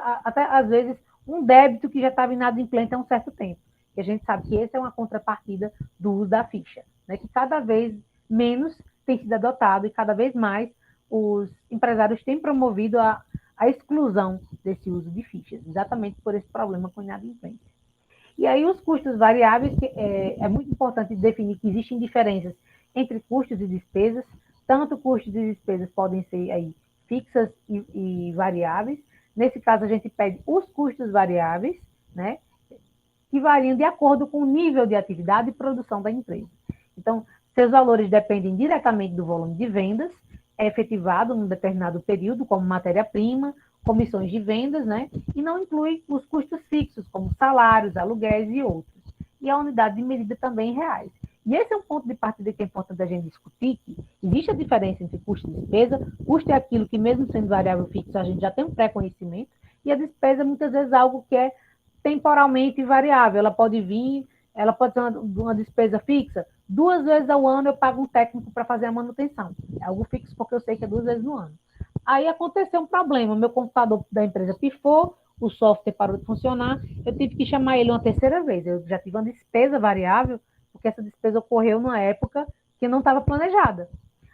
A: às vezes, um débito que já estava inadimplente há um certo tempo. E a gente sabe que essa é uma contrapartida do uso da ficha, né? Que cada vez menos tem sido adotado e cada vez mais os empresários têm promovido a exclusão desse uso de fichas, exatamente por esse problema com inadimplência. E aí os custos variáveis, é muito importante definir que existem diferenças entre custos e despesas, tanto custos e despesas podem ser aí fixas e variáveis. Nesse caso, a gente pede os custos variáveis, né, que variam de acordo com o nível de atividade e produção da empresa. Então, seus valores dependem diretamente do volume de vendas, efetivado num determinado período, como matéria-prima, comissões de vendas, né? E não inclui os custos fixos, como salários, aluguéis e outros. E a unidade de medida também em reais. E esse é um ponto de partida que é importante a gente discutir, que existe a diferença entre custo e despesa. Custo é aquilo que, mesmo sendo variável fixo, a gente já tem um pré-conhecimento, e a despesa, muitas vezes, é algo que é temporalmente variável. Ela pode ser uma despesa fixa. 2 vezes ao ano eu pago um técnico para fazer a manutenção. É algo fixo porque eu sei que é 2 vezes no ano. Aí aconteceu um problema, meu computador da empresa pifou, o software parou de funcionar, eu tive que chamar ele uma terceira vez. Eu já tive uma despesa variável, porque essa despesa ocorreu numa época que não estava planejada.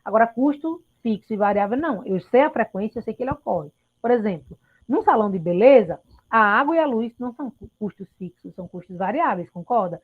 A: Agora, custo fixo e variável, não. Eu sei a frequência, eu sei que ele ocorre. Por exemplo, num salão de beleza, a água e a luz não são custos fixos, são custos variáveis, concorda?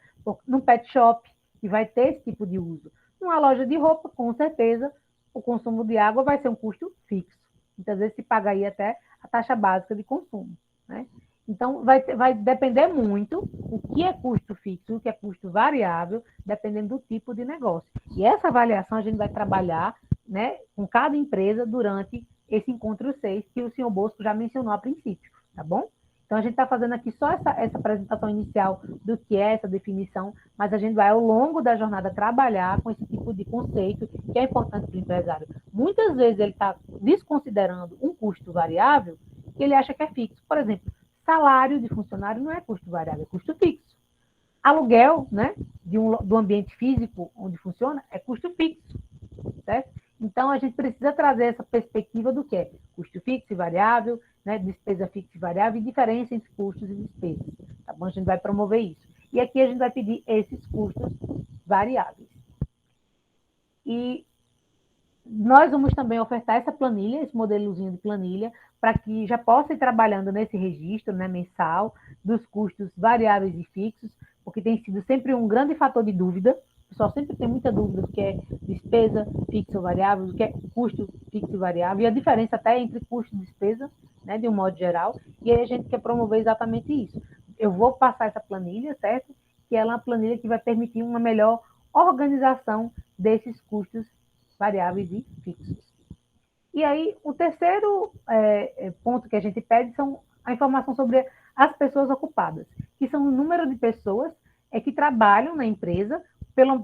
A: Num pet shop, que vai ter esse tipo de uso. Numa loja de roupa, com certeza, o consumo de água vai ser um custo fixo. Muitas vezes se paga aí até a taxa básica de consumo, né? Então, vai depender muito o que é custo fixo, o que é custo variável, dependendo do tipo de negócio. E essa avaliação a gente vai trabalhar, né, com cada empresa durante esse encontro 6, que o senhor Bosco já mencionou a princípio, tá bom? Então, a gente está fazendo aqui só essa apresentação inicial do que é essa definição, mas a gente vai, ao longo da jornada, trabalhar com esse tipo de conceito que é importante para o empresário. Muitas vezes ele está desconsiderando um custo variável que ele acha que é fixo. Por exemplo, salário de funcionário não é custo variável, é custo fixo. Aluguel, né, do ambiente físico onde funciona, é custo fixo, certo? Então, a gente precisa trazer essa perspectiva do que é custo fixo e variável, né, despesa fixa e variável, e diferença entre custos e despesas. Tá bom? A gente vai promover isso. E aqui a gente vai pedir esses custos variáveis. E nós vamos também ofertar essa planilha, esse modelozinho de planilha, para que já possa ir trabalhando nesse registro, né, mensal dos custos variáveis e fixos, porque tem sido sempre um grande fator de dúvida. O pessoal sempre tem muita dúvida do que é despesa fixa ou variável, do que é custo fixo e variável, e a diferença até entre custo e despesa, né, de um modo geral, e aí a gente quer promover exatamente isso. Eu vou passar essa planilha, certo? Que ela é uma planilha que vai permitir uma melhor organização desses custos variáveis e fixos. E aí, o terceiro ponto que a gente pede são a informação sobre as pessoas ocupadas, que são o número de pessoas que trabalham na empresa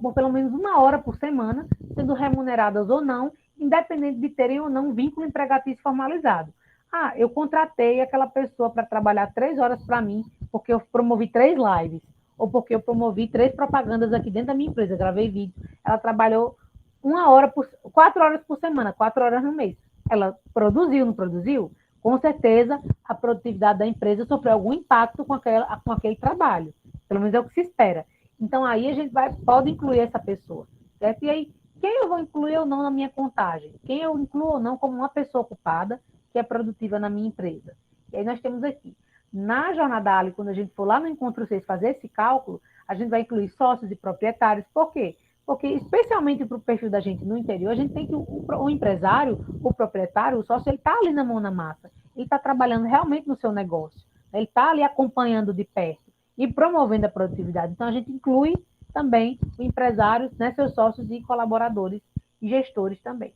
A: por pelo menos 1 hora por semana, sendo remuneradas ou não, independente de terem ou não um vínculo empregatício formalizado. Ah, eu contratei aquela pessoa para trabalhar 3 horas para mim, porque eu promovi 3 lives, ou porque eu promovi 3 propagandas aqui dentro da minha empresa, gravei vídeo. Ela trabalhou 4 horas por semana, 4 horas no mês. Ela produziu, não produziu? Com certeza, a produtividade da empresa sofreu algum impacto com aquele trabalho. Pelo menos é o que se espera. Então, aí a gente pode incluir essa pessoa, certo? E aí, quem eu vou incluir ou não na minha contagem? Quem eu incluo ou não como uma pessoa ocupada que é produtiva na minha empresa? E aí nós temos aqui, na jornada Ali, quando a gente for lá no Encontro 6 fazer esse cálculo, a gente vai incluir sócios e proprietários. Por quê? Porque, especialmente para o perfil da gente no interior, a gente tem que o empresário, o proprietário, o sócio, ele está ali na mão na massa. Ele está trabalhando realmente no seu negócio. Ele está ali acompanhando de perto e promovendo a produtividade. Então, a gente inclui também o empresário, né, seus sócios e colaboradores e gestores também.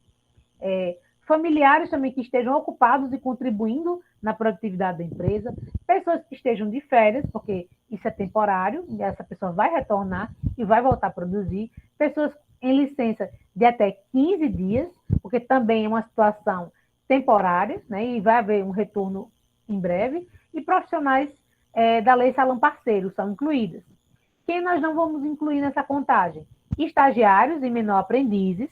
A: Familiares também que estejam ocupados e contribuindo na produtividade da empresa, pessoas que estejam de férias, porque isso é temporário, e essa pessoa vai retornar e vai voltar a produzir, pessoas em licença de até 15 dias, porque também é uma situação temporária, né, e vai haver um retorno em breve, e profissionais da Lei Salão Parceiro são incluídas. Quem nós não vamos incluir nessa contagem? Estagiários e menor aprendizes,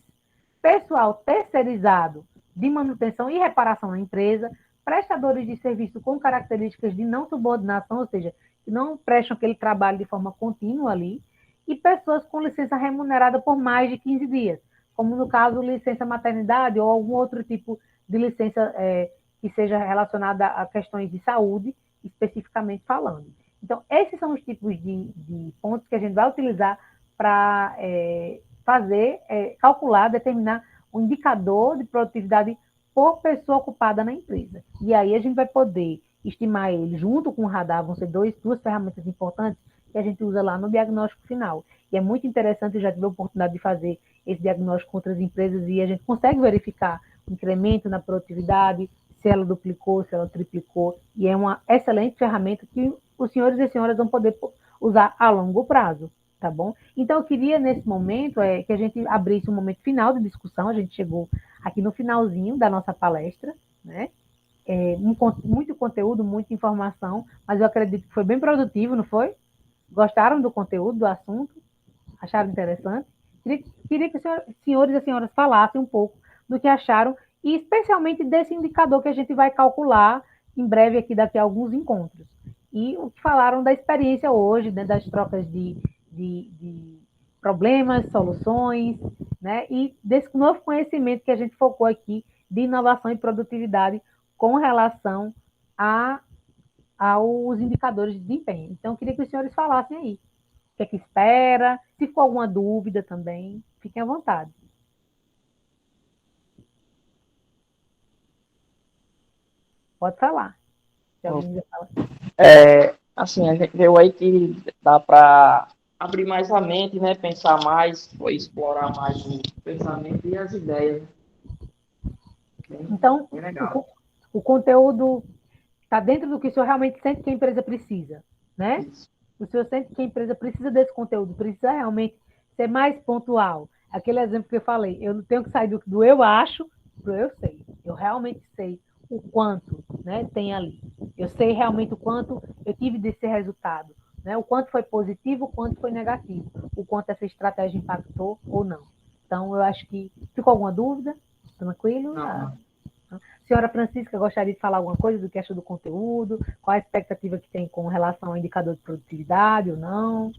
A: pessoal terceirizado de manutenção e reparação na empresa, prestadores de serviço com características de não subordinação, ou seja, que não prestam aquele trabalho de forma contínua ali, e pessoas com licença remunerada por mais de 15 dias, como no caso licença maternidade ou algum outro tipo de licença que seja relacionada a questões de saúde, especificamente falando. Então, esses são os tipos de pontos que a gente vai utilizar para calcular, determinar o indicador de produtividade por pessoa ocupada na empresa. E aí a gente vai poder estimar ele junto com o radar, vão ser duas ferramentas importantes que a gente usa lá no diagnóstico final. E é muito interessante, eu já tive a oportunidade de fazer esse diagnóstico com outras empresas e a gente consegue verificar o incremento na produtividade, se ela duplicou, se ela triplicou, e é uma excelente ferramenta que os senhores e senhoras vão poder usar a longo prazo, tá bom? Então, eu queria, nesse momento, que a gente abrisse um momento final de discussão, a gente chegou aqui no finalzinho da nossa palestra, né? Muito conteúdo, muita informação, mas eu acredito que foi bem produtivo, não foi? Gostaram do conteúdo, do assunto? Acharam interessante? Queria que os senhores e senhoras falassem um pouco do que acharam, e especialmente desse indicador que a gente vai calcular em breve aqui, daqui a alguns encontros. E o que falaram da experiência hoje, né, das trocas de problemas, soluções, né, e desse novo conhecimento que a gente focou aqui de inovação e produtividade com relação aos indicadores de desempenho. Então, eu queria que os senhores falassem aí. O que é que espera? Se ficou alguma dúvida também, fiquem à vontade. Pode falar. Se alguém quiser falar.
C: Assim, a gente viu aí que dá para abrir mais a mente, né? Pensar mais, explorar mais o pensamento e as ideias.
A: Então,
C: bem legal.
A: o conteúdo está dentro do que o senhor realmente sente que a empresa precisa, né?
C: Isso.
A: O senhor sente que a empresa precisa desse conteúdo, precisa realmente ser mais pontual. Aquele exemplo que eu falei, eu não tenho que sair do eu acho para eu sei. Eu realmente sei o quanto, né, tem ali. Eu sei realmente o quanto eu tive desse resultado, né? O quanto foi positivo, o quanto foi negativo, o quanto essa estratégia impactou ou não. Então, eu acho que... Ficou alguma dúvida? Tranquilo?
C: Não.
A: Senhora Francisca, gostaria de falar alguma coisa do que achou do conteúdo? Qual a expectativa que tem com relação ao indicador de produtividade ou não?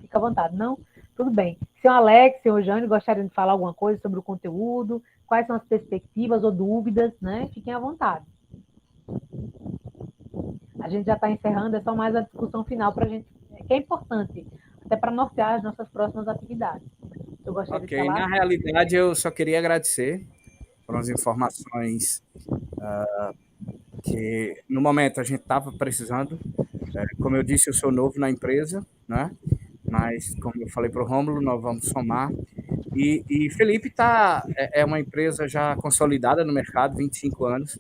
A: Fica à vontade, não? Tudo bem. Senhor Alex, senhor Jânio, gostariam de falar alguma coisa sobre o conteúdo? Quais são as perspectivas ou dúvidas, né? Fiquem à vontade. A gente já está encerrando, é só mais a discussão final para a gente, que é importante, até para nortear as nossas próximas atividades. Eu gostaria de falar.
F: Na realidade, eu só queria agradecer por as informações que, no momento, a gente estava precisando. Como eu disse, eu sou novo na empresa, né? Mas, como eu falei para o Rômulo, nós vamos somar. E Felipe é uma empresa já consolidada no mercado, 25 anos.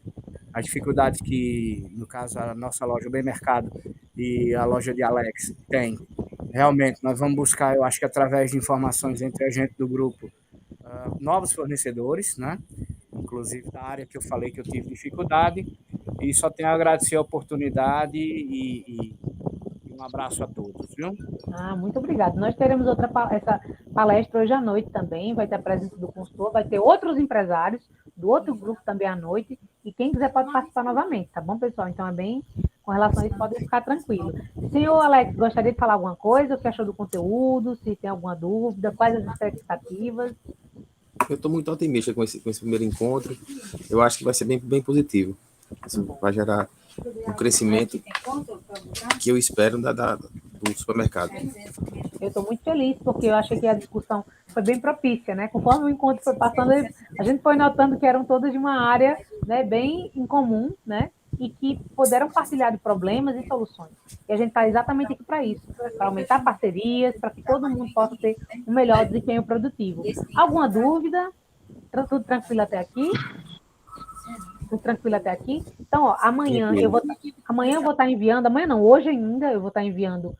F: As dificuldades que, no caso, a nossa loja, o Bem Mercado, e a loja de Alex tem, realmente, nós vamos buscar, eu acho que através de informações entre a gente do grupo, novos fornecedores, né? Inclusive da área que eu falei que eu tive dificuldade, e só tenho a agradecer a oportunidade e um abraço a todos, viu?
A: Muito obrigada. Nós teremos essa palestra hoje à noite também, vai ter a presença do consultor, vai ter outros empresários do outro grupo também à noite, e quem quiser pode participar novamente, tá bom, pessoal? Então, com relação a isso, podem ficar tranquilos. Senhor Alex, gostaria de falar alguma coisa? O que achou do conteúdo? Se tem alguma dúvida? Quais as expectativas?
D: Eu estou muito otimista com esse primeiro encontro. Eu acho que vai ser bem positivo. Isso vai gerar um crescimento que eu espero do supermercado.
A: Eu estou muito feliz, porque eu achei que a discussão foi bem propícia, né? Conforme o encontro foi passando, a gente foi notando que eram todas de uma área, né, bem em comum, né? E que puderam partilhar de problemas e soluções. E a gente está exatamente aqui para isso, para aumentar parcerias, para que todo mundo possa ter um melhor desempenho produtivo. Alguma dúvida? Tudo tranquilo até aqui? Tudo tranquilo até aqui? Então, ó, amanhã eu vou estar enviando, amanhã não, hoje ainda eu vou estar enviando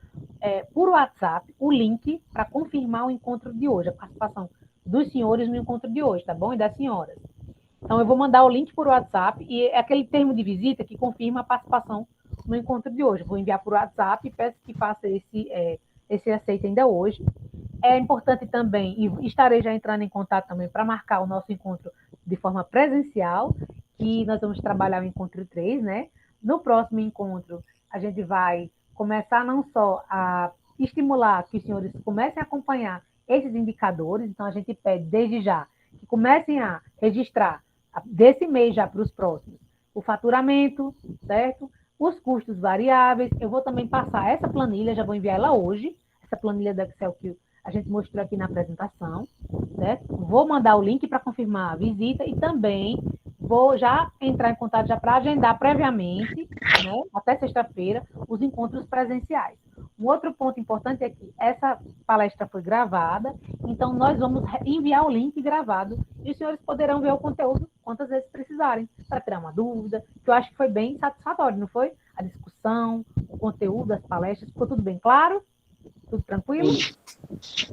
A: por WhatsApp o link para confirmar o encontro de hoje, a participação dos senhores no encontro de hoje, tá bom? E das senhoras. Então, eu vou mandar o link por WhatsApp e é aquele termo de visita que confirma a participação no encontro de hoje. Eu vou enviar por WhatsApp e peço que faça esse aceite ainda hoje. É importante também, e estarei já entrando em contato também para marcar o nosso encontro de forma presencial, que nós vamos trabalhar o encontro 3, né? No próximo encontro, a gente vai começar não só a estimular que os senhores comecem a acompanhar esses indicadores, então a gente pede desde já que comecem a registrar desse mês já para os próximos, o faturamento, certo? Os custos variáveis. Eu vou também passar essa planilha, já vou enviar ela hoje, essa planilha do Excel que a gente mostrou aqui na apresentação, certo? Vou mandar o link para confirmar a visita e também vou já entrar em contato já para agendar previamente, né, até sexta-feira, os encontros presenciais. Um outro ponto importante é que essa palestra foi gravada, então nós vamos enviar o link gravado e os senhores poderão ver o conteúdo quantas vezes precisarem, para tirar uma dúvida, que eu acho que foi bem satisfatório, não foi? A discussão, o conteúdo das palestras, ficou tudo bem claro? Tudo tranquilo?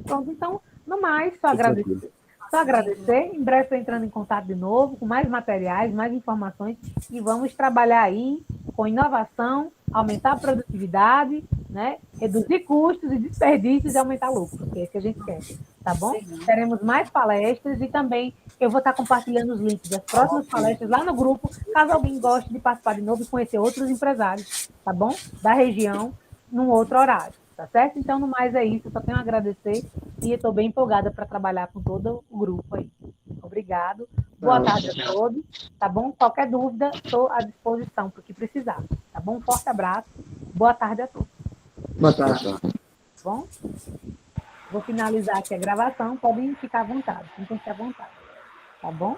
A: Pronto, então, no mais, só agradecer. Só agradecer. Em breve estou entrando em contato de novo, com mais materiais, mais informações, e vamos trabalhar aí com inovação, aumentar a produtividade, né? Reduzir custos e desperdícios e aumentar lucro, que é isso que a gente quer, tá bom? Teremos mais palestras e também eu vou estar compartilhando os links das próximas palestras lá no grupo, caso alguém goste de participar de novo e conhecer outros empresários, tá bom? Da região, num outro horário. Tá certo? Então, no mais é isso. Eu só tenho a agradecer e estou bem empolgada para trabalhar com todo o grupo aí. Obrigado. Boa tarde a todos. Tá bom? Qualquer dúvida, estou à disposição para o que precisar. Tá bom? Um forte abraço. Boa tarde a todos.
I: Boa tarde.
A: Tá bom? Vou finalizar aqui a gravação. Podem ficar à vontade. Sintam-se à vontade. Tá bom?